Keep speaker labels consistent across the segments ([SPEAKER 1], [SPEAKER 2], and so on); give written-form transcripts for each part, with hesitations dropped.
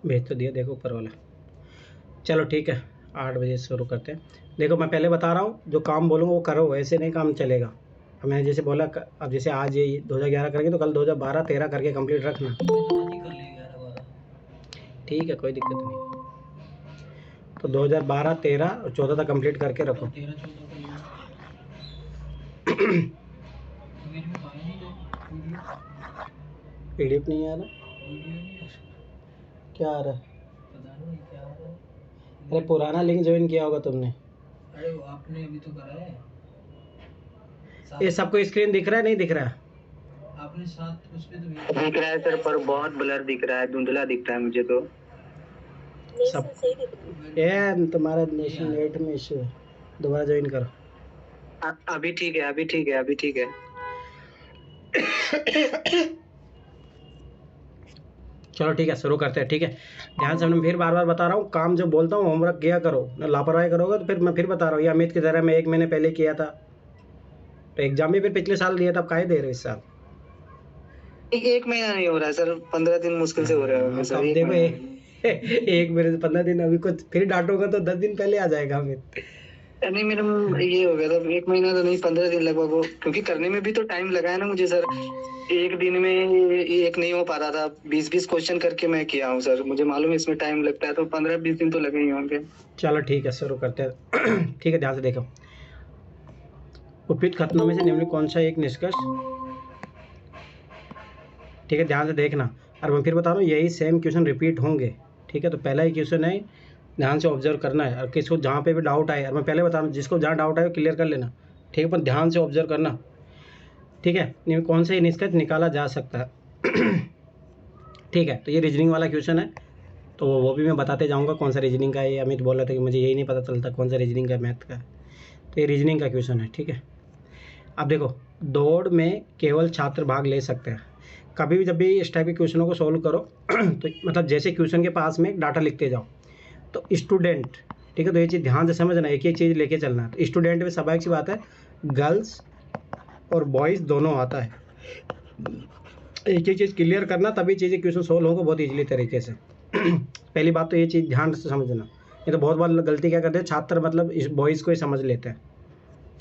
[SPEAKER 1] भेज तो दिया, देखो ऊपर वाला। चलो ठीक है, 8 बजे शुरू करते हैं। देखो मैं पहले बता रहा हूँ, जो काम बोलूँगा वो करो, वैसे नहीं काम चलेगा। अब मैंने जैसे बोला अब जैसे आज ये 2011 करेंगे तो कल 2012-13 करके कंप्लीट रखना। ठीक है, कोई दिक्कत नहीं। तो 2012, 13 और 14 तक कंप्लीट करके रखो। पीडीएफ नहीं आ रहा, क्या आ रहा है? अरे पुराना लिंक ज्वाइन किया होगा तुमने।
[SPEAKER 2] अरे आपने अभी तो करा है।
[SPEAKER 1] ये सबको स्क्रीन दिख रहा है, नहीं दिख रहा है?
[SPEAKER 2] आपने साथ उस पे तो दिख रहा है सर, पर बहुत ब्लर दिख रहा है, धुंधला दिख रहा है मुझे तो।
[SPEAKER 1] सब सही दिख रहा है। ये तुम्हारा नेट में इशू है, दोबारा ज्वाइन करो।
[SPEAKER 2] अभी ठीक है, अभी ठीक है, अभी ठीक है।
[SPEAKER 1] चलो ठीक है, शुरू करते हैं। ठीक है, ध्यान से, मैं फिर बार बार बता रहा हूँ, काम जो बोलता हूँ होमवर्क किया करो, लापरवाही करोगे तो फिर मैं फिर बता रहा हूँ, ये अमित की तरह मैं 1 महीने पहले किया था, तो एग्जाम भी फिर पिछले साल दिया था, अब काहे दे रहे हो इस साल?
[SPEAKER 2] एक महीना नहीं हो रहा है सर, 15 दिन मुश्किल से हो रहे हैं सर।
[SPEAKER 1] अब देखो 1 महीने से 15 दिन, अभी कुछ फिर डांटोगा तो 10 दिन पहले आ जाएगा अमित।
[SPEAKER 2] नहीं मेरा ये हो गया था, 1 महीना तो नहीं, 15 दिन लगभग हो, क्योंकि करने में भी तो टाइम लगा है ना मुझे सर। एक दिन में एक नहीं हो पा रहा था, 20-20 क्वेश्चन करके मैं किया हूँ सर, मुझे मालूम है इसमें टाइम लगता है, तो 15-20 दिन तो लगे ही होंगे।
[SPEAKER 1] चलो ठीक है, शुरू करते हैं। ठीक है, ध्यान से देखो, उपयुक्त कथनों में से निम्न कौन सा एक निष्कर्ष, ठीक है ध्यान से देखना, और मैं फिर बता रहा हूँ यही सेम क्वेश्चन रिपीट होंगे। ठीक है, तो पहला ही क्वेश्चन है, ध्यान से ऑब्जर्व करना है, और किसको जहाँ पे भी डाउट आए, और मैं पहले बता रहा हूँ जिसको जहाँ डाउट आए वो क्लियर कर लेना। ठीक है, पर ध्यान से ऑब्जर्व करना। ठीक है, कौन से निष्कर्ष निकाला जा सकता है। ठीक है, तो ये रीजनिंग वाला क्वेश्चन है, तो वो भी मैं बताते जाऊँगा कौन सा रीजनिंग का है। ये अमित बोल रहा था कि मुझे यही नहीं पता चलता कौन सा रीजनिंग का, मैथ का है, तो ये रीजनिंग का क्वेश्चन है। ठीक है, अब देखो, दौड़ में केवल छात्र भाग ले सकते हैं। कभी भी जब भी इस टाइप के क्वेश्चनों को सॉल्व करो तो मतलब जैसे क्वेश्चन के पास में डाटा लिखते जाओ, तो स्टूडेंट, ठीक है, तो ये चीज़ ध्यान से समझना, एक एक चीज़ लेके चलना है। तो स्टूडेंट में स्वाभाविक सी बात है, गर्ल्स और बॉयज़ दोनों आता है, एक एक चीज़ क्लियर करना, तभी चीज़ें क्वेश्चन सोल्व होगा बहुत ईजिली तरीके से। पहली बात तो ये चीज़ ध्यान से समझना। ये तो बहुत बार गलती क्या करते हैं छात्र, मतलब इस बॉयज़ को ही समझ लेते हैं।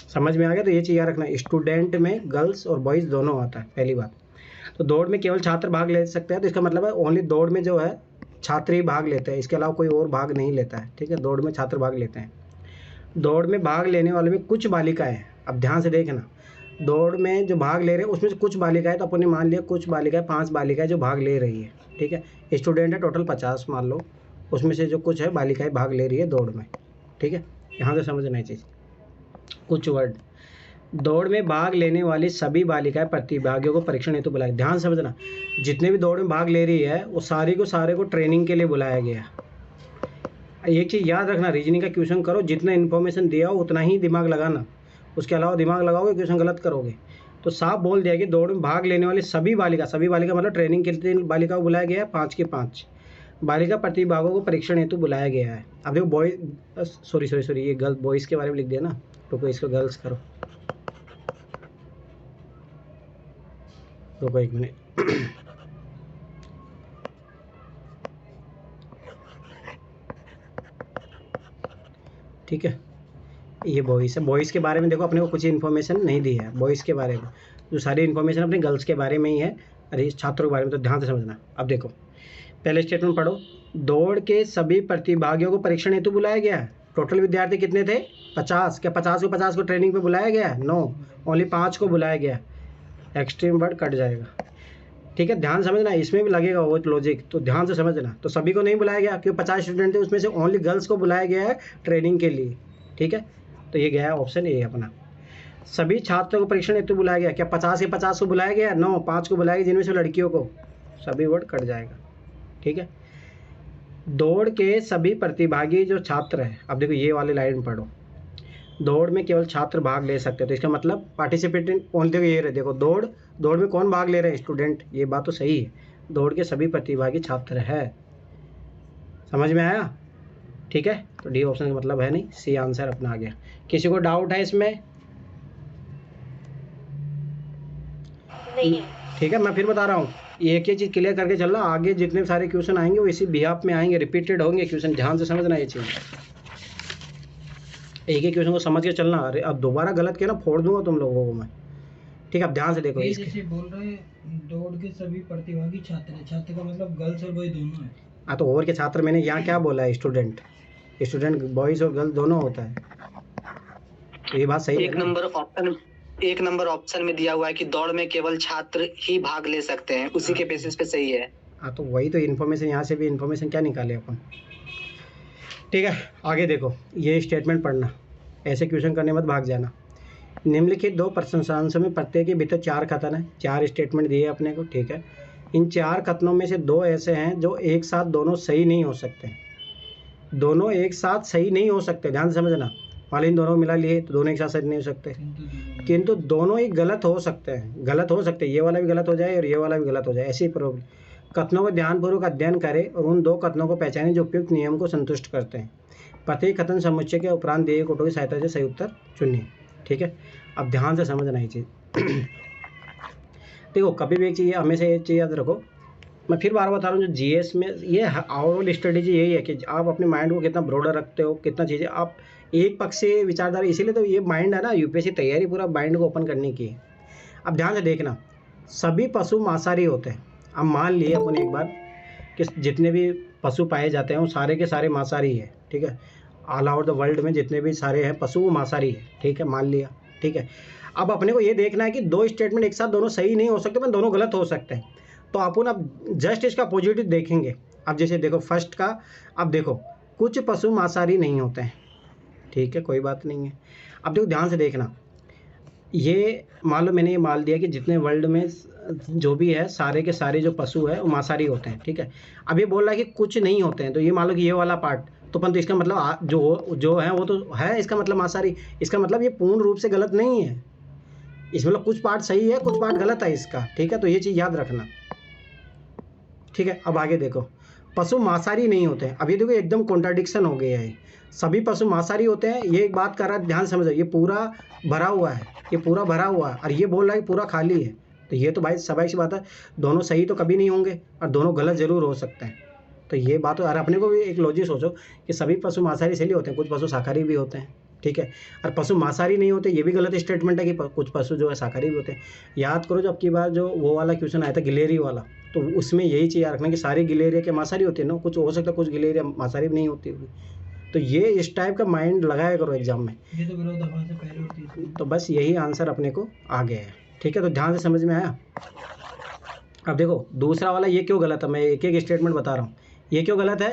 [SPEAKER 1] समझ में आ गया? तो ये चीज़ याद रखना, स्टूडेंट में गर्ल्स और बॉयज़ दोनों आता है, पहली बात। तो दौड़ में केवल छात्र भाग ले सकते हैं, तो इसका मतलब है ओनली दौड़ में जो है छात्र ही भाग लेते हैं, इसके अलावा कोई और भाग नहीं लेता है। ठीक है, दौड़ में छात्र भाग लेते हैं। दौड़ में भाग लेने वाले में कुछ बालिकाएं, अब ध्यान से देखना, दौड़ में जो भाग ले रहे हैं उसमें से कुछ बालिकाएं, तो अपन ने मान लिया कुछ बालिकाएं, 5 बालिकाएं जो भाग ले रही है। ठीक है, स्टूडेंट है टोटल 50 मान लो, उसमें से जो कुछ है बालिकाएं भाग ले रही है दौड़ में। ठीक है, यहाँ से समझना है चीज़, कुछ वर्ड। दौड़ में भाग लेने वाली सभी बालिकाएं प्रतिभागियों को परीक्षण हेतु बुलाया। ध्यान समझना, जितने भी दौड़ में भाग ले रही है वो सारे को ट्रेनिंग के लिए बुलाया गया। एक चीज़ याद रखना, रीजनिंग का क्वेश्चन करो, जितना इन्फॉर्मेशन दिया हो उतना ही दिमाग लगाना, उसके अलावा दिमाग लगाओगे क्वेश्चन गलत करोगे। तो साफ बोल दिया कि दौड़ में भाग लेने वाली सभी बालिका मतलब ट्रेनिंग के लिए बालिका को बुलाया गया है, 5 की 5 बालिका प्रतिभागों को परीक्षण हेतु बुलाया गया है। अब देखो बॉयज, सॉरी ये गर्ल बॉयज़ के बारे में लिख दिया ना, तो इसको गर्ल्स करो। रुको 1 मिनट। ठीक है, ये बॉयज़ है, बॉयज़ के बारे में देखो अपने को कुछ इन्फॉर्मेशन नहीं दी है बॉयज़ के बारे में, जो सारी इन्फॉर्मेशन अपने गर्ल्स के बारे में ही है, अरे छात्रों के बारे में, तो ध्यान से समझना। अब देखो पहले स्टेटमेंट पढ़ो, दौड़ के सभी प्रतिभागियों को परीक्षण हेतु बुलाया गया है। टोटल विद्यार्थी कितने थे? 50। क्या 50 को ट्रेनिंग पे बुलाया गया है? नो, ओनली 5 को बुलाया गया। एक्सट्रीम वर्ड कट जाएगा। ठीक है, ध्यान समझना, इसमें भी लगेगा वो लॉजिक, तो ध्यान से समझना। तो सभी को नहीं बुलाया गया क्योंकि 50 स्टूडेंट थे, उसमें से ओनली गर्ल्स को बुलाया गया है ट्रेनिंग के लिए। ठीक है, तो ये गया है ऑप्शन ए अपना। सभी छात्रों को परीक्षण हेतु बुलाया गया, क्या 50 के 50 को बुलाया गया? नो, 5 को बुलाया गया, जिनमें से लड़कियों को, सभी वर्ड कट जाएगा। ठीक है, दौड़ के सभी प्रतिभागी जो छात्र हैं, अब देखो ये वाली लाइन पढ़ो, दौड़ में केवल छात्र भाग ले सकते हैं, तो इसका मतलब पार्टिसिपेटिंग ओनली, देखो ये रहे, देखो दौड़ में कौन भाग ले रहे हैं? स्टूडेंट, ये बात तो सही है, दौड़ के सभी प्रतिभागी छात्र है। समझ में आया? ठीक है, तो डी ऑप्शन का मतलब है नहीं, सी आंसर अपना आ गया। किसी को डाउट है इसमें?
[SPEAKER 3] नहीं है।
[SPEAKER 1] ठीक है, मैं फिर बता रहा हूँ, ये एक चीज़ क्लियर करके चलना, आगे जितने सारे क्वेश्चन आएंगे वो इसी बिहाफ में आएंगे, रिपीटेड होंगे क्वेश्चन, ध्यान से समझना ये चीज़। एक ही क्वेश्चन को समझ के चलना। अरे अब दोबारा गलत किया ना फोड़ दूंगा तुम लोगों को मैं। ठीक है, अब ध्यान से देखो।
[SPEAKER 3] ये जैसे बोल रहे हैं दौड़ के सभी प्रतिभागी छात्र है, छात्र का मतलब गर्ल्स और बॉयज दोनों है।
[SPEAKER 1] हाँ तो ओवर के छात्र मैंने यहाँ क्या बोला है, स्टूडेंट, स्टूडेंट बॉयज और गर्ल्स दोनों होता है, तो ये बात सही है
[SPEAKER 2] एक
[SPEAKER 1] ना?
[SPEAKER 2] नंबर ऑप्शन में दिया हुआ है कि दौड़ में केवल छात्र ही भाग ले सकते हैं, उसी के बेसिस पे सही है।
[SPEAKER 1] हाँ तो वही तो इन्फॉर्मेशन, यहाँ से भी इन्फॉर्मेशन क्या निकाले अपन। ठीक है, आगे देखो, ये स्टेटमेंट पढ़ना, ऐसे क्वेश्चन करने मत भाग जाना। निम्नलिखित दो प्रश्नांशों में प्रत्येक के भीतर 4 कथन है, 4 स्टेटमेंट दिए अपने को। ठीक है, इन 4 कथनों में से 2 ऐसे हैं जो एक साथ दोनों सही नहीं हो सकते, दोनों एक साथ सही नहीं हो सकते, ध्यान से समझना। मान लो इन दोनों मिला लिए तो दोनों एक साथ सही नहीं हो सकते, किंतु दोनों ही गलत हो सकते हैं, गलत हो सकते हैं, ये वाला भी गलत हो जाए और ये वाला भी गलत हो जाए, ऐसी प्रॉब्लम। कथनों को ध्यानपूर्वक अध्ययन करें और उन 2 कथनों को पहचानें जो उपयुक्त नियम को संतुष्ट करते हैं। प्रत्येक कथन समुच्चय के उपरांत दिए कोटों की सहायता से सही उत्तर चुनिए। ठीक है, अब ध्यान से समझना ये चीज़। देखो कभी भी एक चीज़, हमेशा ये चीज़ याद रखो, मैं फिर बार बता रहा हूँ, जो जीएस में ये ओवरऑल स्ट्रेटेजी यही है कि आप अपने माइंड को कितना ब्रॉडर रखते हो, कितना चीज़ें आप एक पक्ष से विचारधारा, इसीलिए तो ये माइंड है ना, यूपीएससी तैयारी पूरा माइंड को ओपन करने की है। अब ध्यान से देखना, सभी पशु मांसाहारी होते हैं। अब मान लिए अपन एक बार कि जितने भी पशु पाए जाते हैं वो सारे के सारे मांसाहारी है। ठीक है, ऑल ओवर द वर्ल्ड में जितने भी सारे हैं पशु वो मांसाहारी है। ठीक है, मान लिया। ठीक है, अब अपने को ये देखना है कि 2 स्टेटमेंट एक साथ दोनों सही नहीं हो सकते, पर दोनों गलत हो सकते हैं। तो अपन अब जस्ट इसका पॉजिटिव देखेंगे। अब जैसे देखो फर्स्ट का, अब देखो कुछ पशु मांसाहारी नहीं होते हैं। ठीक है, कोई बात नहीं है। अब देखो ध्यान से देखना, ये मान लो मैंने ये मान दिया कि जितने वर्ल्ड में जो भी है सारे के सारे जो पशु है वो मांसाहारी होते हैं। ठीक है, अब ये बोल रहा है कि कुछ नहीं होते हैं, तो ये मान लो कि ये वाला पार्ट, तो परंतु इसका मतलब जो है वो तो है, इसका मतलब मांसाहारी, इसका मतलब ये पूर्ण रूप से गलत नहीं है, इसमें मतलब कुछ पार्ट सही है कुछ पार्ट गलत है इसका। ठीक है, तो ये चीज़ याद रखना। ठीक है, अब आगे देखो, पशु मांसाहारी नहीं होते हैं। अब ये देखो एकदम कॉन्ट्राडिक्शन हो गया है, सभी पशु मांसाहारी होते हैं, ये एक बात कर रहा है, ध्यान समझो, ये पूरा भरा हुआ है, ये पूरा भरा हुआ है, और ये बोल रहा है पूरा खाली है, तो ये तो भाई स्वाभाविक सी बात है, दोनों सही तो कभी नहीं होंगे और दोनों गलत जरूर हो सकते हैं। तो ये बात, और अपने को भी एक लॉजिक सोचो कि सभी पशु मांसाहारी इसलिए होते हैं, कुछ पशु शाकाहारी भी होते हैं। ठीक है, और पशु मांसाहारी नहीं होते, ये भी गलत स्टेटमेंट है कि कुछ पशु जो है शाकाहारी भी होते हैं। याद करो, जब की बार जो वो वाला क्वेश्चन आया था गिलेरी वाला, तो उसमें यही चीज़ याद रखना कि सारी गिलेरिया के मांसाहारी होती है ना, कुछ हो सकता है कुछ गिलेरिया मांसाहारी भी नहीं होती होगी। तो ये इस टाइप का माइंड लगाया करो एग्जाम में,
[SPEAKER 3] ये तो विरोधाभास से पहले होती थी।
[SPEAKER 1] तो बस यही आंसर अपने को आ गया है। ठीक है, तो ध्यान से समझ में आया। अब देखो दूसरा वाला ये क्यों गलत है, मैं एक एक स्टेटमेंट बता रहा हूँ, ये क्यों गलत है,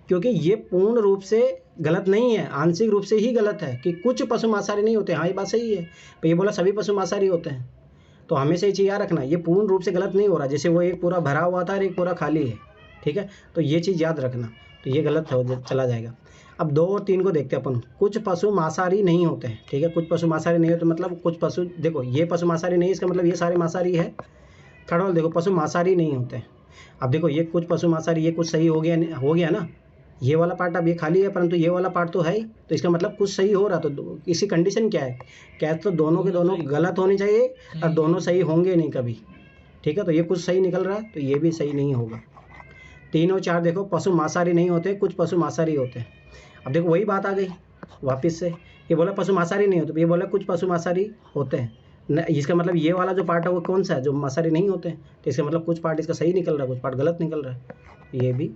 [SPEAKER 1] क्योंकि ये पूर्ण रूप से गलत नहीं है, आंशिक रूप से ही गलत है कि कुछ पशु मांसाहारी नहीं होते। हाँ ये बात सही है, तो ये बोला सभी पशु मांसाहारी होते हैं, तो हमेशा ये चीज़ याद रखना, ये पूर्ण रूप से गलत नहीं हो रहा, जैसे वो एक पूरा भरा हुआ था और एक पूरा खाली है। ठीक है, तो ये चीज़ याद रखना, तो ये गलत हो चला जाएगा। अब 2 और 3 को देखते हैं अपन, कुछ पशु मांसाहारी नहीं होते हैं। ठीक है, कुछ पशु मांसाहारी नहीं होते मतलब कुछ पशु, देखो ये पशु मांसाहारी नहीं, इसका मतलब ये सारे मांसाहारी है। थर्ड वाला देखो, पशु मांसाहारी नहीं होते हैं। अब देखो ये कुछ पशु मांसाहारी, ये कुछ सही हो गया ना, ये वाला पार्ट अब ये खाली है, परंतु ये वाला पार्ट तो है ही, तो इसका मतलब कुछ सही हो रहा। तो इसी कंडीशन क्या है, क्या तो दोनों के दोनों गलत होने चाहिए और दोनों सही होंगे नहीं कभी। ठीक है, तो ये कुछ सही निकल रहा है, तो ये भी सही नहीं होगा। 3 और 4 देखो, पशु मांसाहारी नहीं होते, कुछ पशु मांसाहारी होते हैं। अब देखो वही बात आ गई वापस से, ये बोला पशु मांसाहारी नहीं होते, ये बोला कुछ पशु मांसाहारी होते हैं न, इसका मतलब ये वाला जो पार्ट है वो कौन सा है, जो मांसाहारी नहीं होते हैं, तो इसका मतलब कुछ पार्ट इसका सही निकल रहा है, कुछ पार्ट गलत निकल रहा है, ये भी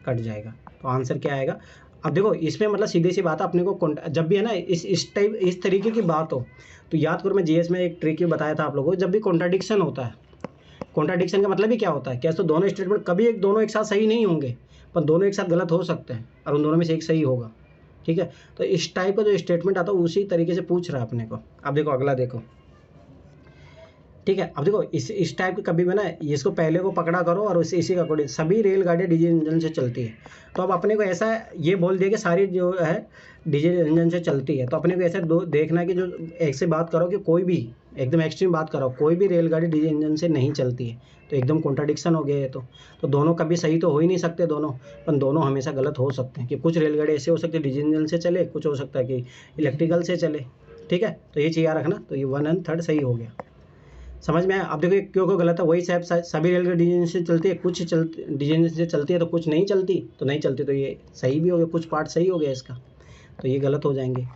[SPEAKER 1] कट जाएगा। तो आंसर क्या आएगा। अब देखो इसमें मतलब सीधी सी बात है, अपने को जब भी है ना इस तरीके की बात हो, तो याद करो मैं जीएस में एक ट्रिक बताया था आप लोगों को, जब भी कॉन्ट्राडिक्शन होता है, कॉन्ट्राडिक्शन का मतलब ही क्या होता है, क्या तो दोनों स्टेटमेंट कभी दोनों एक साथ सही नहीं होंगे, पर दोनों एक साथ गलत हो सकते हैं और उन दोनों में से एक सही होगा। ठीक है, तो इस टाइप का जो स्टेटमेंट आता है उसी तरीके से पूछ रहा है अपने को। अब देखो अगला देखो, ठीक है, अब देखो इस टाइप के कभी भी ना इसको पहले को पकड़ा करो और इसी का अकॉर्डिंग सभी रेलगाड़ियाँ डीजल इंजन से चलती है। तो अब अपने को ऐसा ये बोल दिया कि सारी जो है डीजल इंजन से चलती है, तो अपने को ऐसा देखना है कि जो एक से बात करो कि कोई भी एकदम एक्सट्रीम बात करो, कोई भी रेलगाड़ी डीजल इंजन से नहीं चलती है, तो एकदम कॉन्ट्राडिक्शन हो गया है। तो दोनों कभी सही तो हो ही नहीं सकते दोनों, पर दोनों हमेशा गलत हो सकते हैं कि कुछ रेलगाड़ी ऐसे हो सकती है डीजल इंजन से चले, कुछ हो सकता है कि इलेक्ट्रिकल से चले। ठीक है, तो ये चीज़ याद रखना। तो ये 1 और 3 सही हो गया। समझ में आया? अब देखो ये क्यों क्यों गलत है, वही साहब सभी रेलगाड़ी डीजल से चलती है, कुछ डीजल से चलती है तो कुछ नहीं चलती, तो नहीं चलती तो ये सही भी हो गया, कुछ पार्ट सही हो गया इसका, तो ये गलत हो जाएंगे।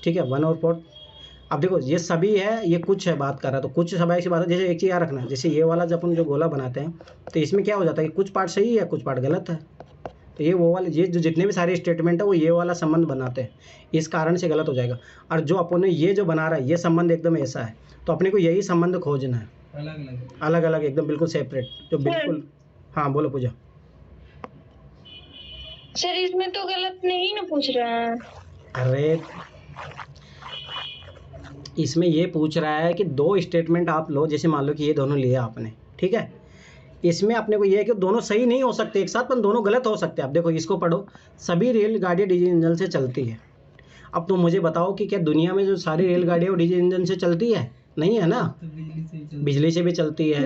[SPEAKER 1] ठीक है, 1 और 4। अब देखो ये सभी है, ये कुछ है बात कर रहा है, तो कुछ सभी की बात है। जैसे एक चीज़ याद रखना, जैसे ये वाला जब अपन जो गोला बनाते हैं तो इसमें क्या हो जाता है कि कुछ पार्ट सही है कुछ पार्ट गलत है, तो ये वो वाले ये जो जितने भी सारे स्टेटमेंट है वो ये वाला संबंध बनाते हैं, इस कारण से गलत हो जाएगा। और जो अपन ने ये जो बना रहा है ये संबंध एकदम ऐसा है, तो अपने को यही संबंध खोजना है, अलग अलग एकदम बिल्कुल सेपरेट, जो बिल्कुल। हाँ बोलो पूजा।
[SPEAKER 4] सर इसमें तो गलत नहीं ना पूछ रहा है।
[SPEAKER 1] अरे इसमें ये पूछ रहा है कि 2 स्टेटमेंट आप लो, जैसे मान लो कि ये दोनों लिए आपने, ठीक है, इसमें अपने को ये है कि दोनों सही नहीं हो सकते एक साथ, पर दोनों गलत हो सकते हैं। अब देखो इसको पढ़ो, सभी रेलगाड़ियाँ डीजल इंजन से चलती है। अब तो मुझे बताओ कि क्या दुनिया में जो सारी रेलगाड़ियाँ वो डीजल इंजन से चलती है? नहीं है ना, बिजली से भी चलती है,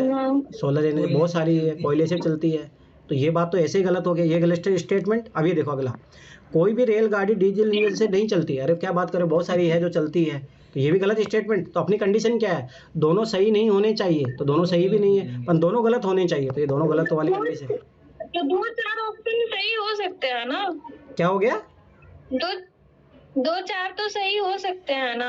[SPEAKER 1] सोलर एनर्जी बहुत सारी है, कोयले से चलती है, तो ये बात तो ऐसे ही गलत हो गया, ये गलत स्टेटमेंट। अब ये देखो अगला, कोई भी रेलगाड़ी डीजल इंजन से नहीं चलती है। अरे क्या बात करें, बहुत सारी है जो चलती है, तो ये भी गलत स्टेटमेंट। तो अपनी कंडीशन क्या है, दोनों सही नहीं होने चाहिए, तो दोनों सही भी नहीं है, पर दोनों गलत होने चाहिए, तो ये दोनों गलत वाली कंडीशन।
[SPEAKER 4] तो 2-4 ऑप्शन सही हो सकते हैं ना?
[SPEAKER 1] क्या हो गया?
[SPEAKER 4] 2-4 तो सही हो सकते हैं ना?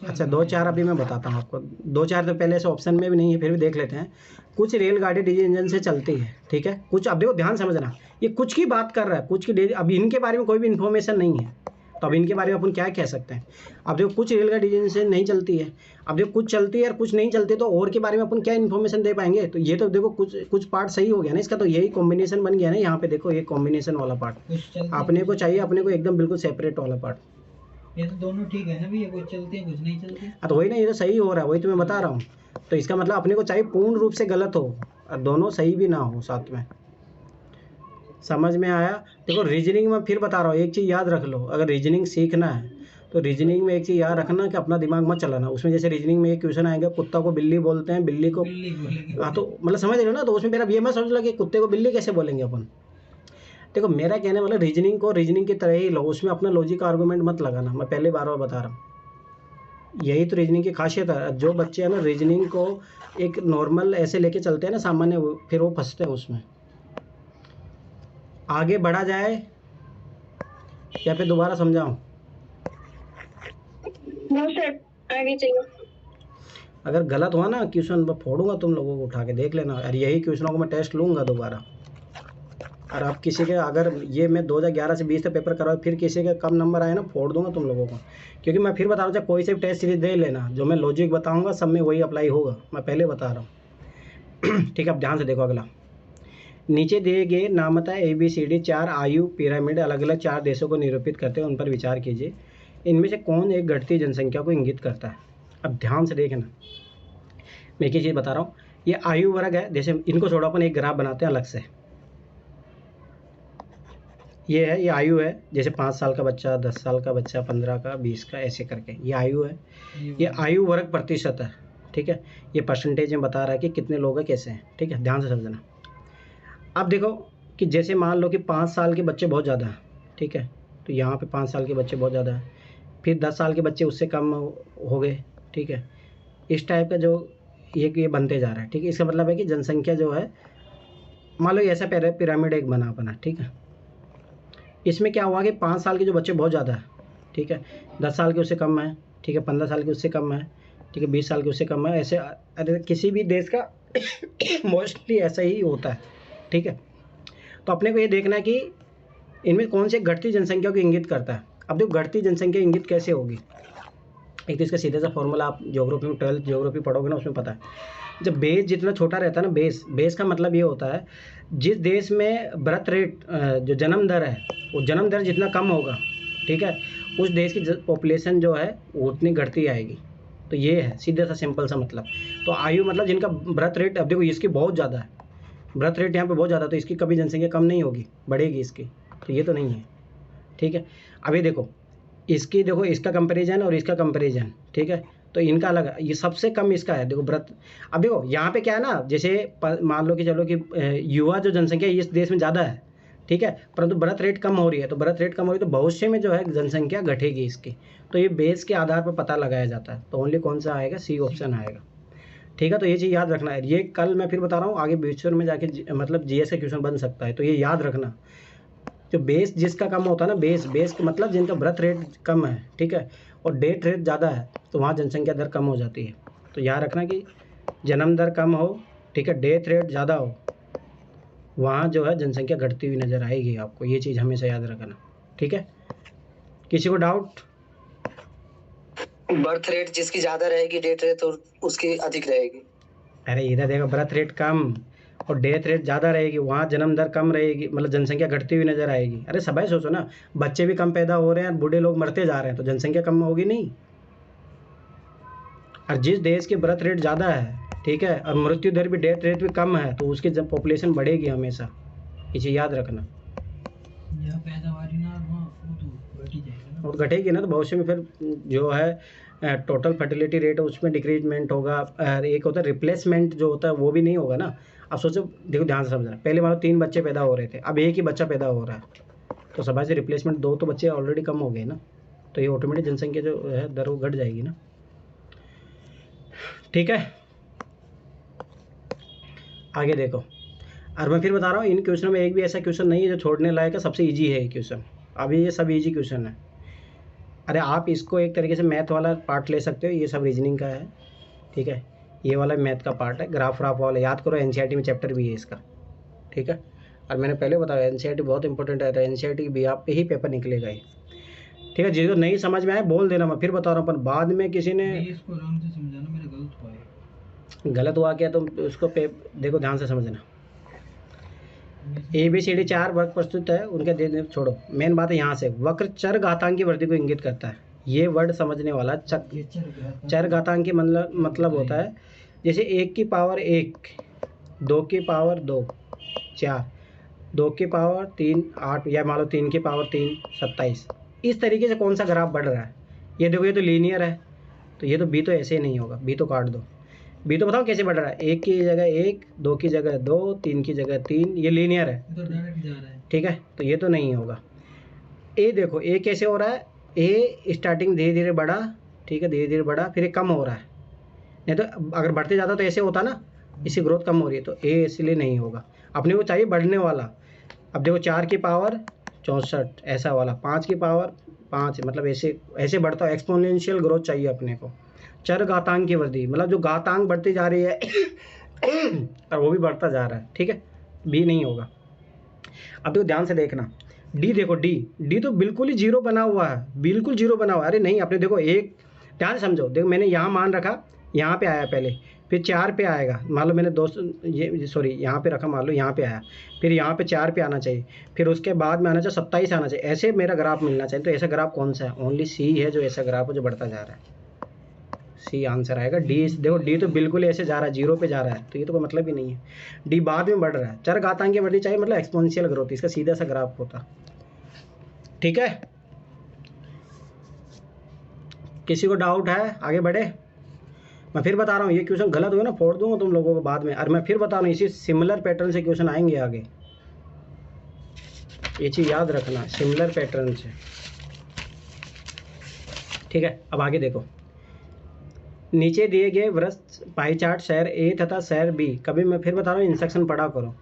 [SPEAKER 1] अच्छा 2-4 अभी मैं बताता हूँ आपको। 2-4 तो पहले से ऑप्शन में भी नहीं है, फिर भी देख लेते हैं। कुछ रेलगाड़ी डीजल इंजन से चलती है, ठीक है, कुछ। अब देखो ध्यान समझना, ये कुछ की बात कर रहा है, कुछ की। अब इनके बारे में कोई भी इन्फॉर्मेशन नहीं है, तो अब इनके बारे में अपन क्या कह सकते हैं? अब देखो कुछ रेलगाड़ी डीजल से नहीं चलती है, अब देखो कुछ चलती है और कुछ नहीं चलती, तो और के बारे में अपन क्या इन्फॉर्मेशन दे पाएंगे? तो ये तो देखो कुछ पार्ट सही हो गया ना इसका, तो यही कॉम्बिनेशन बन गया ना यहाँ पे। देखो ये कॉम्बिनेशन वाला पार्ट अपने को चाहिए, अपने को एकदम बिल्कुल सेपरेट वाला पार्ट।
[SPEAKER 3] ये तो दोनों ठीक है ना भैया, कुछ चलते हैं कुछ नहीं चलते।
[SPEAKER 1] तो वही ना, ये तो सही हो रहा है, वही तो मैं बता रहा हूँ। तो इसका मतलब अपने को चाहिए पूर्ण रूप से गलत हो और दोनों सही भी ना हो साथ में। समझ में आया? देखो रीजनिंग में फिर बता रहा हूँ, एक चीज़ याद रख लो, अगर रीजनिंग सीखना है तो रीजनिंग में एक चीज़ याद रखना कि अपना दिमाग मत चलाना। उसमें जैसे रीजनिंग में एक क्वेश्चन आएगा, कुत्ता को बिल्ली बोलते हैं, बिल्ली को, हाँ तो मतलब समझ रहे हो ना, तो उसमें मेरा ये मत समझ लो कि कुत्ते को बिल्ली कैसे बोलेंगे अपन। देखो मेरा कहने वाला रीजनिंग को रीजनिंग की तरह ही लो, उसमें अपना लॉजिक आर्गूमेंट मत लगाना। मैं पहले बार बता रहा हूँ, यही तो रीजनिंग की खासियत है। जो बच्चे हैं ना रीजनिंग को एक नॉर्मल ऐसे लेके चलते हैं ना सामान्य, फिर वो फंसते हैं उसमें। आगे बढ़ा जाए या फिर दोबारा समझाऊं?
[SPEAKER 4] आगे चलो।
[SPEAKER 1] अगर गलत हुआ ना क्वेश्चन, मैं फोड़ूंगा तुम लोगों को, उठा के देख लेना। और यही क्वेश्चनों को मैं टेस्ट लूंगा दोबारा। और अब किसी के अगर ये मैं 2011 से 20 तक पेपर करवाए, फिर किसी के कम नंबर आए ना, फोड़ दूंगा तुम लोगों को। क्योंकि मैं फिर बता रहा हूँ, कोई से भी टेस्ट सीरीज दे लेना, जो मैं लॉजिक बताऊंगा सब में वही अप्लाई होगा, मैं पहले बता रहा हूँ। ठीक है, अब ध्यान से देखो अगला। नीचे दिए गए नामता ABCD 4 आयु पिरामिड अलग अलग 4 देशों को निरूपित करते हैं, उन पर विचार कीजिए। इनमें से कौन एक घटती जनसंख्या को इंगित करता है? अब ध्यान से देखना, मैं एक ही चीज़ बता रहा हूँ। ये आयु वर्ग है, जैसे इनको छोड़ो अपन एक ग्राफ बनाते हैं अलग से। ये है, ये आयु है, जैसे 5 साल का बच्चा, 10 साल का बच्चा, 15 का, 20 का, ऐसे करके ये आयु है। ये आयु वर्ग प्रतिशत है, ठीक है। ये परसेंटेज में बता रहा है कि कितने लोग हैं, कैसे हैं, ठीक है, ध्यान से समझना। अब देखो कि जैसे मान लो कि 5 साल के बच्चे बहुत ज़्यादा हैं, ठीक है, तो यहाँ पे 5 साल के बच्चे बहुत ज़्यादा हैं, फिर 10 साल के बच्चे उससे कम हो गए, ठीक है। इस टाइप का जो ये बनते जा रहा है, ठीक है। इसका मतलब है कि जनसंख्या जो है, मान लो ऐसा पिरामिड एक बना, ठीक है। इसमें क्या हुआ कि 5 साल के जो बच्चे बहुत ज़्यादा है, ठीक है, 10 साल के उससे कम है, ठीक है, 15 साल के उससे कम है, ठीक है, 20 साल के उससे कम है, ऐसे। अरे किसी भी देश का मोस्टली ऐसा ही होता है, ठीक है। तो अपने को ये देखना है कि इनमें कौन से घटती जनसंख्या को इंगित करता है। अब देखो घटती जनसंख्या इंगित कैसे होगी, एक तो इसका सीधा सा फॉर्मूला आप ज्योग्राफी में 12th ज्योग्राफी पढ़ोगे ना, उसमें पता है। जब बेस जितना छोटा रहता है ना, बेस का मतलब ये होता है, जिस देश में बर्थ रेट जो जन्म दर है, वो जन्म दर जितना कम होगा, ठीक है, उस देश की पॉपुलेशन जो है वो उतनी घटती आएगी। तो ये है सीधा सा सिंपल सा मतलब। तो आयु मतलब जिनका बर्थ रेट, अब देखो इसकी बहुत ज़्यादा है, बर्थ रेट यहाँ पे बहुत ज़्यादा, तो इसकी कभी जनसंख्या कम नहीं होगी, बढ़ेगी इसकी, तो ये तो नहीं है, ठीक है। अब ये देखो इसकी, देखो इसका कंपैरिजन और इसका कंपैरिजन, ठीक है, तो इनका अलग है, ये सबसे कम इसका है, देखो बर्थ। अब देखो यहाँ पे क्या है ना, जैसे मान लो कि चलो कि युवा जो जनसंख्या इस देश में ज़्यादा है, ठीक है, परंतु बर्थ रेट कम हो रही है, तो बर्थ रेट कम हो रही है तो भविष्य में जो है जनसंख्या घटेगी इसकी। तो ये बेस के आधार पर पता लगाया जाता है, तो ओनली कौन सा आएगा, सी ऑप्शन आएगा। ठीक है। तो ये चीज़ याद रखना है। ये कल मैं फिर बता रहा हूँ, आगे फ्यूचर में जाके मतलब जीएस का क्वेश्चन बन सकता है, तो ये याद रखना। जो बेस जिसका कम होता है ना, बेस का मतलब जिनका बर्थ रेट कम है, ठीक है, और डेथ रेट ज़्यादा है, तो वहाँ जनसंख्या दर कम हो जाती है। तो याद रखना कि जन्म दर कम हो, ठीक है, डेथ रेट ज़्यादा हो, वहाँ जो है जनसंख्या घटती हुई नज़र आएगी आपको। ये चीज़ हमेशा याद रखना, ठीक है। किसी को डाउट?
[SPEAKER 2] बर्थ रेट जिसकी ज्यादा रहेगी, डेथ रेट तो उसकी अधिक रहेगी।
[SPEAKER 1] अरे इधर देखो, बर्थ रेट कम और डेथ रेट ज़्यादा रहेगी, वहाँ जन्म दर कम रहेगी, मतलब जनसंख्या घटती हुई नजर आएगी। अरे सब सोचो ना, बच्चे भी कम पैदा हो रहे हैं, बूढ़े लोग मरते जा रहे हैं, तो जनसंख्या कम होगी नहीं। और जिस देश की बर्थ रेट ज़्यादा है, ठीक है, और मृत्यु दर भी, डेथ रेट भी कम है, तो उसकी जब पॉपुलेशन बढ़ेगी हमेशा। ये चीज़ याद रखना।
[SPEAKER 3] यहाँ पैदावार ना वहाँ वो तो घट ही जाएगा ना।
[SPEAKER 1] और घटेगी ना, तो भविष्य में फिर जो है टोटल फर्टिलिटी रेट है उसमें डिक्रीजमेंट होगा। एक होता है रिप्लेसमेंट जो होता है, वो भी नहीं होगा ना। अब सोचो, देखो ध्यान से समझना, पहले मान लो 3 बच्चे पैदा हो रहे थे, अब एक ही बच्चा पैदा हो रहा है, तो सभा से रिप्लेसमेंट 2 तो बच्चे ऑलरेडी कम हो गए ना, तो ये ऑटोमेटिक जनसंख्या जो है दर वो घट जाएगी ना, ठीक है। आगे देखो, और मैं फिर बता रहा हूँ, इन क्वेश्चन में एक भी ऐसा क्वेश्चन नहीं है जो छोड़ने लायक है, सबसे ईजी है ये क्वेश्चन। अभी ये सब ईजी क्वेश्चन है। अरे आप इसको एक तरीके से मैथ वाला पार्ट ले सकते हो, ये सब रीजनिंग का है, ठीक है, ये वाला मैथ का पार्ट है, ग्राफ व्राफ वाला याद करो, एनसीईआरटी में चैप्टर भी है इसका, ठीक है। और मैंने पहले बताया एनसीईआरटी बहुत इंपॉर्टेंट है, एनसीईआरटी की भी आप पे ही पेपर निकलेगा ये, ठीक है। जिसको नहीं समझ में आए बोल देना, मैं फिर बता रहा हूँ, पर बाद में किसी ने
[SPEAKER 3] इसको आराम से समझाना, मेरा गलत हुआ है।
[SPEAKER 1] गलत हुआ क्या, तो उसको देखो ध्यान से समझना। ABCD 4 वर्ग प्रस्तुत है, उनके दे छोड़ो, मेन बात है यहाँ से, वक्र चर घातांक की वृद्धि को इंगित करता है। ये वर्ड समझने वाला। चर घातांक की मतलब होता है जैसे 1 की पावर 1, 2 की पावर 2 4, 2 की पावर 3 8, या मान लो 3 की पावर 3 27। इस तरीके से कौन सा ग्राफ बढ़ रहा है। ये देखो, ये तो लीनियर है, तो ये तो बी तो ऐसे ही नहीं होगा, बी तो काट दो। बी तो बताओ कैसे बढ़ रहा है, 1 की जगह 1, 2 की जगह 2, 3 की जगह 3, ये लीनियर है,
[SPEAKER 3] तो डायरेक्ट जा रहा है।
[SPEAKER 1] ठीक है, तो ये तो नहीं होगा। ए देखो, ए कैसे हो रहा है, ए स्टार्टिंग धीरे धीरे बढ़ा, ठीक है, धीरे धीरे बढ़ा, फिर ये कम हो रहा है। नहीं तो अगर बढ़ते जाता तो ऐसे होता ना, इसकी ग्रोथ कम हो रही है, तो ए इसलिए नहीं होगा। अपने को चाहिए बढ़ने वाला। अब देखो 4 की पावर 64 ऐसा वाला, 5 की पावर 5, मतलब ऐसे ऐसे बढ़ता है, एक्सपोनेंशियल ग्रोथ चाहिए अपने को। चर घातांक की वृद्धि, मतलब जो घातांक बढ़ती जा रही है और वो भी बढ़ता जा रहा है, ठीक है, बी नहीं होगा। अब देखो ध्यान से देखना, डी देखो, डी तो बिल्कुल ही जीरो बना हुआ है, बिल्कुल जीरो बना हुआ है। अरे नहीं, आपने देखो एक, ध्यान से समझो, देखो मैंने यहाँ मान रखा, यहाँ पे आया पहले, फिर 4 पे आएगा, मान लो मैंने ये सॉरी यहाँ पे रखा, मान लो यहाँ पे आया, फिर यहाँ पे 4 पे आना चाहिए, फिर उसके बाद में आना चाहिए 27 आना चाहिए, ऐसे मेरा ग्राफ मिलना चाहिए। तो ऐसा ग्राफ कौन सा है, ओनली सी है जो ऐसा ग्राफ है जो बढ़ता जा रहा है, सी आंसर आएगा। डी देखो, डी तो बिल्कुल ऐसे जा रहा है, जीरो पे जा रहा है, तो ये तो कोई मतलब ही नहीं है। डी बाद में बढ़ रहा है, चर घातांक की वृद्धि चाहिए, मतलब एक्सपोनेंशियल ग्रोथ, इसका सीधा सा ग्राफ होता, ठीक है। किसी को डाउट है, आगे बढ़े। मैं फिर बता रहा हूँ, ये क्वेश्चन गलत हुआ ना, फोड़ दूंगा तुम लोगों को बाद में। और मैं फिर बता रहा हूँ, इसी सिमिलर पैटर्न से क्वेश्चन आएंगे आगे, ये चीज़ याद रखना, सिमिलर पैटर्न से, ठीक है। अब आगे देखो, नीचे दिए गए वृत्त पाई चार्ट शहर ए तथा शहर बी, कभी मैं फिर बता रहा हूँ, इंस्ट्रक्शन पढ़ा करो।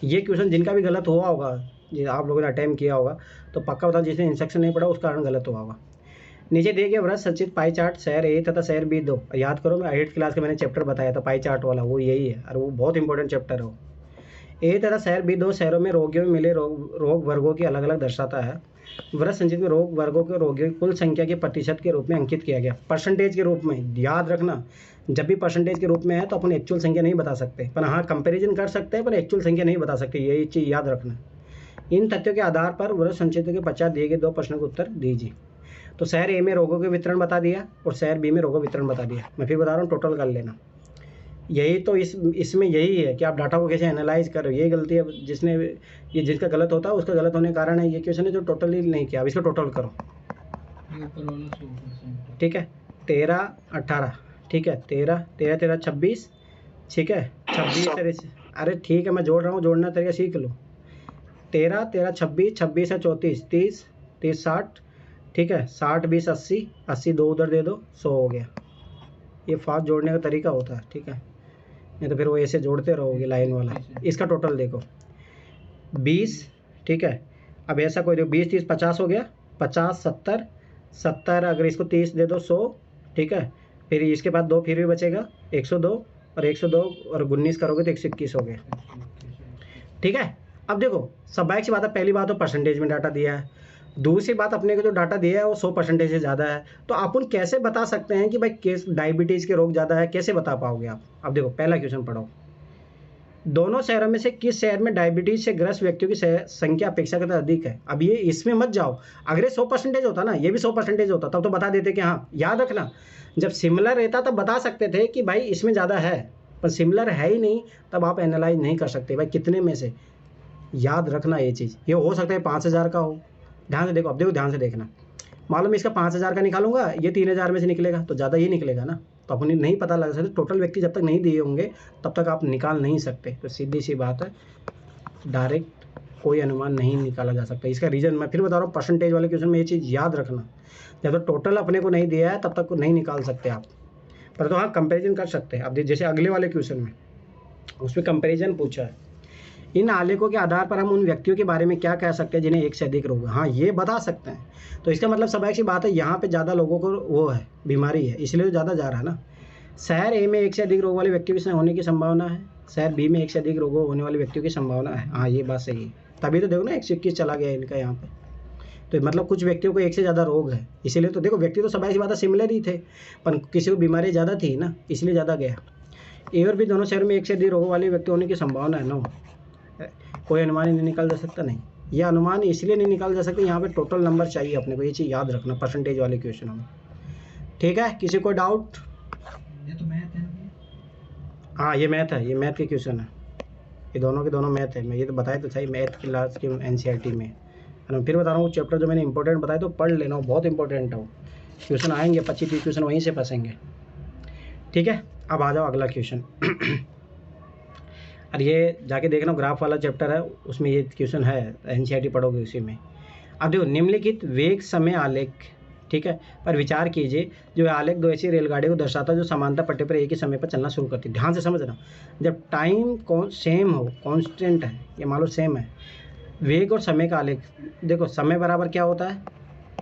[SPEAKER 1] ये क्वेश्चन जिनका भी गलत हुआ होगा, जो आप लोगों ने अटेम्प्ट किया होगा, तो पक्का बताओ, जिसने इंस्ट्रक्शन नहीं पढ़ा उस कारण गलत हुआ होगा। नीचे दिए गए वृत्त सचित पाई चार्ट शहर ए तथा शहर बी 2, याद करो, मैं 8th क्लास का मैंने चैप्टर बताया था पाई चार्ट वाला, वो यही है, और वो बहुत इंपॉर्टेंट चैप्टर है वो। ए तथा शहर बी 2 शहरों में रोगियों में मिले रोग वर्गों की अलग अलग दर्शाता है। वृत्त संचित में रोग वर्गों के रोगियों की कुल संख्या के प्रतिशत के रूप में अंकित किया गया, परसेंटेज के रूप में। याद रखना, जब भी परसेंटेज के रूप में है तो अपन एक्चुअल संख्या नहीं बता सकते, पर हाँ कंपैरिजन कर सकते हैं, पर एक्चुअल संख्या नहीं बता सकते, यही चीज़ याद रखना। इन तथ्यों के आधार पर वृत्त संचित के पश्चात दिए गए 2 प्रश्नों के उत्तर दीजिए। तो शहर ए में रोगों के वितरण बता दिया और शहर बी में रोगों वितरण बता दिया। मैं फिर बता रहा हूँ, टोटल कर लेना। यही तो इसमें यही है कि आप डाटा को कैसे एनालाइज करो। ये गलती है जिसने, ये जिसका गलत होता है उसका गलत होने के कारण है ये क्वेश्चन है, जो टोटली नहीं किया। अब इसको टोटल करो,
[SPEAKER 3] ऊपर वाला 100%,
[SPEAKER 1] ठीक है, 13 18, ठीक है, 13 13 13 26, ठीक है, 26 अरे ठीक है, मैं जोड़ रहा हूँ, जोड़ना तरीका सीख लो। 13 13 26, 26 है 34, 30 30 60, ठीक है, 60 20 80, 80 2 उधर दे दो, 100 हो गया। ये फास्ट जोड़ने का तरीका होता है, ठीक है, नहीं तो फिर वो ऐसे जोड़ते रहोगे लाइन वाला। इसका टोटल देखो 20, ठीक है। अब ऐसा कोई देखो 20 30 50 हो गया, 50 70 70, अगर इसको 30 दे दो 100, ठीक है। फिर इसके बाद 2 फिर भी बचेगा 102, और 102 और 19 करोगे तो 121 हो गया, ठीक है। अब देखो स्वाभाविक सी बात है, पहली बात तो परसेंटेज में डाटा दिया है, दूसरी बात अपने को जो डाटा दिया है वो 100% से ज़्यादा है। तो अपन कैसे बता सकते हैं कि भाई केस डायबिटीज़ के रोग ज़्यादा है, कैसे बता पाओगे आप? अब देखो पहला क्वेश्चन पढ़ो, दोनों शहरों में से किस शहर में डायबिटीज से ग्रस्त व्यक्तियों की संख्या अपेक्षाकृत अधिक है? अब ये इसमें मत जाओ, अगर ये 100% होता ना, ये भी 100% होता तब तो बता देते कि हाँ, याद रखना जब सिमिलर रहता तब बता सकते थे कि भाई इसमें ज़्यादा है, पर सिमिलर है ही नहीं, तब आप एनालाइज नहीं कर सकते भाई कितने में से। याद रखना ये चीज़, ये हो सकता है 5000 का हो, ध्यान से देखो। अब देखो ध्यान से देखना, मालूम इसका 5000 का निकालूंगा, ये 3000 में से निकलेगा तो ज़्यादा ही निकलेगा ना, तो अपनी नहीं पता लगा सकते। टोटल व्यक्ति जब तक नहीं दिए होंगे तब तक आप निकाल नहीं सकते। तो सीधी सी बात है, डायरेक्ट कोई अनुमान नहीं निकाला जा सकता। इसका रीज़न मैं फिर बता रहा हूँ, परसेंटेज वाले क्वेश्चन में ये चीज़ याद रखना, जब तक टोटल अपने को नहीं दिया है तब तक नहीं निकाल सकते आप, पर तो हाँ कंपेरिजन कर सकते हैं। अब जैसे अगले वाले क्वेश्चन में उसमें कंपेरिजन पूछा है, इन आलेखों के आधार पर हम उन व्यक्तियों के बारे में क्या कह सकते हैं जिन्हें एक से अधिक रोग है? हाँ, ये बता सकते हैं। तो इसका मतलब स्वाभाविक सी बात है, यहाँ पे ज़्यादा लोगों को वो है, बीमारी है, इसलिए तो ज़्यादा जा रहा है ना। शहर ए में एक से अधिक रोग वाले व्यक्तियों की होने की संभावना है, शहर बी में एक से अधिक रोग होने वाले व्यक्तियों की संभावना है। हाँ, ये बात सही है, तभी तो देखो ना 121 चला गया इनका यहाँ पे। तो मतलब कुछ व्यक्तियों को एक से ज़्यादा रोग है, इसीलिए तो देखो व्यक्ति तो स्वाभाविक सी बात है सिमिलर ही थे, पर किसी को बीमारी ज़्यादा थी ना, इसलिए ज़्यादा गया। ए और बी दोनों शहर में एक से अधिक रोगों वाले व्यक्ति होने की संभावना है ना, कोई अनुमान नहीं निकाल जा सकता। नहीं, ये अनुमान इसलिए नहीं निकाल जा सकते, यहाँ पे टोटल नंबर चाहिए अपने को, ये चीज़ याद रखना परसेंटेज वाले क्वेश्चन में, ठीक है। किसी को डाउट?
[SPEAKER 3] ये तो मैथ है ना?
[SPEAKER 1] हाँ, ये मैथ है, ये मैथ के क्वेश्चन है, ये दोनों के दोनों मैथ है। मैं ये तो बताया तो सही, मैथ क्लास के NCERT में, और मैं फिर बता रहा हूँ चैप्टर जो मैंने इंपॉर्टेंट बताया तो पढ़ लेना, बहुत इंपॉर्टेंट है वो। क्वेश्चन आएंगे 25-30 क्वेश्चन वहीं से फंसेंगे, ठीक है। अब आ जाओ अगला क्वेश्चन और ये जाके देखना, ग्राफ वाला चैप्टर है उसमें ये क्वेश्चन है, NCERT पढ़ोगे उसी में। अब देखो, निम्नलिखित वेग समय आलेख, ठीक है, पर विचार कीजिए। जो आलेख दो ऐसी रेलगाड़ी को दर्शाता है जो समांतर पट्टे पर एक ही समय पर चलना शुरू करती है। ध्यान से समझना, जब टाइम सेम हो, कांस्टेंट है, ये मान लो सेम है, वेग और समय का आलेख। देखो समय बराबर क्या होता है,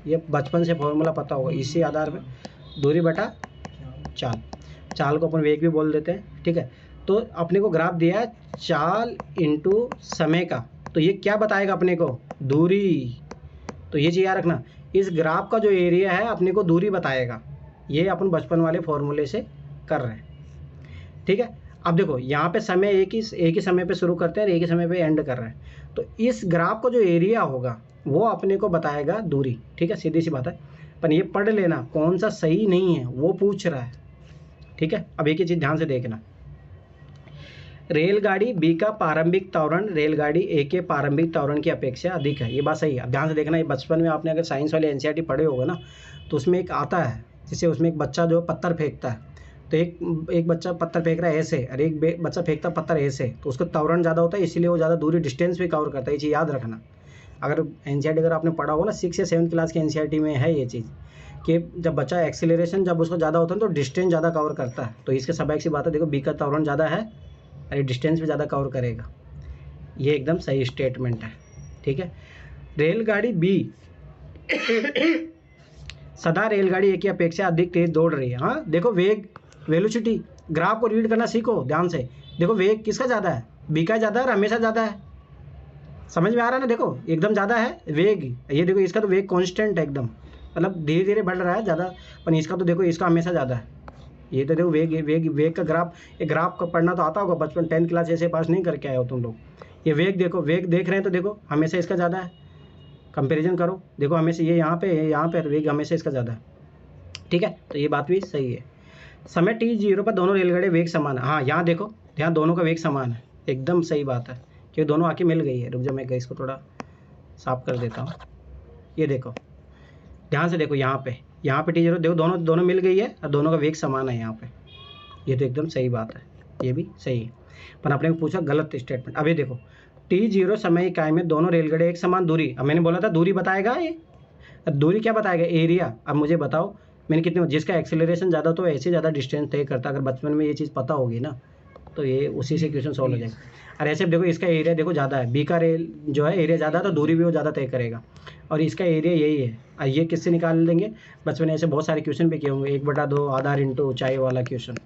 [SPEAKER 1] ये बचपन से फॉर्मूला पता होगा, इसी आधार पर दूरी बटा चाल, चाल को अपन वेग भी बोल देते हैं, ठीक है। तो अपने को ग्राफ दिया है चाल इंटू समय का, तो ये क्या बताएगा अपने को, दूरी। तो ये चीज़ याद रखना, इस ग्राफ का जो एरिया है अपने को दूरी बताएगा। ये अपन बचपन वाले फॉर्मूले से कर रहे हैं, ठीक है। अब देखो यहाँ पे समय एक ही समय पे शुरू करते हैं और एक ही समय पे एंड कर रहे हैं, तो इस ग्राफ का जो एरिया होगा वो अपने को बताएगा दूरी, ठीक है, सीधी सी बात है। पर ये पढ़ लेना, कौन सा सही नहीं है वो पूछ रहा है, ठीक है। अब एक ही चीज़ ध्यान से देखना, रेलगाड़ी बी का प्रारंभिक त्वरण रेलगाड़ी ए के प्रारंभिक त्वरण की अपेक्षा अधिक है, ये बात सही है। अब ध्यान से देखना, ये बचपन में आपने अगर साइंस वाले NCERT पढ़े होगा ना, तो उसमें एक आता है जिससे उसमें एक बच्चा जो पत्थर फेंकता है, तो एक बच्चा पत्थर फेंक रहा है ऐसे, और एक बच्चा फेंकता है पत्थर ऐसे, तो उसका त्वरण ज़्यादा होता है, इसलिए वो ज़्यादा दूरी डिस्टेंस भी कवर करता है। ये चीज़ याद रखना, अगर NCERT अगर आपने पढ़ा होगा ना 6 या 7 क्लास के NCERT में है ये चीज़, कि जब बच्चा एक्सीलरेशन जब उसको ज़्यादा होता है तो डिस्टेंस ज़्यादा कवर करता है। तो इसके स्वाभाविक सी बात है, देखो बी का त्वरण ज़्यादा है और डिस्टेंस भी ज़्यादा कवर करेगा, ये एकदम सही स्टेटमेंट है, ठीक है। रेलगाड़ी बी सदा रेलगाड़ी ए की अपेक्षा अधिक तेज दौड़ रही है। हाँ देखो, वेग वेलोसिटी ग्राफ को रीड करना सीखो ध्यान से। देखो वेग किसका ज़्यादा है, बी का ज़्यादा है और हमेशा ज़्यादा है, समझ में आ रहा है ना। देखो एकदम ज़्यादा है वेग, ये देखो इसका तो वेग कांस्टेंट है एकदम, मतलब धीरे धीरे बढ़ रहा है ज़्यादा, पर इसका तो देखो इसका हमेशा ज़्यादा है। ये तो देखो वेग का ग्राफ, एक ग्राफ का पढ़ना तो आता होगा बचपन 10th क्लास ऐसे पास नहीं करके आए हो तुम लोग। ये वेग देखो, वेग देख रहे हैं तो देखो हमेशा इसका ज़्यादा है, कंपैरिजन करो, देखो हमेशा ये यहाँ पे वेग हमेशा इसका ज़्यादा है, ठीक है। तो ये बात भी सही है। समय t0 पर दोनों रेलगाड़ी वेग समान है। हाँ यहाँ देखो, यहाँ दोनों का वेग समान है, एकदम सही बात है, क्योंकि दोनों आके मिल गई है। रुक जाओ मैं इसको थोड़ा साफ कर देता हूँ। ये देखो ध्यान से देखो, यहाँ पे t0 देखो दोनों मिल गई है और दोनों का वेग समान है यहाँ पे, ये तो एकदम सही बात है, ये भी सही है। पर आपने पूछा गलत स्टेटमेंट। अब ये देखो t0 समय इकाई में दोनों रेलगाड़ी एक समान दूरी, अब मैंने बोला था दूरी बताएगा, ये दूरी क्या बताएगा, एरिया। अब मुझे बताओ मैंने कितने, जिसका एक्सेलरेशन ज़्यादा तो ऐसे ज़्यादा डिस्टेंस तय करता। अगर बचपन में ये चीज़ पता होगी ना तो ये उसी से क्वेश्चन सॉल्व हो जाएगा। और ऐसे देखो इसका एरिया देखो ज़्यादा है, बी का रेल जो है एरिया ज़्यादा, तो दूरी भी वो ज़्यादा तय करेगा, और इसका एरिया यही है। और ये किससे निकाल देंगे, बचपन में ऐसे बहुत सारे क्वेश्चन भी किए होंगे, 1/2 आधार इंटू ऊंचाई वाला क्वेश्चन।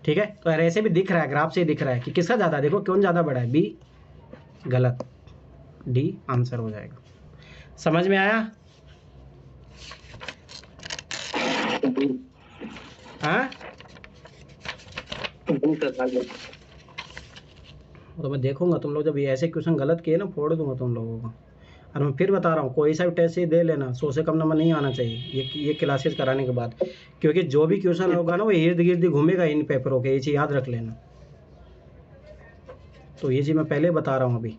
[SPEAKER 1] ठीक है, तो ऐसे भी दिख रहा है, ग्राफ से दिख रहा है कि किसका ज़्यादा है। देखो कौन ज़्यादा बड़ा है, बी गलत, डी आंसर हो जाएगा। समझ में आया? हाँ, तो मैं देखूंगा तुम लोग जब ये ऐसे क्वेश्चन गलत किए ना, फोड़ दूंगा तुम लोगों को। और मैं फिर बता रहा हूँ, कोई सा भी टेस्ट ही दे लेना, 100 से कम नंबर नहीं आना चाहिए ये क्लासेस कराने के बाद, क्योंकि जो भी क्वेश्चन होगा ना वो इर्द गिर्द घूमेगा इन पेपरों के, ये चीज़ याद रख लेना। तो ये चीज़ मैं पहले बता रहा हूँ, अभी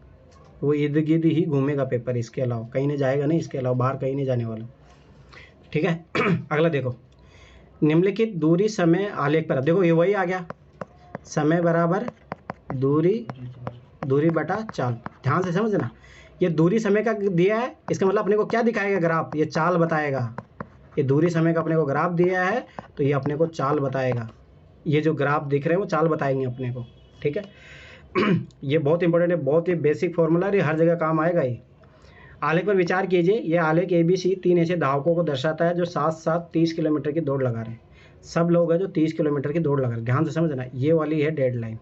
[SPEAKER 1] वो इर्द गिर्द ही घूमेगा पेपर, इसके अलावा कहीं नहीं जाएगा, नहीं इसके अलावा बाहर कहीं नहीं जाने वाला। ठीक है। अगला देखो, निम्नलिखित दूरी समय आलेख पर, अब देखो ये वही आ गया, समय बराबर दूरी बटा चाल। ध्यान से समझना, ये दूरी समय का दिया है, इसका मतलब अपने को क्या दिखाएगा ग्राफ, ये चाल बताएगा। ये दूरी समय का अपने को ग्राफ दिया है तो ये अपने को चाल बताएगा। ये जो ग्राफ दिख रहे हैं वो चाल बताएंगे अपने को। ठीक है। ये बहुत इंपॉर्टेंट है, बहुत ही बेसिक फॉर्मूला है, ये हर जगह काम आएगा ही। आलेख पर विचार कीजिए। ये आलेख ABC 3 ऐसे धावकों को दर्शाता है जो साथ साथ 30 किलोमीटर की दौड़ लगा रहे हैं। सब लोग हैं जो 30 किलोमीटर की दौड़ लगा रहे हैं। ध्यान से समझना, ये वाली है डेडलाइन,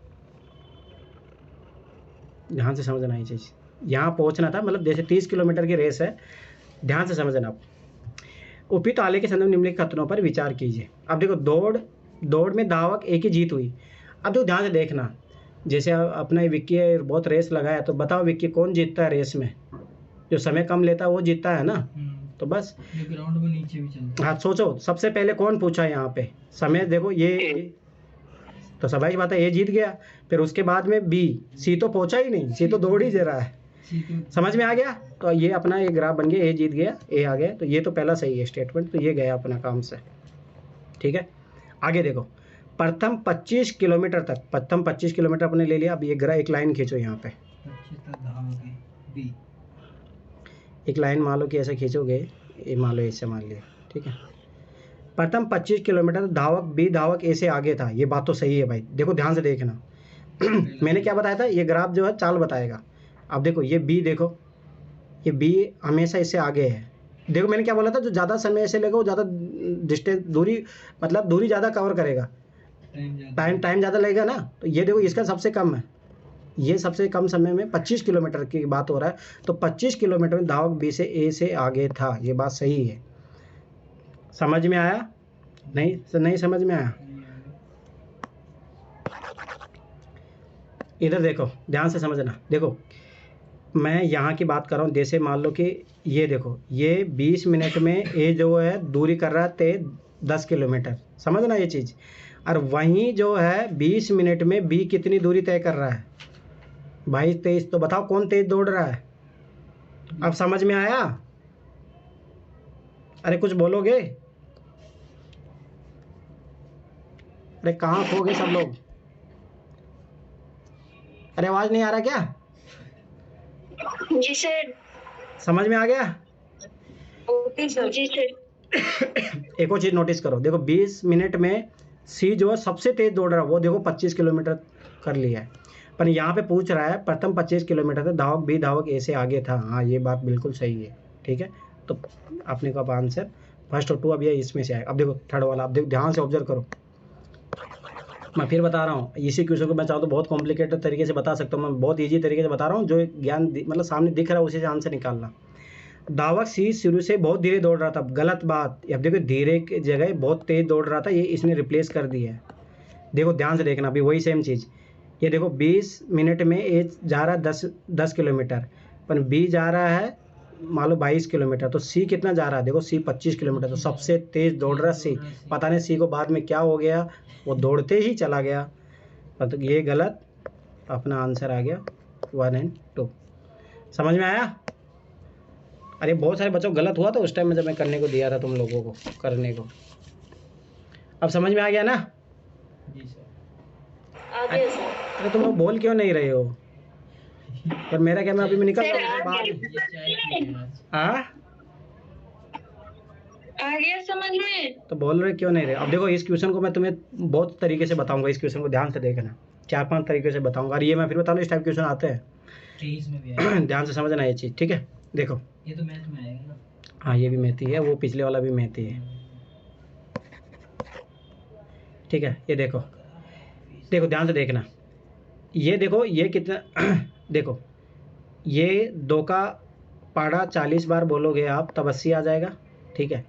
[SPEAKER 1] ध्यान से समझना ये चीज़। यहाँ पहुँचना था, मतलब जैसे 30 किलोमीटर की रेस है, ध्यान से समझना आप। उपयुक्त आलेख के संदर्भ निम्नलिखित कथनों पर विचार कीजिए। अब देखो दौड़ में धावक एक ही जीत हुई। अब देखो ध्यान से देखना, जैसे अपना विक्की बहुत रेस लगाया, तो बताओ विक्की कौन जीतता है रेस में, जो समय कम लेता है वो जीतता है ना। तो बस
[SPEAKER 3] ग्राउंड में नीचे भी चलता है।
[SPEAKER 1] हाँ, सोचो सबसे पहले कौन पूछा है यहाँ पे समय, देखो ये तो सबाई बात है, ये जीत गया। फिर उसके बाद में सी तो पहुंचा ही नहीं, सी तो दौड़ ही दे रहा है। समझ में आ गया? तो ये अपना ये ग्राफ बन गया, ए जीत गया, ए आ गया, तो ये तो पहला सही है स्टेटमेंट, तो ये गया अपना काम से। ठीक है, आगे देखो, प्रथम 25 किलोमीटर तक, प्रथम 25 किलोमीटर अपने ले लिया। अब ये एक लाइन खींचो यहाँ पे,
[SPEAKER 3] 25 तक धावोगे, बी
[SPEAKER 1] एक लाइन मान लो कि ऐसे खींचोगे, ये मान लो ऐसे मान लिया। ठीक है, प्रथम 25 किलोमीटर धावक बी धावक ए से आगे था। ये बात तो सही है भाई, देखो ध्यान से देखना। मैंने क्या बताया था, ये ग्राफ जो है चाल बताएगा। अब देखो ये बी, देखो ये बी हमेशा इससे आगे है। देखो मैंने क्या बोला था, जो ज़्यादा समय ऐसे लेगा वो ज़्यादा डिस्टेंस, दूरी मतलब दूरी ज़्यादा कवर करेगा, टाइम ज़्यादा लगेगा ना। तो ये देखो इसका सबसे कम है, ये सबसे कम समय में 25 किलोमीटर की बात हो रहा है। तो 25 किलोमीटर में धावक बी से ए से आगे था, ये बात सही है। समझ में आया? नहीं समझ में आया? इधर देखो, ध्यान से समझना। देखो मैं यहाँ की बात कर रहा हूँ, जैसे मान लो कि ये देखो, ये 20 मिनट में ए जो है दूरी कर रहा है 10 किलोमीटर, समझना ये चीज़। और वहीं जो है 20 मिनट में बी कितनी दूरी तय कर रहा है, 22-23। तो बताओ कौन तेज दौड़ रहा है? अब समझ में आया? अरे कुछ बोलोगे? अरे कहाँ खो गए सब लोग? अरे आवाज नहीं आ रहा क्या?
[SPEAKER 4] जी सर।
[SPEAKER 1] समझ में आ गया?
[SPEAKER 4] Okay sir. जी सर।
[SPEAKER 1] एक और चीज़ नोटिस करो, देखो 20 मिनट में सी जो है सबसे तेज दौड़ रहा है, वो देखो 25 किलोमीटर कर लिया है। पर यहाँ पे पूछ रहा है प्रथम 25 किलोमीटर तक धावक बी धावक ए से आगे था। हाँ, ये बात बिल्कुल सही है। ठीक है, तो आपने का आंसर फर्स्ट और 2 अब ये इसमें से आएगा। अब देखो थर्ड वाला, अब देखो ध्यान से ऑब्जर्व करो। मैं फिर बता रहा हूँ, इसी क्वेश्चन को मैं चाहूँ तो बहुत कॉम्प्लिकेटेड तरीके से बता सकता हूँ, मैं बहुत इजी तरीके से बता रहा हूँ, जो ज्ञान मतलब सामने दिख रहा है उसी से आंसर निकालना। धावक सी शुरू से बहुत धीरे दौड़ रहा था, गलत बात। अब देखो धीरे की जगह बहुत तेज दौड़ रहा था, ये इसने रिप्लेस कर दिया है। देखो ध्यान से देखना, अभी वही सेम चीज़। ये देखो 20 मिनट में ए जा रहा है 10 किलोमीटर, पर बी जा रहा है मान लो 22 किलोमीटर। तो सी कितना जा रहा है? देखो सी 25 किलोमीटर, तो सबसे तेज दौड़ रहा है सी। पता नहीं सी को बाद में क्या हो गया, वो दौड़ते ही चला गया। तो ये गलत, अपना आंसर आ गया 1 और 2। समझ में आया? अरे बहुत सारे बच्चों गलत हुआ था उस टाइम में जब मैं करने को दिया था तुम लोगों को करने को। अब समझ में आ गया ना?
[SPEAKER 3] जी सर।
[SPEAKER 4] आ गया सर।
[SPEAKER 1] अरे तुम लोग बोल क्यों नहीं रहे हो? पर मेरा क्या, मैं अभी मैं निकल
[SPEAKER 4] सर,
[SPEAKER 1] रहा हूँ
[SPEAKER 4] आ
[SPEAKER 1] बाहर।
[SPEAKER 4] गया।
[SPEAKER 1] हाँ,
[SPEAKER 4] आ गया समझ में?
[SPEAKER 1] तो बोल रहे क्यों नहीं रहे? अब देखो इस क्वेश्चन को मैं तुम्हें बहुत तरीके से बताऊंगा, इस क्वेश्चन को ध्यान से देखना, 4-5 तरीके से बताऊंगा, और ये मैं फिर बता दूँ इस टाइप क्वेश्चन आते हैं।
[SPEAKER 3] 23 में भी आएगा।
[SPEAKER 1] ध्यान से समझना ये चीज़, ठीक है? देखो
[SPEAKER 3] ये तो मैथ में आएगा ना।
[SPEAKER 1] हाँ, ये भी मैथ ही है, वो पिछले वाला भी मैथ ही है, ठीक है? ये देखो, देखो ध्यान से देखना, ये देखो ये कितना देखो ये 2 का पाड़ा 40 बार बोलोगे आप तब 80 आ जाएगा, ठीक है?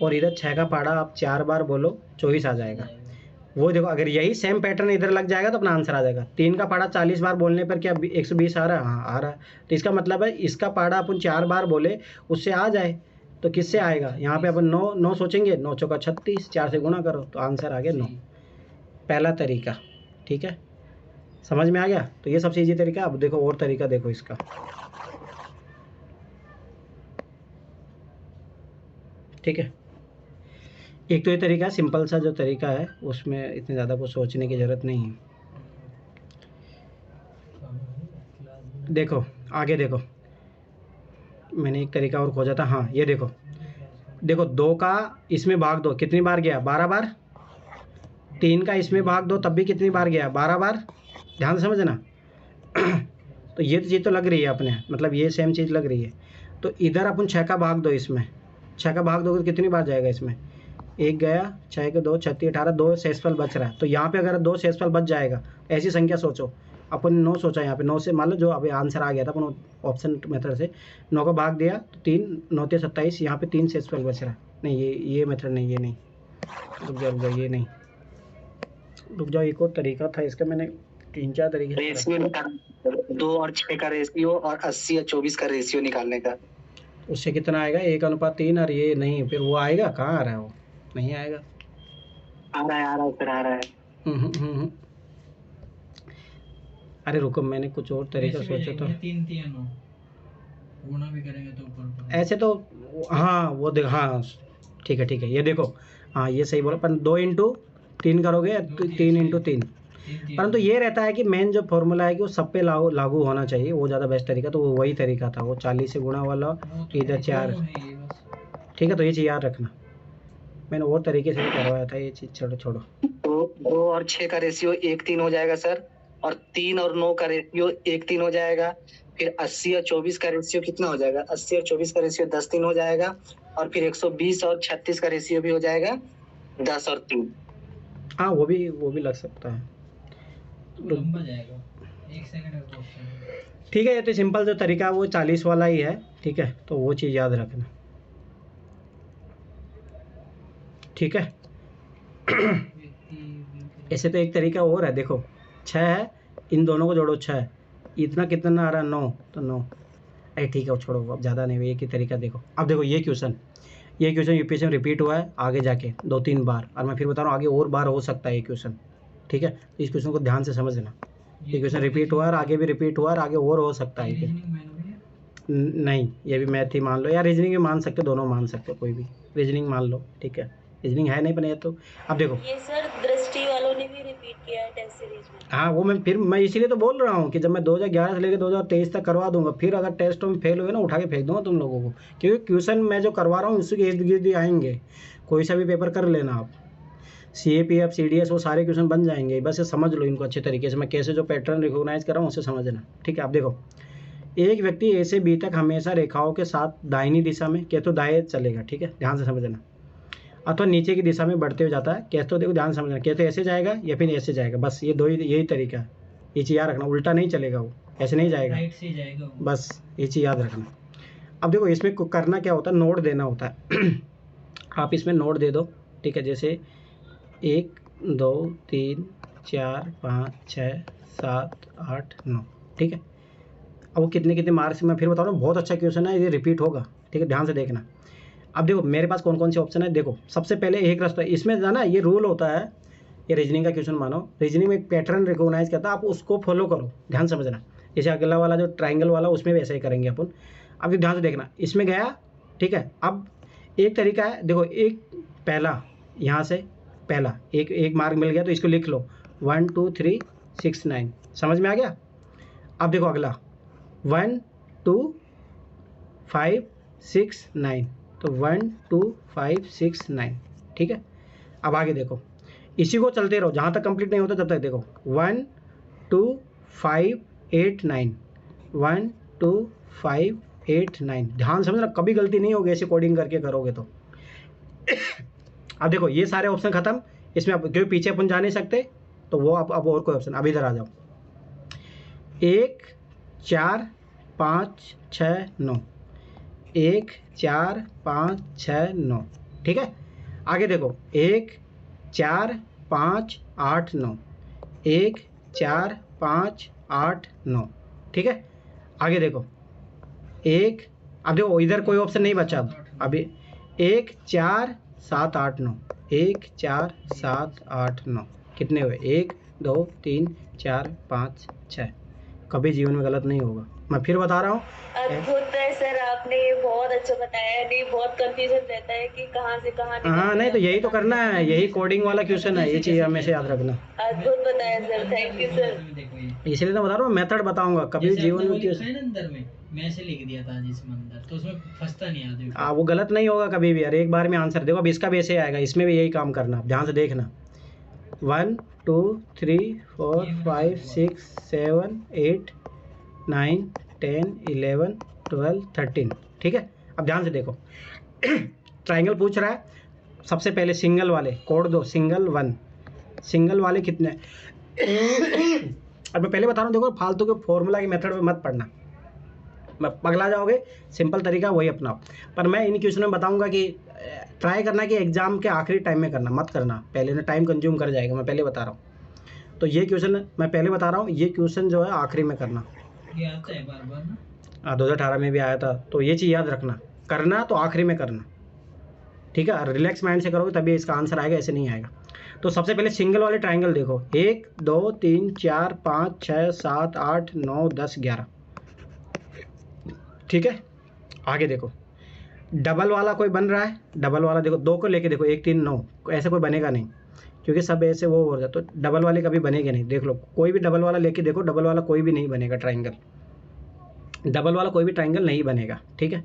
[SPEAKER 1] और इधर 6 का पाड़ा आप 4 बार बोलो 24 आ जाएगा। वो देखो अगर यही सेम पैटर्न इधर लग जाएगा तो अपना आंसर आ जाएगा। 3 का पाड़ा 40 बार बोलने पर क्या 120 आ रहा है? हाँ आ रहा है। तो इसका मतलब है इसका पाड़ा अपन 4 बार बोले उससे आ जाए, तो किससे आएगा? यहाँ पे अपन 9 सोचेंगे, 9 चौका 36, 4 से गुणा करो तो आंसर आ गया 9। पहला तरीका, ठीक है? समझ में आ गया? तो ये सबसे ईजी तरीका। अब देखो और तरीका देखो इसका, ठीक है? एक तो ये तरीका है, सिंपल सा जो तरीका है उसमें इतने ज़्यादा कुछ सोचने की ज़रूरत नहीं है। देखो आगे देखो, मैंने एक तरीका और खोजा था, हाँ ये देखो, देखो 2 का इसमें भाग दो कितनी बार गया? 12 बार। 3 का इसमें भाग दो तब भी कितनी बार गया? 12 बार। ध्यान से समझना। तो ये चीज़ तो लग रही है अपने, मतलब ये सेम चीज़ लग रही है। तो इधर अपन 6 का भाग दो, इसमें 6 का भाग दोगे तो कितनी बार जाएगा? इसमें 1 गया, 6 के 2 36 18, 2 शेषफल बच रहा है। तो यहाँ पे अगर 2 शेषफल बच जाएगा, ऐसी संख्या सोचो। अपन 9 सोचा, यहाँ पे 9 से मान लो जो अभी आंसर आ गया था अपन ऑप्शन मेथड से 9 का भाग दिया तो 3 9 ते 27, यहाँ पे 3 शेषफल बच रहा है। नहीं ये मेथड नहीं, ये नहीं, रुक जाओ ये नहीं, रुक जाओ, एक और तरीका था इसका, मैंने 3-4 तरीके से
[SPEAKER 2] रेशियो निकालने 2 और 6 का रेशियो और 80 या 24 का रेशियो निकालने का।
[SPEAKER 1] उससे कितना आएगा? 1:3। और ये नहीं, फिर वो आएगा कहाँ? आ रहा है वो, नहीं आएगा।
[SPEAKER 2] आ रहा है फिर आ रहा है।
[SPEAKER 1] अरे रुको, मैंने कुछ और तरीका
[SPEAKER 3] ऐसे भी
[SPEAKER 1] सोचा तो।
[SPEAKER 3] जाएंगे, 3 3 9 गुणा भी करेंगे तो ऊपर
[SPEAKER 1] ऐसे तो हाँ वो देख, हाँ ठीक है ये देखो, हाँ ये सही बोला, पर 2 इंटू 3 करोगे तो 3 इंटू 3। परंतु ये रहता है कि मेन जो फॉर्मूला है कि वो सब पे लागू होना चाहिए, वो ज़्यादा बेस्ट तरीका। तो वो वही तरीका था, वो 40 से गुणा वाला, इधर 4, ठीक है? तो ये चीज़ याद रखना, मैंने और तरीके से भी करवाया था, ये चीज़ छोड़ो।
[SPEAKER 2] तो 2 और 6 का रेशियो 1:3 हो जाएगा सर, और 3 और 9 का रेशियो 1:3 हो जाएगा। फिर 80 और 24 का रेशियो कितना हो जाएगा? 80 और 24 का रेशियो 10:3 हो जाएगा। और फिर 120 और 36 का रेशियो भी हो जाएगा 10 और 3।
[SPEAKER 1] हाँ वो भी लग सकता है,
[SPEAKER 3] लंबा जाएगा। 1 सेकंड का क्वेश्चन।
[SPEAKER 1] ठीक है? ये तो सिंपल जो तरीका है वो 40 वाला ही है, ठीक है? तो वो चीज़ याद रखना, ठीक है? ऐसे तो एक तरीका और है, देखो 6 है, इन दोनों को जोड़ो 6, इतना कितना आ रहा है? 9, तो 9। अरे ठीक है वो छोड़ो, अब ज़्यादा नहीं, एक ही तरीका देखो। अब देखो ये क्वेश्चन यूपीएससी में रिपीट हुआ है आगे जाके 2-3 बार, और मैं फिर बता रहा हूँ आगे और बार हो सकता है ये क्वेश्चन, ठीक है? तो इस क्वेश्चन को ध्यान से समझना, ये क्वेश्चन रिपीट हुआ है और आगे भी रिपीट हुआ है और आगे और हो सकता है। नहीं, ये भी मैथ ही मान लो, या रीजनिंग भी मान सकते, दोनों मान सकते, कोई भी रीजनिंग मान लो, ठीक है? रीजनिंग है नहीं बने तो। अब देखो
[SPEAKER 5] ये सर दृष्टि वालों ने भी रिपीट किया है टेस्ट सीरीज में।
[SPEAKER 1] हाँ वो मैं इसीलिए तो बोल रहा हूँ कि जब मैं 2011 से लेकर 2023 तक करवा दूंगा, फिर अगर टेस्ट में फेल हुए ना उठा के फेंक दूंगा तुम लोगों को, क्योंकि क्वेश्चन मैं जो करवा रहा हूँ उसके इर्द गिर्द ही आएंगे। कोई सा भी पेपर कर लेना आप, CAPF CDS वो सारे क्वेश्चन बन जाएंगे, बस ये समझ लो इनको अच्छे तरीके से, मैं कैसे जो पैटर्न रिकॉग्नाइज कर रहा हूँ उसे समझना, ठीक है? आप देखो, एक व्यक्ति A से B तक हमेशा रेखाओं के साथ दाहिनी दिशा में, क्या तो दाएं चलेगा, ठीक है? ध्यान से समझना, अथवा नीचे की दिशा में बढ़ते हुए जाता है, क्या तो देखो ध्यान समझना, क्या तो ऐसे जाएगा या फिर ऐसे जाएगा, बस ये यही तरीका है। ये चीज़ याद रखना, उल्टा नहीं चलेगा वो, ऐसे नहीं जाएगा,
[SPEAKER 3] राइट से जाएगा वो।
[SPEAKER 1] बस ये चीज़ याद रखना। अब देखो इसमें करना क्या होता है, नोट देना होता है। आप इसमें नोट दे दो, ठीक है? जैसे 1 2 3 4 5 6 7 8 9, ठीक है? अब वो कितने मार्क्स मैं फिर बता रहा हूँ, बहुत अच्छा क्वेश्चन है, ये रिपीट होगा, ठीक है? ध्यान से देखना। अब देखो मेरे पास कौन कौन से ऑप्शन है, देखो सबसे पहले एक रास्ता, इसमें ना ये रूल होता है, ये रीजनिंग का क्वेश्चन मानो, रीजनिंग में एक पैटर्न रिकॉग्नाइज करता है, आप उसको फॉलो करो, ध्यान समझना। जैसे अगला वाला जो ट्राइंगल वाला उसमें भी ऐसा ही करेंगे अपन। अब ध्यान से देखना, इसमें गया, ठीक है? अब एक तरीका है, देखो एक पहला यहाँ से पहला एक मार्क मिल गया तो इसको लिख लो 1 2 3 6 9, समझ में आ गया? अब देखो अगला 1 2 5 6 9, तो 1 2 5 6 9, ठीक है। अब आगे देखो, इसी को चलते रहो जहाँ तक कंप्लीट नहीं होता तब तक देखो। 1 2 5 8 9, 1 2 5 8 9। ध्यान समझना, कभी गलती नहीं होगी ऐसे कोडिंग करके करोगे तो। अब देखो ये सारे ऑप्शन खत्म, इसमें अब क्योंकि पीछे अपन जा नहीं सकते तो वो अब और कोई ऑप्शन। अब इधर आ जाओ, 1 4 5 6 9, 1 4 5 6 9, ठीक है। आगे देखो 1 4 5 8 9, 1 4 5 8 9, ठीक है। आगे देखो एक, अब देखो इधर कोई ऑप्शन नहीं बचा अब। अभी 1 4 7 8 9, 1 4 7 8 9, कितने हुए? 1 2 3 4 5 6। कभी जीवन में गलत नहीं होगा, मैं फिर बता रहा हूँ।
[SPEAKER 5] अद्भुत है सर, आपने ये बहुत अच्छा बताया। नहीं, बहुत कंफ्यूजन रहता है कि कहाँ से कहाँ
[SPEAKER 1] हाँ नहीं तो यही तो करना है, यही कोडिंग वाला क्वेश्चन है, ये चीज़ हमेशा याद रखना।
[SPEAKER 5] अद्भुत बताया सर, थैंक यू सर।
[SPEAKER 3] देखो ये
[SPEAKER 1] इसलिए तो बता रहा हूँ, मेथड बताऊंगा कभी
[SPEAKER 3] जैसे
[SPEAKER 1] जीवन
[SPEAKER 3] अपना
[SPEAKER 1] में
[SPEAKER 3] वो लिखा
[SPEAKER 1] क्वेश्चन।
[SPEAKER 3] है ना अंदर में, मैं ऐसे लिख दिया था जिसमें अंदर, तो उसमें फंसता नहीं आदमी।
[SPEAKER 1] वो गलत नहीं होगा कभी भी यार, एक बार में आंसर देखो। अब इसका भी ऐसे आएगा, इसमें भी यही काम करना, ध्यान से देखना। 1 2 3 4 5 6 7 8 9 10 11 12 13, ठीक है। अब ध्यान से देखो, ट्राइंगल पूछ रहा है, सबसे पहले सिंगल वाले कोड दो, सिंगल 1, सिंगल वाले कितने। अब मैं पहले बता रहा हूँ, देखो फालतू के फॉर्मूला की मेथड में मत पढ़ना, मैं पगला जाओगे। सिंपल तरीका वही अपनाओ। पर मैं इन क्वेश्चन में बताऊंगा कि ट्राई करना कि एग्जाम के आखिरी टाइम में करना, मत करना पहले ना, टाइम कंज्यूम कर जाएगा, मैं पहले बता रहा हूँ। तो ये क्वेश्चन मैं पहले बता रहा हूँ, ये क्वेश्चन जो है आखिरी में करना।
[SPEAKER 3] ये आता है बार बार ना।
[SPEAKER 1] 2018 में भी आया था, तो ये चीज़ याद रखना, करना तो आखिरी में करना, ठीक है। रिलैक्स माइंड से करोगे तभी इसका आंसर आएगा, ऐसे नहीं आएगा। तो सबसे पहले सिंगल वाले ट्राइंगल देखो, 1 2 3 4 5 6 7 8 9 10 11, ठीक है। आगे देखो डबल वाला कोई बन रहा है, डबल वाला देखो, 2 को लेके देखो, 1 3 9, ऐसे कोई बनेगा नहीं, क्योंकि सब ऐसे वो हो जाए, तो डबल वाले कभी बनेंगे नहीं। देख लो कोई भी डबल वाला लेके देखो, डबल वाला कोई भी नहीं बनेगा ट्राइंगल, डबल वाला कोई भी ट्राइंगल नहीं बनेगा, ठीक है।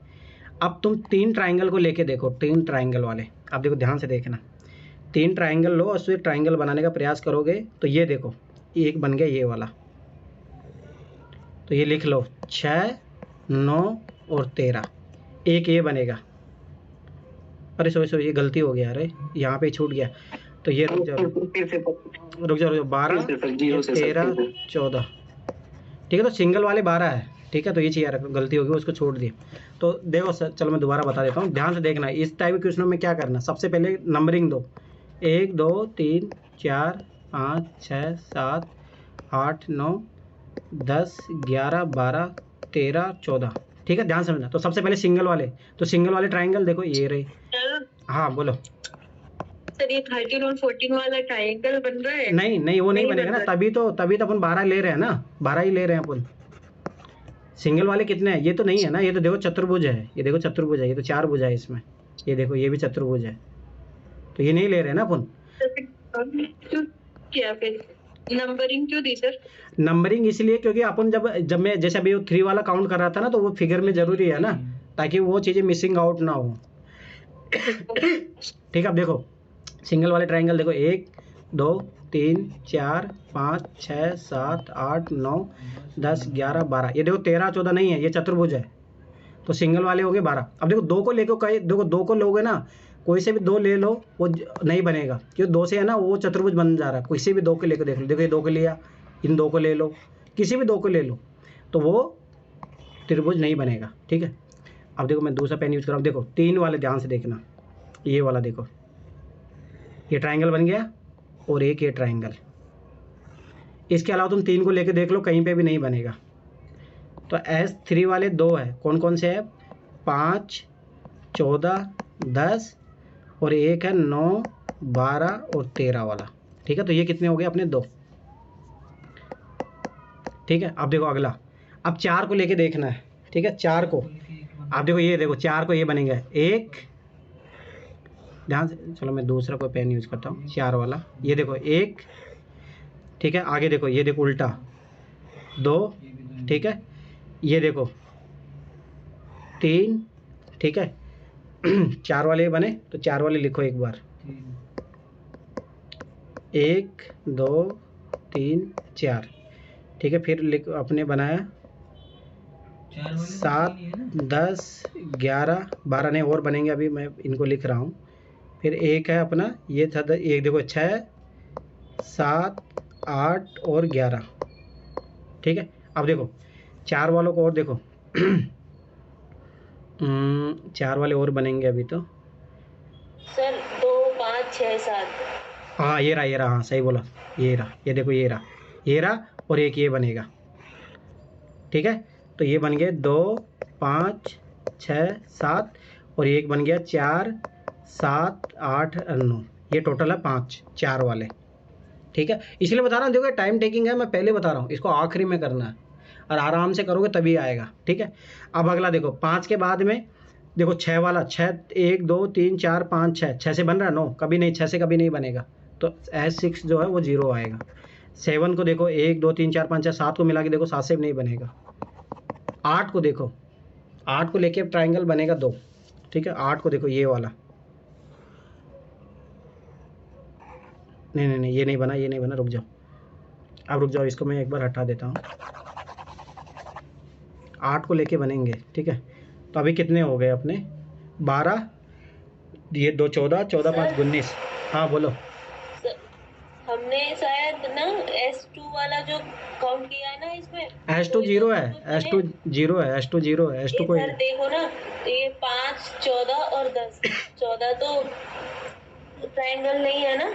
[SPEAKER 1] अब तुम 3 ट्राइंगल को लेके देखो, 3 ट्राइंगल वाले, अब देखो ध्यान से देखना, 3 ट्राइंगल लो और उससे ट्राइंगल बनाने का प्रयास करोगे तो ये देखो, एक बन गया ये वाला, तो ये लिख लो 6 9 और 13, एक ये बनेगा। अरे सॉरी ये गलती हो गया, अरे यहाँ पे छूट गया, तो ये रुक जाओ 12 13 14, ठीक है। तो सिंगल वाले 12 है, ठीक है। तो ये चीज़ यार गलती होगी, उसको छोड़ दिए। तो देखो सर, चलो मैं दोबारा बता देता हूँ, ध्यान से देखना। इस टाइप के क्वेश्चनों में क्या करना, सबसे पहले नंबरिंग दो, 1 2 3 4 5 6 7 8 9 10 11 12 13 14, ठीक है। ध्यान समझना। तो सबसे पहले सिंगल वाले, तो सिंगल वाले ट्राइंगल देखो ये रहे।
[SPEAKER 4] सर
[SPEAKER 1] हाँ बोलो।
[SPEAKER 4] सर ये 13 और 14 वाला ट्रायंगल बन रहा है?
[SPEAKER 1] नहीं नहीं वो नहीं
[SPEAKER 4] नहीं
[SPEAKER 1] बनेगा ना,
[SPEAKER 4] बन रहा।
[SPEAKER 1] तभी तो अपन 12 ले रहे हैं ना, 12 ही ले रहे हैं अपन। सिंगल वाले कितने हैं, ये तो नहीं है ना, ये तो देखो चतुर्भुज है, ये देखो चतुर्भुज है, ये तो 4 भुजा है इसमें, ये देखो ये भी चतुर्भुज है, तो ये नहीं ले रहे हैं ना अपन।
[SPEAKER 4] तो फिर क्यों किया, फिर नंबरिंग क्यों दी सर?
[SPEAKER 1] नंबरिंग इसलिए क्योंकि अपन जब मैं जैसे अभी वो 3 वाला काउंट कर रहा था ना, तो वो फिगर में जरूरी है ना, ताकि वो चीज़ें मिसिंग आउट ना हो। ठीक है। अब देखो सिंगल वाले ट्राइंगल देखो, 1 2 3 4 5 6 7 8 9 10 11 12, ये देखो 13 14 नहीं है, ये चतुर्भुज है, तो सिंगल वाले हो गए 12। अब देखो 2 को लेकर कहीं, देखो 2 को लोगे ना, कोई से भी 2 ले लो, वो नहीं बनेगा, क्योंकि 2 से है ना वो चतुर्भुज बन जा रहा है। किसी भी 2 को लेकर देख लो, देखो ये 2 को लिया, इन 2 को ले लो, किसी भी 2 को ले लो, तो वो त्रिभुज नहीं बनेगा, ठीक है। अब देखो मैं दूसरा पेन यूज़ कर रहा हूँ, देखो 3 वाले ध्यान से देखना, ये वाला देखो, ये ट्राइंगल बन गया और एक ये ट्राइंगल। इसके अलावा तुम 3 को लेके देख लो, कहीं पे भी नहीं बनेगा। तो S3 वाले 2 है, कौन कौन से है, 5 14 10 और एक है 9 12 और 13 वाला, ठीक है। तो ये कितने हो गए अपने 2, ठीक है। अब देखो अगला, अब 4 को लेके देखना है, ठीक है। 4 को आप देखो, ये देखो 4 को ये बनेगा एक, ध्यान से, चलो मैं दूसरा कोई पेन यूज़ करता हूँ, 4 वाला, ये देखो 1, ठीक है। आगे देखो, ये देखो उल्टा 2, ठीक है। ये देखो 3, ठीक है। चार वाले बने तो चार वाले लिखो एक बार। 1 2 3 4, ठीक है। फिर लिख अपने बनाया 7 10 11 12 नहीं और बनेंगे, अभी मैं इनको लिख रहा हूँ। फिर एक है अपना ये था एक, देखो 6 7 8 और 11, ठीक है। अब देखो चार वालों को और देखो चार वाले और बनेंगे अभी तो।
[SPEAKER 5] सर 2 5 6 7।
[SPEAKER 1] हाँ ये रहा, हाँ सही बोला, ये रहा, ये देखो ये रहा और एक ये बनेगा, ठीक है। तो ये बन गए 2 5 6 7 और एक बन गया 4 7 8 9, ये टोटल है 5 चार वाले, ठीक है। इसलिए बता रहा हूँ, देखो टाइम टेकिंग है, मैं पहले बता रहा हूँ, इसको आखिरी में करना है और आराम से करोगे तभी आएगा, ठीक है। अब अगला देखो 5 के बाद में देखो 6 वाला, 6 1 2 3 4 5 6, 6 से बन रहा है? नो, कभी नहीं, 6 से कभी नहीं बनेगा, तो S6 जो है वो 0 आएगा। 7 को देखो 1 2 3 4 5 6 7 को मिला के देखो 7 से भी नहीं बनेगा। 8 को देखो, 8 को लेके ट्राइंगल बनेगा 2, ठीक है। 8 को देखो ये वाला, नहीं ये नहीं बना, ये नहीं बना, रुक जाओ, अब रुक जाओ, इसको मैं एक बार हटा देता हूँ। 8 को लेके बनेंगे, ठीक है। तो अभी कितने हो गए अपने 12, ये 2 14 14 5 19। हाँ बोलो।
[SPEAKER 5] सर हमने शायद ना S2 वाला जो काउंट किया है ना, इसमें
[SPEAKER 1] S2 0 है, S2 0 है, S2 0 है, S2 को
[SPEAKER 5] सर देखो ना, ये 5 14 और 10, 14 तो ट्रायंगल नहीं है ना,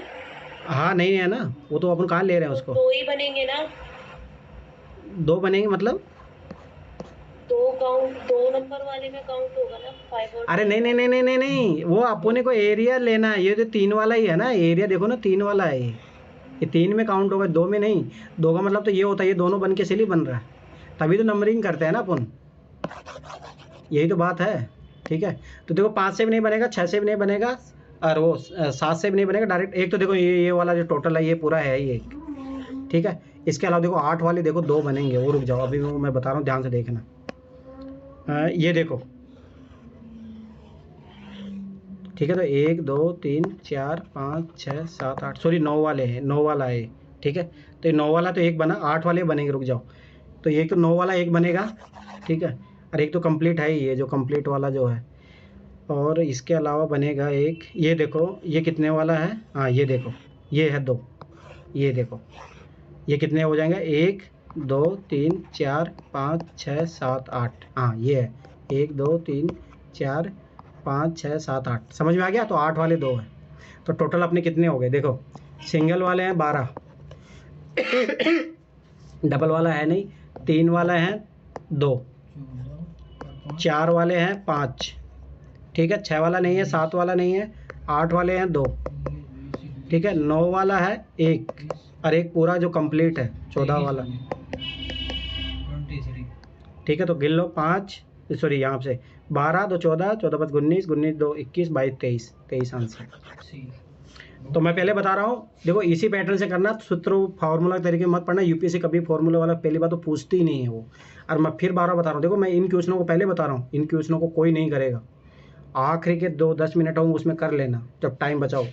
[SPEAKER 1] हाँ नहीं है ना, वो तो अपन कहाँ ले रहे हैं उसको।
[SPEAKER 5] 2 ही बनेंगे ना,
[SPEAKER 1] 2 बनेंगे मतलब
[SPEAKER 5] 2 नंबर वाले में काउंट होगा ना 5 और
[SPEAKER 1] अरे नहीं, वो अपने को एरिया लेना है, ये जो 3 वाला ही है ना, एरिया देखो ना 3 वाला है ये 3 में काउंट होगा, 2 में नहीं। 2 का मतलब तो ये होता है, ये दोनों बन के इसलिए बन रहा है, तभी तो नंबरिंग करते हैं ना अपन, यही तो बात है, ठीक है। तो देखो 5 से भी नहीं बनेगा, 6 से भी नहीं बनेगा और वो 7 से भी नहीं बनेगा डायरेक्ट। एक तो देखो ये वाला जो टोटल है ये पूरा है ही एक, ठीक है। इसके अलावा देखो 8 वाले देखो 2 बनेंगे, वो रुक जाओ, अभी मैं बता रहा हूँ, ध्यान से देखना। ये देखो, ठीक है। तो 1 2 3 4 5 6 7 8, सॉरी 9 वाले हैं, 9 वाला है, ठीक है। तो ये 9 वाला तो एक बना, 8 वाले बनेंगे, रुक जाओ। तो एक तो 9 वाला एक बनेगा, ठीक है, और एक तो कंप्लीट है ही, ये जो कंप्लीट वाला जो है, और इसके अलावा बनेगा एक, ये देखो ये कितने वाला है, हाँ ये देखो ये है 2, ये देखो ये कितने हो जाएंगे, 1 2 3 4 5 6 7 8, हाँ ये है 1 2 3 4 5 6 7 8, समझ में आ गया। तो 8 वाले 2 है, तो टोटल अपने कितने हो गए देखो। सिंगल वाले हैं 12, डबल वाला है नहीं, 3 वाला है 2, 4 वाले हैं 5, ठीक है। 6 वाला नहीं है, 7 वाला नहीं है, 8 वाले हैं 2, ठीक है। 9 वाला है 1 और एक पूरा जो कंप्लीट है 14 वाला, ठीक है। तो गिन लो 5, सॉरी यहाँ से 12 2 14 14 5 19 19 2 21 22 23 आंसर। तो मैं पहले बता रहा हूँ, देखो इसी पैटर्न से करना, सूत्र फार्मूला के तरीके मत पढ़ना, यूपीएससी कभी फार्मूला वाला पहली बात तो पूछती ही नहीं है वो। और मैं फिर 12 बता रहा हूँ, देखो मैं इन क्वेश्चनों को पहले बता रहा हूँ, इन क्वेश्चनों को कोई नहीं करेगा, आखिरी के 2-10 मिनट होंगे उसमें कर लेना, जब टाइम बचाओ।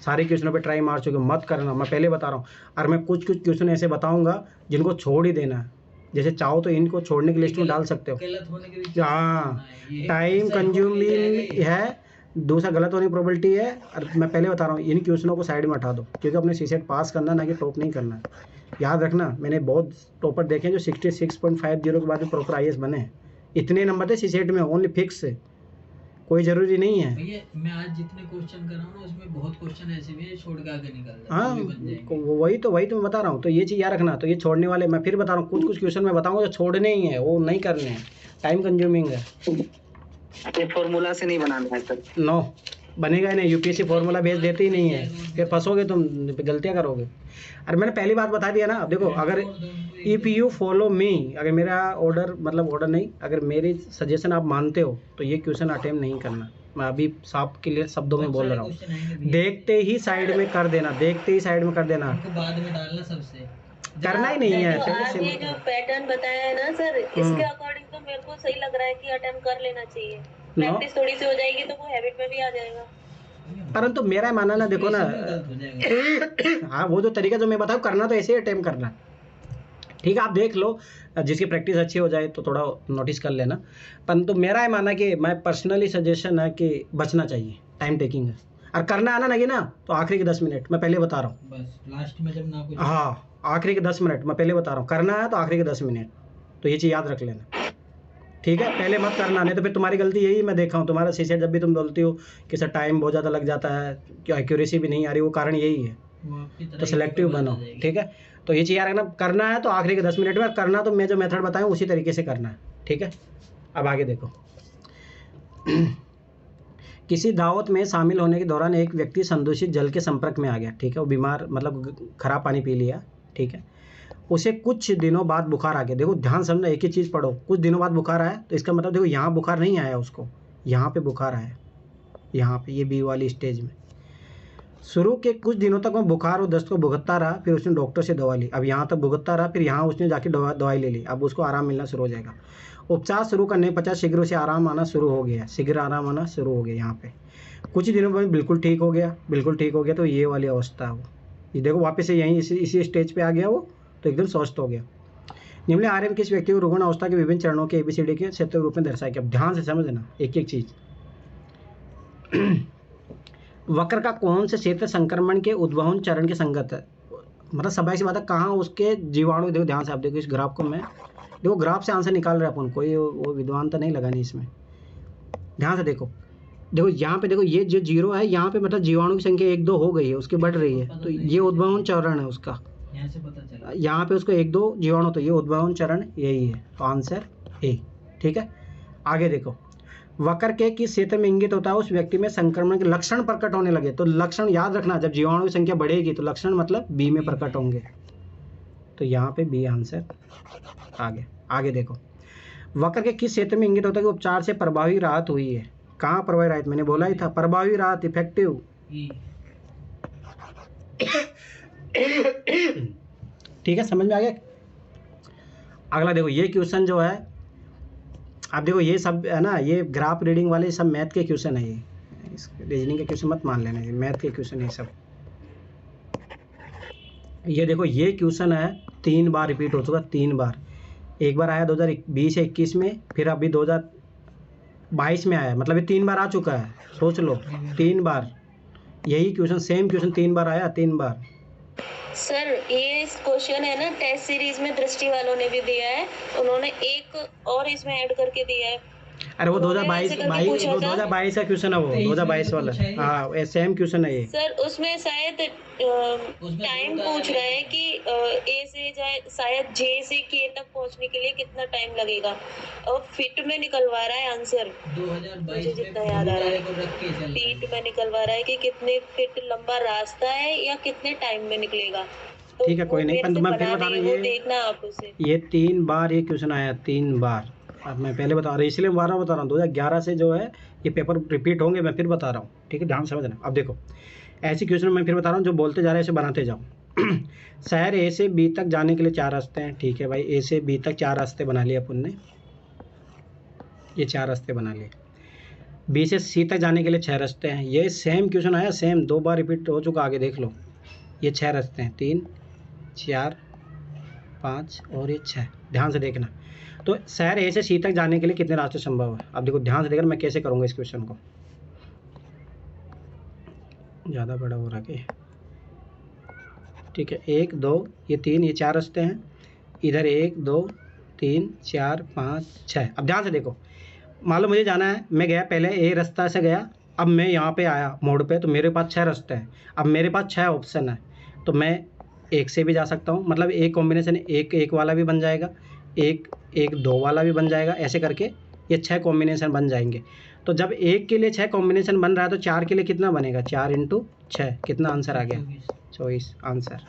[SPEAKER 1] सारे क्वेश्चनों पे ट्राई मार चुके, मत करना, मैं पहले बता रहा हूँ। और मैं कुछ क्वेश्चन ऐसे बताऊँगा जिनको छोड़ ही देना है, जैसे चाहो तो इनको छोड़ने की लिस्ट में डाल सकते हो। हाँ टाइम कंज्यूमिंग है, दूसरा गलत होने की प्रोबेबिलिटी है। और मैं पहले बता रहा हूँ, इन क्वेश्चनों को साइड में हटा दो, क्योंकि अपने सीसेट पास करना, ना कि टॉप नहीं करना है। याद रखना, मैंने बहुत टॉपर देखे हैं जो 66.50 के बाद में प्रॉपर IAS बने हैं। इतने नंबर थे सीसेट में, ओनली फिक्स, कोई ज़रूरी नहीं है।
[SPEAKER 3] भैया मैं आज जितने क्वेश्चन कर रहा हूँ ना, उसमें बहुत क्वेश्चन ऐसे भी है छोड़ के आगे निकल जाते हैं,
[SPEAKER 1] हाँ
[SPEAKER 3] वो भी बन जाएंगे।
[SPEAKER 1] वही तो मैं बता रहा हूँ। तो ये चीज़ याद रखना। तो ये छोड़ने वाले, मैं फिर बता रहा हूँ, कुछ क्वेश्चन मैं बताऊँगा जो छोड़ने ही है, वो नहीं करने हैं, टाइम कंज्यूमिंग है।
[SPEAKER 2] ये फॉर्मूला से नहीं बनाना है सर।
[SPEAKER 1] नो बनेगा ही नहीं, यूपीएससी फॉर्मूला भेज देती ही नहीं है, फिर फंसोगे तुम, गलतियाँ करोगे। अरे मैंने पहली बात बता दिया ना। अब देखो, अगर इफ़ यू फॉलो मी, अगर मेरा ऑर्डर, मतलब ऑर्डर नहीं, अगर मेरी सजेशन आप मानते हो तो ये क्वेश्चन अटेम्प्ट नहीं करना। मैं अभी साफ के लिए शब्दों में बोल रहा हूँ, देखते ही साइड में कर देना, देखते ही साइड में कर देना,
[SPEAKER 3] उनको बाद में डालना सबसे।
[SPEAKER 1] करना ही नहीं है।
[SPEAKER 5] तो आज ये जो पैटर्न बताया है ना सर, इसके अकॉर्डिंग तो मेरे को सही लग रहा है कि अटेम्प्ट कर लेना चाहिए। प्रैक्टिस थोड़ी सी हो जाएगी तो वो हैबिट में भी आ जाएगा।
[SPEAKER 1] परंतु मेरा मानना ना, देखो ना,
[SPEAKER 3] गलत हो जाएगा।
[SPEAKER 1] हाँ वो जो तरीका जो मैं बताऊँ करना तो ऐसे ही अटेम्प्ट करना, ठीक है। आप देख लो, जिसकी प्रैक्टिस अच्छी हो जाए तो थोड़ा नोटिस कर लेना। परंतु मेरा ये मानना कि मैं पर्सनली सजेशन है कि बचना चाहिए, टाइम टेकिंग है। और करना आना नहीं ना तो आखिरी के 10 मिनट, मैं पहले बता रहा हूँ।
[SPEAKER 3] बस लास्ट में जब ना कुछ
[SPEAKER 1] हाँ, आखिरी के 10 मिनट मैं पहले बता रहा हूँ, करना है तो आखिरी के 10 मिनट, तो ये चीज़ याद रख लेना, ठीक है। पहले मत करना, नहीं तो फिर तुम्हारी गलती यही मैं देखा हूँ तुम्हारा शीशे, जब भी तुम बोलती हो कि सर टाइम बहुत ज़्यादा लग जाता है, कि एक्यूरेसी भी नहीं आ रही, वो कारण यही है।
[SPEAKER 3] वो आपकी तरह
[SPEAKER 1] तो
[SPEAKER 3] ही
[SPEAKER 1] सिलेक्टिव
[SPEAKER 3] पेपर
[SPEAKER 1] बनो,
[SPEAKER 3] आ जाएगी।
[SPEAKER 1] ठीक है। तो ये चीज़ याद रखना, करना है तो आखिरी के 10 मिनट में, करना तो मैं जो मेथड बताऊँ उसी तरीके से करना है, ठीक है। अब आगे देखो। किसी दावत में शामिल होने के दौरान एक व्यक्ति संदूषित जल के संपर्क में आ गया, ठीक है। वो बीमार, मतलब खराब पानी पी लिया, ठीक है। उसे कुछ दिनों बाद बुखार आ गया। देखो ध्यान समझना, एक ही चीज़ पढ़ो, कुछ दिनों बाद बुखार आया तो इसका मतलब देखो यहाँ बुखार नहीं आया उसको, यहाँ पे बुखार आया, यहाँ पे ये बी वाली स्टेज में। शुरू के कुछ दिनों तक वो बुखार और दस्त को भुगतता रहा, फिर उसने डॉक्टर से दवा ली। अब यहाँ तक भुगतता रहा, फिर यहाँ उसने जाके दवाई ले ली, अब उसको आराम मिलना शुरू हो जाएगा। उपचार शुरू करने के पश्चात शीघ्र उसे आराम आना शुरू हो गया, शीघ्र आराम आना शुरू हो गया। यहाँ पे कुछ दिनों में बिल्कुल ठीक हो गया, बिल्कुल ठीक हो गया, तो ये वाली अवस्था है वो। ये देखो वापस से यहीं इसी स्टेज पे आ गया वो, तो एकदम स्वस्थ हो गया। निम्न आर्य में किस व्यक्ति को रुग्ण अवस्था के विभिन्न चरणों के ABCD के क्षेत्र रूप में दर्शाया गया। अब ध्यान से समझना एक एक चीज। वक्र का कौन से क्षेत्र संक्रमण के उद्भवन चरण के संगत है, मतलब सबाई सी बात है, कहाँ उसके जीवाणु, देखो ध्यान से, आप देखो इस ग्राफ को, मैं देखो ग्राफ से आंसर निकाल रहे हैं अपन, कोई वो विद्वानता नहीं लगानी इसमें। ध्यान से देखो, देखो यहाँ पे देखो, ये जो 0 है यहाँ पे मतलब जीवाणु की संख्या 1-2 हो गई है, उसकी बढ़ रही है, तो ये उद्भवन चरण है उसका।
[SPEAKER 3] यहाँ से पता चला।
[SPEAKER 1] यहाँ पे उसको 1-2 जीवाणु, तो ये उद्भवन चरण यही है, तो आंसर ए, ठीक है। आगे देखो, वक्र के किस क्षेत्र में इंगित होता है उस व्यक्ति में संक्रमण के लक्षण प्रकट होने लगे। तो लक्षण याद रखना, जब जीवाणु की संख्या बढ़ेगी तो लक्षण मतलब बी में प्रकट होंगे, तो यहाँ पे बी आंसर। आगे देखो, वक्र के किस क्षेत्र में इंगित होता है कि उपचार से प्रभावी राहत हुई है। कहाँ प्रभावी राहत, मैंने बोला ही था, प्रभावी राहत, इफेक्टिव। ठीक है, समझ में आ गया। अगला देखो, ये क्वेश्चन जो है, आप देखो ये सब है ना, ये ग्राफ रीडिंग वाले सब मैथ के क्वेश्चन है, ये रीजनिंग के क्वेश्चन मत मान लेना, ये मैथ के क्वेश्चन है सब। ये देखो, ये क्वेश्चन है 3 बार रिपीट हो चुका, 3 बार। एक बार आया 2020-21 में, फिर अभी 2022 में आया, मतलब ये 3 बार आ चुका है, सोच लो 3 बार यही क्वेश्चन, सेम क्वेश्चन 3 बार आया, 3 बार।
[SPEAKER 5] सर ये क्वेश्चन है ना, टेस्ट सीरीज में दृष्टि वालों ने भी दिया है, उन्होंने एक और इसमें ऐड करके दिया है।
[SPEAKER 1] अरे वो
[SPEAKER 5] उन्होंने ऐसे करके पूछा था।
[SPEAKER 1] 2022 का क्वेश्चन है वो, 2022 वाला। हाँ सेम क्वेश्चन है ये।
[SPEAKER 5] सर उसमें शायद टाइम पूछ रहा है कि ए से जाए शायद जे से के तक पहुंचने के लिए कितना टाइम लगेगा, और फिट में निकलवा रहा है आंसर।
[SPEAKER 3] 2022
[SPEAKER 5] मुझे जितना याद आ रहा है,
[SPEAKER 3] को रख के चल रहा है।
[SPEAKER 5] फीट में निकलवा रहा है कि कितने फीट लंबा रास्ता है या कितने टाइम में निकलेगा। तो
[SPEAKER 1] ठीक है, कोई नहीं, पर मैं फिर बता रहा हूँ, ये
[SPEAKER 5] देखना आप उसे।
[SPEAKER 1] ये 3 बार ये क्वेश्चन आया, 3 बार। अब मैं पहले बता रहा हूँ, इसलिए बार बता रहा हूँ, 2011 से जो है ये पेपर रिपीट होंगे, मैं फिर बता रहा हूँ, ठीक है, ध्यान समझना। अब देखो, ऐसी क्वेश्चन मैं फिर बता रहा हूँ, जो बोलते जा रहे हैं ऐसे बनाते जाओ। शहर A से B तक जाने के लिए 4 रास्ते हैं, ठीक है भाई, A से B तक 4 रास्ते बना लिए अपन ने, ये 4 रास्ते बना लिए। B से C तक जाने के लिए 6 रास्ते हैं, ये सेम क्वेश्चन आया, सेम 2 बार रिपीट हो चुका। आगे देख लो, ये 6 रास्ते हैं, 3, 4, 5 और ये 6, ध्यान से देखना। तो शहर A से C तक जाने के लिए कितने रास्ते संभव है। अब देखो ध्यान से देखना, मैं कैसे करूँगा इस क्वेश्चन को, ज़्यादा बड़ा हो रहा है कि, ठीक है, 1, 2, ये 3, ये 4 रास्ते हैं, इधर 1, 2, 3, 4, 5, 6। अब ध्यान से देखो, मान लो मुझे जाना है, मैं गया पहले A रास्ता से गया, अब मैं यहाँ पे आया मोड़ पे, तो मेरे पास 6 रास्ते हैं। अब मेरे पास 6 ऑप्शन है, तो मैं 1 से भी जा सकता हूँ, मतलब एक कॉम्बिनेशन 1 वाला भी बन जाएगा, 1-1-2 वाला भी बन जाएगा, ऐसे करके ये 6 कॉम्बिनेशन बन जाएंगे। तो जब 1 के लिए 6 कॉम्बिनेशन बन रहा है तो 4 के लिए कितना बनेगा, 4 × 6, कितना आंसर आ गया, 24 आंसर।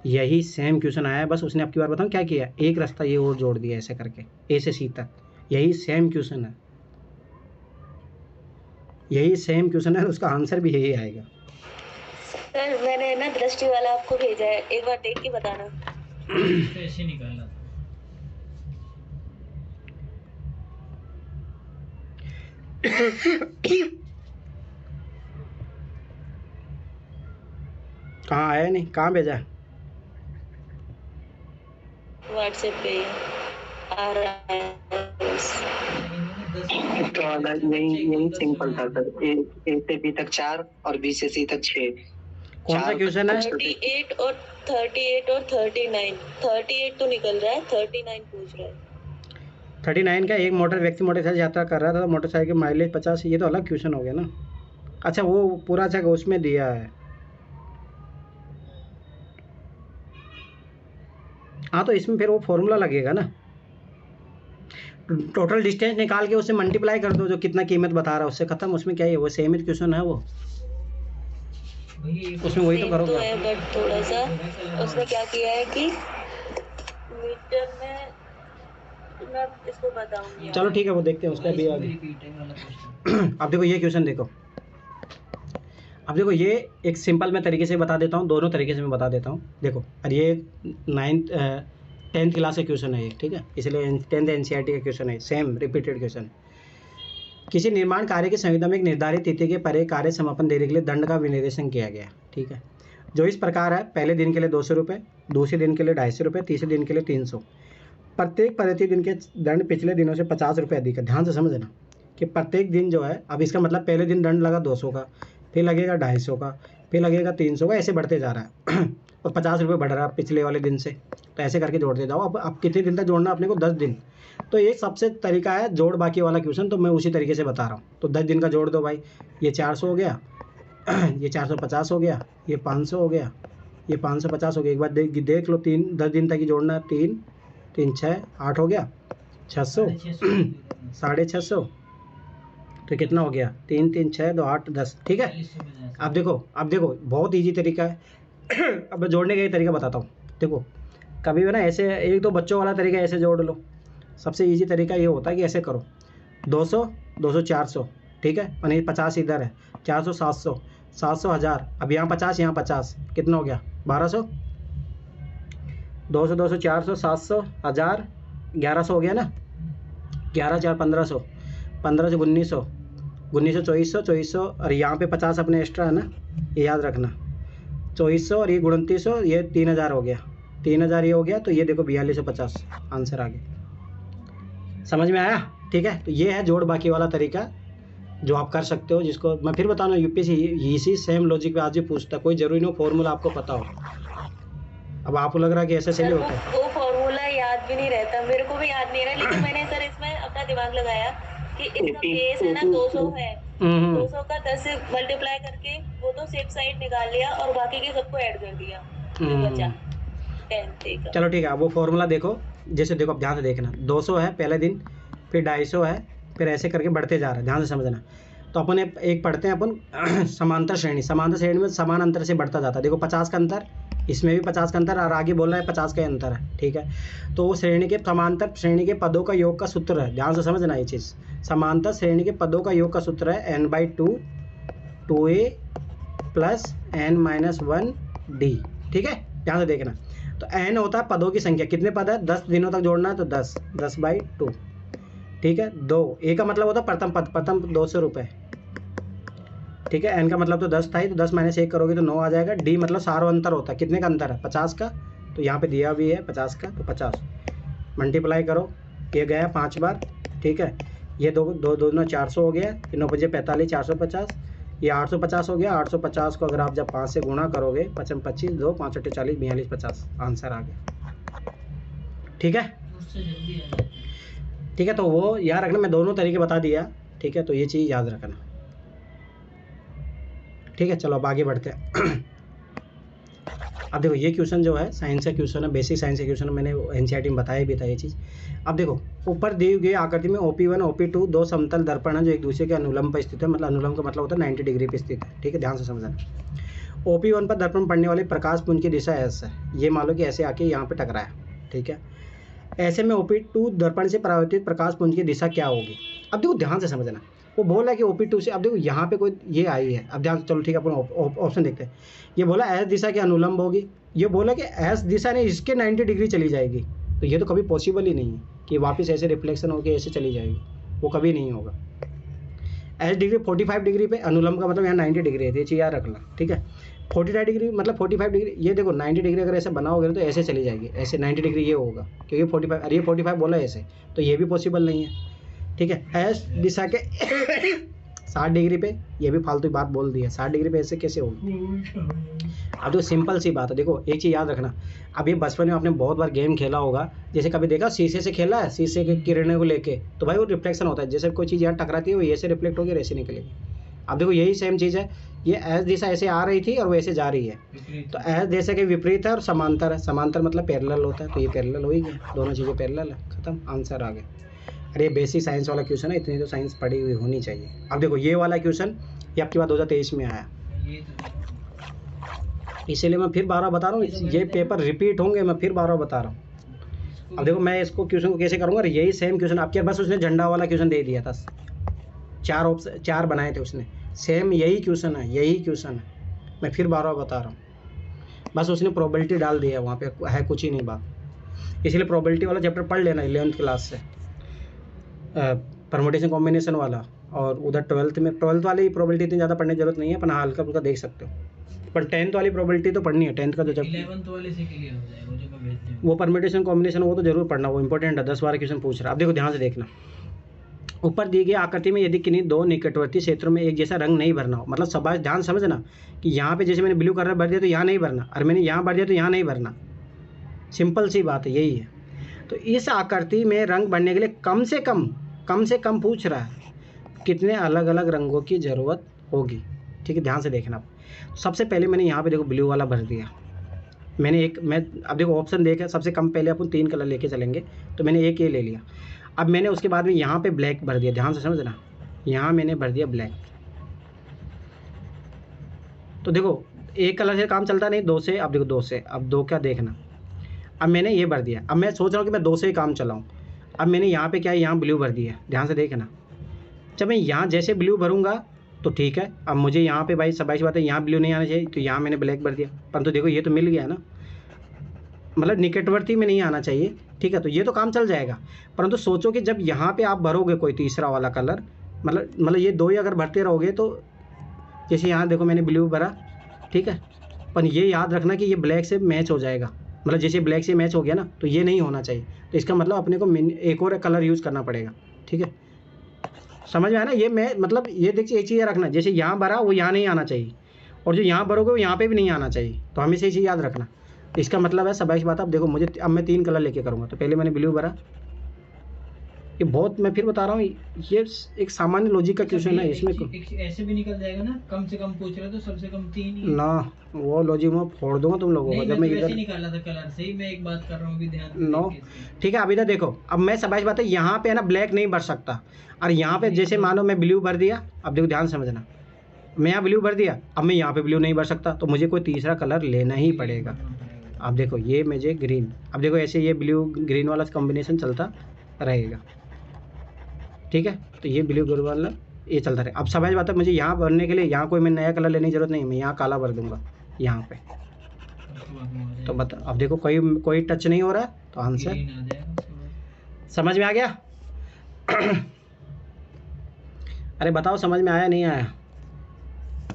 [SPEAKER 1] यही सेम क्वेश्चन आया है, बस उसने अब की बार बताऊँ क्या किया, एक रास्ता ये और जोड़ दिया ऐसे करके, A से C तक। यही सेम क्वेश्चन है, यही सेम क्वेश्चन है, उसका आंसर भी यही आएगा।
[SPEAKER 5] सर मैंने ना दृष्टि वाला आपको भेजा है, एक बार देख के बताना।
[SPEAKER 3] ऐसे निकालना था।
[SPEAKER 1] कहाँ आया नहीं, कहाँ भेजा है?
[SPEAKER 5] व्हाट्सएप पे आ रहा है।
[SPEAKER 2] तो यही सिंपल था सर। ए से बी तक 4 और बी से सी तक 6।
[SPEAKER 1] कौन सा क्वेश्चन है?
[SPEAKER 5] 38 और 38 और 39। 38 तो निकल रहा है, 39 पूछ रहा है।
[SPEAKER 1] 39 का एक व्यक्ति मोटरसाइकिल यात्रा कर रहा था, मोटरसाइकिल माइलेज 50, ये तो अलग क्वेश्चन हो गया ना। अच्छा वो पूरा अच्छा उसमें दिया है। हाँ तो इसमें फिर वो फॉर्मूला लगेगा ना, टोटल डिस्टेंस निकाल के उससे मल्टीप्लाई कर दो जो कितना कीमत बता रहा है उससे खत्म। उसमें क्या है, वो सेम ही क्वेश्चन है वो, उसमें वही तो
[SPEAKER 5] सेम
[SPEAKER 1] करोगे
[SPEAKER 5] तो है, बट थोड़ा सा उसने क्या किया है कि मीटर में, मैं इसको बताऊंगी।
[SPEAKER 1] चलो ठीक है, वो देखते हैं उसका भी आगे। अब देखो ये क्वेश्चन देखो, अब देखो ये एक सिंपल मैं तरीके से बता देता हूँ, दोनों तरीके से मैं बता देता हूँ। देखो और ये 10th क्लास का क्वेश्चन है ये, ठीक है, इसलिए 10th NCERT का क्वेश्चन है, सेम रिपीटेड क्वेश्चन। किसी निर्माण कार्य की संविदा में एक निर्धारित तिथि के परे कार्य समापन देने के लिए दंड का विनिर्देशन किया गया, ठीक है, जो इस प्रकार है। पहले दिन के लिए 200 रुपये, दूसरे दिन के लिए 250 रुपये, तीसरे दिन के लिए 300। प्रत्येक प्रति दिन के दंड पिछले दिनों से 50 रुपये अधिक है। ध्यान से समझना कि प्रत्येक दिन जो है, अब इसका मतलब पहले दिन दंड लगा 200 का, फिर लगेगा 250 का, फिर लगेगा 300 का, ऐसे बढ़ते जा रहा है और 50 रुपये बढ़ रहा है पिछले वाले दिन से। तो ऐसे करके जोड़ते जाओ। अब कितने दिन तक जोड़ना अपने को? 10 दिन। तो ये सबसे तरीका है जोड़ बाकी वाला क्वेश्चन, तो मैं उसी तरीके से बता रहा हूँ। तो 10 दिन का जोड़ दो भाई, ये 400 हो गया, ये 450 हो गया, ये 500 हो गया, ये 550 हो गया। एक बार देख लो, 10 दिन तक ही जोड़ना है। 3 3 6 8 हो गया, 600 650। तो कितना हो गया? 3 3 6 2 8 10, ठीक है। अब देखो बहुत इजी तरीका है। अब मैं जोड़ने का एक तरीका बताता हूँ। देखो कभी भी ना ऐसे, एक तो बच्चों वाला तरीका ऐसे जोड़ लो। सबसे इजी तरीका ये होता है कि ऐसे करो, 200 200 400, ठीक है, यानी 50 इधर है, 400 700, 700 1000। अब यहाँ 50 यहाँ 50, कितना हो गया? 1200। 200 200 400 700 1000 1100 हो गया ना। 11 4 1500, 15 से 1900, 1900 2400, 2400 और यहाँ पे 50 अपने एक्स्ट्रा है ना, ये याद रखना। 2400 और ये 2900, ये 3000 हो गया। 3000 ये हो गया, तो ये देखो 4250 आंसर आ गया। समझ में आया? ठीक है, तो ये है जोड़ बाकी वाला तरीका जो आप कर सकते हो, जिसको मैं फिर बताना UPSC इसी सेम लॉजिक पे आज भी पूछता है। कोई जरूरी नहीं फॉर्मूला आपको पता हो। अब आपको लग रहा है कि ऐसे सही होता है,
[SPEAKER 5] वो फॉर्मूला याद भी नहीं रहता, मेरे को भी याद नहीं रहा, लेकिन मैंने सर इसमें अपना दिमाग लगाया कि इसका बेस है ना 200 है, 200 का 10 से मल्टीप्लाई करके वो तो सेफ साइड निकाल लिया और बाकी के सबको ऐड कर दिया, जो बचा 10 का।
[SPEAKER 1] चलो ठीक है। अब वो फॉर्मूला देखो, जैसे देखो अब ध्यान से देखना, 200 है पहले दिन, फिर 250 है, फिर ऐसे करके बढ़ते जा रहा है। ध्यान से समझना। तो अपन एक पढ़ते हैं अपन समांतर श्रेणी। समांतर श्रेणी में समान अंतर से बढ़ता जाता है। देखो 50 का अंतर, इसमें भी 50 का अंतर, और आगे बोल रहा है 50 का अंतर है, ठीक है। तो वो श्रेणी के समांतर श्रेणी के पदों का योग का सूत्र है। ध्यान से समझना ये चीज़। समांतर श्रेणी के पदों का योग का सूत्र है n/2 2a + n-1d, ठीक है। ध्यान से देखना। तो n होता है पदों की संख्या, कितने पद है? 10 दिनों तक जोड़ना है तो 10/2, ठीक है। 2 a का मतलब होता है प्रथम पद, प्रथम 200 रुपये, ठीक है। n का मतलब तो 10 था ही, तो 10 - 1 करोगे तो 9 आ जाएगा। d मतलब सारो अंतर होता है, कितने का अंतर है? 50 का, तो यहाँ पे दिया भी है 50 का, तो 50 मल्टीप्लाई करो, ये गया 5 बार, ठीक है। ये 2 2 400 हो गया, 9 × 5 = 45, 450, ये 850 हो गया। 850 को अगर आप जब 5 से गुणा करोगे, 5 × 25 2 5 × 8 40 42 50 आंसर आ गया, ठीक है। ठीक है, तो वो याद रखना, मैं दोनों तरीके बता दिया, ठीक है। तो ये चीज़ याद रखना, ठीक है। चलो अब आगे बढ़ते हैं। अब देखो ये क्वेश्चन जो है साइंस का क्वेश्चन है, बेसिक साइंस का क्वेश्चन, मैंने NCERT में बताया भी था ये चीज़। अब देखो ऊपर दी गई आकृति में OP1 OP2 दो समतल दर्पण है जो एक दूसरे के अनुलंब पर स्थित है। मतलब अनुलंब का मतलब होता है 90 डिग्री पर स्थित है, ठीक है। ध्यान से समझना। OP1 पर दर्पण पड़ने वाले प्रकाश पुंज की दिशा S है। ये मान लो कि ऐसे आके यहाँ पे टकराया, ठीक है। ऐसे में OP2 दर्पण से परावर्तित प्रकाश पुंज की दिशा क्या होगी? अब देखो ध्यान से समझना। वो बोला कि OP2 से, अब देखो यहाँ पे कोई ये आई है, अब ध्यान, चलो ठीक है, अपन ऑप्शन देखते हैं। ये बोला S दिशा के अनुलंब होगी, ये बोला कि S दिशा ने इसके 90 डिग्री चली जाएगी। तो ये तो कभी पॉसिबल ही नहीं है कि वापस ऐसे रिफ्लेक्शन होकर ऐसे चली जाएगी, वो कभी नहीं होगा। एच डिग्री 45 डिग्री पे, अनुलंब का मतलब यहाँ 90 डिग्री है, ये चीज़ याद रखना, ठीक है। 49 डिग्री मतलब 45 डिग्री, ये देखो 90 डिग्री अगर ऐसे बनाओगे तो ऐसे चली जाएगी, ऐसे 90 डिग्री ये होगा, क्योंकि 45, अरे ये 45 बोला ऐसे, तो ये भी पॉसिबल नहीं है, ठीक है। एस दिशा के 60 डिग्री पे, ये भी फालतू बात बोल दी है, 60 डिग्री पे ऐसे कैसे होगी। अब तो सिंपल सी बात है, देखो एक चीज़ याद रखना, अब ये बचपन में आपने बहुत बार गेम खेला होगा, जैसे कभी देखा शीशे से खेला है, शीशे के किरणें को लेके, तो भाई वो रिफ्लेक्शन होता है, जैसे कोई चीज़ यहाँ टकराती है वो ऐसे रिफ्लेक्ट होगी, ऐसे निकलेगी। अब देखो यही सेम चीज़ है, ये एस दिशा ऐसे आ रही थी और वो ऐसे जा रही है, तो एस दिशा के विपरीत है और समांतर है, समांतर मतलब पैरेलल होता है, तो ये पैरेलल हो ही गया, दोनों चीज़ें पैरेलल है, खत्म, आंसर आ गया। अरे बेसिक साइंस वाला क्वेश्चन है, इतनी तो साइंस पढ़ी हुई होनी चाहिए। अब देखो ये वाला क्वेश्चन ये आपके पास 2023 में आया, इसीलिए मैं फिर 12 बता रहा हूँ, ये पेपर रिपीट होंगे, मैं फिर 12 बता रहा हूँ। अब देखो मैं इसको क्वेश्चन को कैसे करूँगा, यही सेम क्वेश्चन आपके बस उसने झंडा वाला क्वेश्चन दे दिया था, 4 ऑप्शन 4 बनाए थे उसने, सेम यही क्वेश्चन है, यही क्वेश्चन है, मैं फिर 12 बता रहा हूँ, बस उसने प्रोबेबिलिटी डाल दिया है, वहाँ पे है कुछ ही नहीं बात। इसलिए प्रोबेबिलिटी वाला चैप्टर पढ़ लेना 11th क्लास से, परमुटेशन कॉम्बिनेशन वाला, और उधर 12th वाली प्रोबेबिलिटी इतनी ज़्यादा पढ़ने की जरूरत नहीं है, अपन हल्का फुल्का देख सकते हो, पर 10th वाली प्रोबेबिलिटी तो पढ़नी है, 10th का जो
[SPEAKER 3] 11th वाले से क्लियर हो जाएगा, जो मैं भेज दूँ।
[SPEAKER 1] वो परमुटेशन कॉम्बिनेशन वो तो जरूर पढ़ना, वो इंपॉर्टेंट है, 10-12 क्वेश्चन पूछ रहा है। अब देखो ध्यान से देखना, ऊपर दी गई आकृति में यदि किन्हीं दो निकटवर्ती क्षेत्रों में एक जैसा रंग नहीं भरना हो, मतलब सब ध्यान समझना कि यहाँ पे जैसे मैंने ब्लू कलर भर दिया तो यहाँ नहीं भरना, और मैंने यहाँ भर दिया तो यहाँ नहीं भरना, सिंपल सी बात है, यही है। तो इस आकृति में रंग भरने के लिए कम से कम पूछ रहा है कितने अलग अलग रंगों की ज़रूरत होगी, ठीक है, ध्यान से देखना। सबसे पहले मैंने यहाँ पे देखो ब्लू वाला भर दिया, मैं अब देखो ऑप्शन देखा, सबसे कम पहले अपन 3 कलर लेके चलेंगे, तो मैंने एक ये ले लिया। अब मैंने उसके बाद में यहाँ पे ब्लैक भर दिया, ध्यान से समझना, यहाँ मैंने भर दिया ब्लैक। तो देखो एक कलर से काम चलता नहीं, 2 से, अब देखो 2 से, अब 2 का देखना, अब मैंने ये भर दिया। अब मैं सोच रहा हूँ कि मैं 2 से ही काम चलाऊँ, अब मैंने यहाँ पे क्या है, यहाँ ब्लू भर दिया, ध्यान से देखना। जब मैं यहाँ जैसे ब्लू भरूँगा तो ठीक है, अब मुझे यहाँ पे भाई सबाइश बात है, यहाँ ब्लू नहीं आना चाहिए, तो यहाँ मैंने ब्लैक भर दिया, परंतु देखो ये तो मिल गया ना, मतलब निकटवर्ती में नहीं आना चाहिए, ठीक है, तो ये तो काम चल जाएगा। परंतु सोचो कि जब यहाँ पे आप भरोगे कोई तीसरा वाला कलर, मतलब ये 2 ही अगर भरते रहोगे, तो जैसे यहाँ देखो मैंने ब्लू भरा, ठीक है, पर ये याद रखना कि ये ब्लैक से मैच हो जाएगा, मतलब जैसे ब्लैक से मैच हो गया ना, तो ये नहीं होना चाहिए, तो इसका मतलब अपने को एक और कलर यूज़ करना पड़ेगा, ठीक है, समझ में आया ना। ये मैं मतलब ये देखिए एक चीज़ रखना, जैसे यहाँ भरा वो यहाँ नहीं आना चाहिए, और जो यहाँ भरोगे वो यहाँ पे भी नहीं आना चाहिए, तो हमेशा ये चीज़ याद रखना। इसका मतलब है सबाइश बात। अब देखो मुझे, अब मैं 3 कलर लेके करूँगा, तो पहले मैंने ब्लू भरा, ये बहुत, मैं फिर बता रहा हूँ, ये एक सामान्य लॉजिक का क्वेश्चन है, इसमें
[SPEAKER 3] ऐसे भी निकल जाएगा ना, कम से कम पूछ रहे हो तो सबसे कम 3 ही
[SPEAKER 1] ना, वो लॉजिक में फोड़ दूंगा तुम लोगों को। जब मैं इधर
[SPEAKER 3] निकाला था कलर से ही, मैं एक बात कर रहा हूँ, भी ध्यान
[SPEAKER 1] नो, ठीक है। अब इधर देखो, अब मैं सबाइश बात है, यहाँ पे है ना ब्लैक नहीं भर सकता, और यहाँ पे जैसे मानो मैं ब्लू भर दिया, अब देखो ध्यान समझना, मैं यहाँ ब्लू भर दिया, अब मैं यहाँ पे ब्लू नहीं भर सकता, तो मुझे कोई तीसरा कलर लेना ही पड़ेगा। अब देखो ये मुझे ग्रीन, अब देखो ऐसे ये ब्लू ग्रीन वाला कॉम्बिनेशन चलता रहेगा, ठीक है, तो ये ब्लू ग्रीन वाला ये चलता रहे। अब समझ बात है, मुझे यहाँ भरने के लिए यहाँ कोई मैं नया कलर लेने की जरूरत नहीं, मैं यहाँ काला भर दूंगा यहाँ पे, तो बता, अब देखो कोई टच नहीं हो रहा है, तो आंसर समझ में आ गया। अरे बताओ समझ में आया नहीं आया?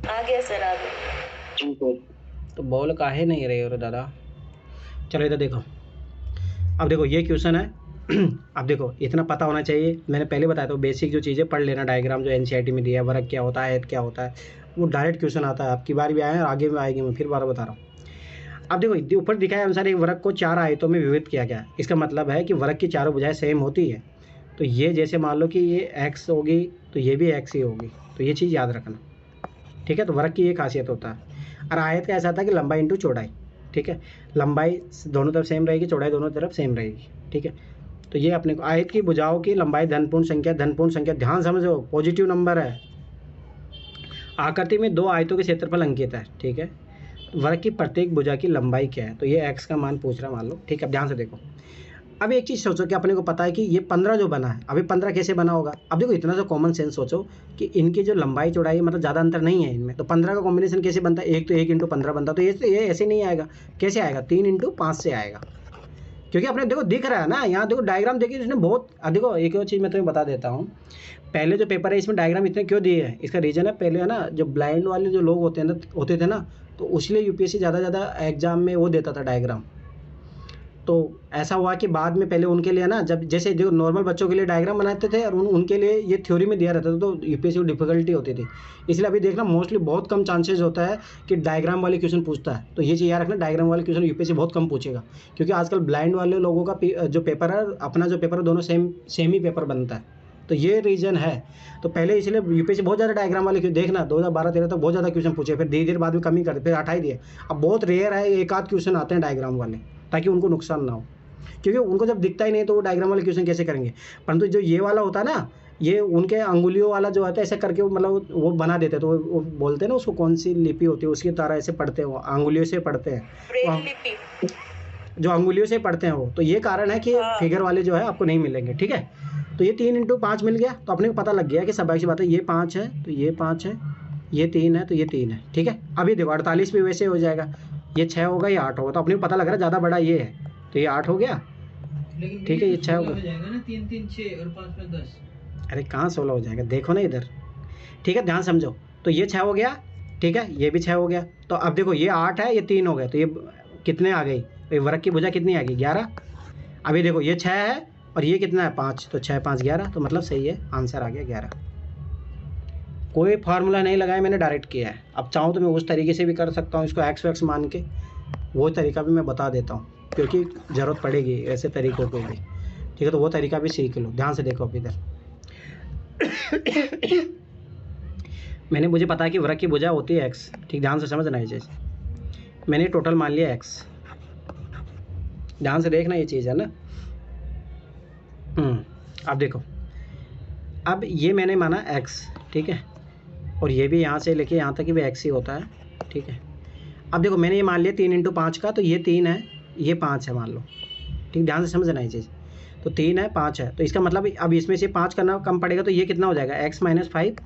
[SPEAKER 5] आ गया सर, आ गया।
[SPEAKER 1] तो बोल काहे नहीं रहे हो दादा। चलो इधर देखो, अब देखो ये क्वेश्चन है। अब देखो इतना पता होना चाहिए, मैंने पहले बताया था, बेसिक जो चीज़ें पढ़ लेना, डायग्राम जो एनसीईआरटी में दिया है, वर्ग क्या होता है, हेड क्या होता है, वो डायरेक्ट क्वेश्चन आता है, आपकी बार भी आया है, आगे में आएगी, मैं फिर बार बता रहा हूँ। अब देखो ऊपर दिखाए अनुसार एक वर्ग को 4 आयतों में विभाजित किया गया है। इसका मतलब है कि वर्ग की चारों भुजाएं सेम होती है, तो ये जैसे मान लो कि ये x होगी तो ये भी x ही होगी, तो ये चीज़ याद रखना, ठीक है। तो वर्ग की ये खासियत होता है। और आयत का ऐसा था कि लंबाई इंटू चौड़ाई, ठीक है, लंबाई दोनों तरफ सेम रहेगी, चौड़ाई दोनों तरफ सेम रहेगी, ठीक है। तो ये अपने को आयत की भुजाओं की लंबाई धनपूर्ण संख्या, ध्यान समझो, पॉजिटिव नंबर है। आकृति में 2 आयतों के क्षेत्रफल अंकित है, ठीक है। वर्ग की प्रत्येक भुजा की लंबाई क्या है, तो ये x का मान पूछ रहा मान लो, ठीक है। अब ध्यान से देखो, अब एक चीज़ सोचो कि अपने को पता है कि ये 15 जो बना है, अभी 15 कैसे बना होगा। अब देखो इतना तो कॉमन सेंस सोचो कि इनकी जो लंबाई चौड़ाई मतलब ज़्यादा अंतर नहीं है इनमें, तो 15 का कॉम्बिनेशन कैसे बनता है, 1 तो 1 × 15 बनता, तो ये ऐसे नहीं आएगा, कैसे आएगा, 3 × 5 से आएगा, क्योंकि अपने देखो दिख रहा है ना, यहाँ देखो डायग्राम देखिए इसने बहुत। देखो एक और चीज़ मैं तुम्हें बता देता हूँ, पहले जो पेपर है इसमें डायग्राम इतने क्यों दिए हैं, इसका रीज़न है पहले है ना जो ब्लाइंड वाले जो लोग होते थे ना, तो उसलिए यूपीएससी ज़्यादा एग्जाम में वो देता था डायग्राम। तो ऐसा हुआ कि बाद में पहले उनके लिए ना, जब जैसे जो नॉर्मल बच्चों के लिए डायग्राम बनाते थे और उनके लिए ये थ्योरी में दिया रहता था, तो यूपीएससी को डिफिकल्टी होती थी। इसलिए अभी देखना मोस्टली बहुत कम चांसेस होता है कि डायग्राम वाले क्वेश्चन पूछता है। तो ये चीज़ याद रखना, डायग्राम वाले क्वेश्चन यूपीएससी बहुत कम पूछेगा, क्योंकि आजकल ब्लाइंड वाले लोगों का जो पेपर है, अपना जो पेपर है, दोनों सेम ही पेपर बनता है। तो ये रीज़न है। तो पहले इसलिए यूपीएससी बहुत ज़्यादा डायग्राम वाले देखना 2012-13 तक बहुत ज़्यादा क्वेश्चन पूछे, फिर धीरे धीरे बाद में कमी कर, फिर हटा ही दिए। अब बहुत रेयर है, एक आध क्वेश्चन आते हैं डायग्राम वाले, ताकि उनको नुकसान ना हो, क्योंकि उनको जब दिखता ही नहीं तो वो डायग्राम वाले क्वेश्चन कैसे करेंगे। परंतु जो ये वाला होता है ना, ये उनके अंगुलियों वाला जो होता है, ऐसे करके मतलब वो बना देते हैं। तो वो बोलते हैं ना उसको, कौन सी लिपि होती है उसकी तरह ऐसे पढ़ते हैं, वो अंगुलियों से पढ़ते हैं,
[SPEAKER 5] ब्रेल लिपि।
[SPEAKER 1] जो अंगुलियों से पढ़ते हैं वो। तो ये कारण है कि फिगर वाले जो है आपको नहीं मिलेंगे, ठीक है। तो ये 3 × 5 मिल गया, तो अपने को पता लग गया कि स्वाभाविक सी बात है, ये 5 है तो ये 5 है, ये 3 है तो ये 3 है, ठीक है। अभी देखो 48 भी वैसे हो जाएगा, ये 6 होगा, ये 8 होगा, तो अपने को पता लग रहा है ज़्यादा बड़ा ये है, तो ये 8 हो गया, ठीक है। ये 6 होगा,
[SPEAKER 3] हो जाएगा ना, 3 3 6 और 5 5 10।
[SPEAKER 1] अरे कहाँ 16 हो जाएगा, देखो ना इधर, ठीक है, ध्यान समझो। तो ये 6 हो गया, ठीक है, ये भी 6 हो गया। तो अब देखो ये 8 है, ये 3 हो गए, तो ये कितने आ गई, ये वर्ग की भुजा कितनी आ गई, 11। अभी देखो ये 6 है और ये कितना है, 5, तो 6 5 11, तो मतलब सही है, आंसर आ गया 11। कोई फार्मूला नहीं लगाया मैंने, डायरेक्ट किया है। अब चाहूँ तो मैं उस तरीके से भी कर सकता हूँ, इसको एक्स वैक्स मान के, वो तरीका भी मैं बता देता हूँ, क्योंकि ज़रूरत पड़ेगी ऐसे तरीक़ों को भी, ठीक है। तो वो तरीका भी सीख लो, ध्यान से देखो। अब इधर मुझे पता है कि वृक्क की भुजा होती है एक्स, ठीक, ध्यान से समझना ये चीज़। मैंने टोटल मान लिया एक्स, ध्यान से देखना ये चीज़ है ना। अब देखो, अब ये मैंने माना एक्स, ठीक है, और ये भी यहाँ से लेके यहाँ तक ही भी एक्स ही होता है, ठीक है। अब देखो मैंने ये मान लिया 3 × 5 का, तो ये 3 है, ये 5 है मान लो, ठीक, ध्यान से समझना ये चीज़। तो 3 है 5 है, तो इसका मतलब अब इसमें से 5 करना कम पड़ेगा, तो ये कितना हो जाएगा, x - 5,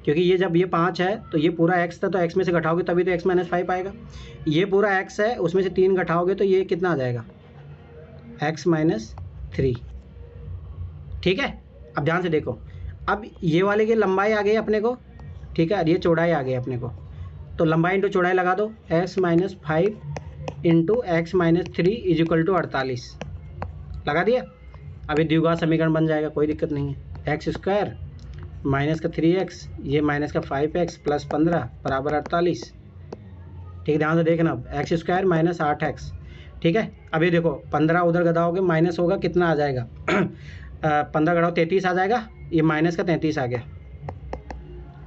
[SPEAKER 1] क्योंकि ये जब ये 5 है तो ये पूरा x था, तो x में से घटाओगे तभी तो x - 5 आएगा। ये पूरा x है, उसमें से 3 घटाओगे तो ये कितना आ जाएगा, x - 3, ठीक है। अब ध्यान से देखो, अब ये वाले की लंबाई आ गई अपने को, ठीक है, और ये चौड़ाई आ गई अपने को। तो लंबाई इंटू चौड़ाई लगा दो, x - 5 × x - 3 = 48 लगा दिया। अभी द्विघात समीकरण बन जाएगा, कोई दिक्कत नहीं है। x² माइनस का 3x, ये माइनस का 5x प्लस 15 बराबर 48, ठीक है। ध्यान से देखना, x² माइनस 8x, ठीक है। अभी देखो 15 उधर गदाओगे, माइनस होगा, कितना आ जाएगा 15 गढ़ाओ 33 आ जाएगा, ये माइनस का 33 आ गया,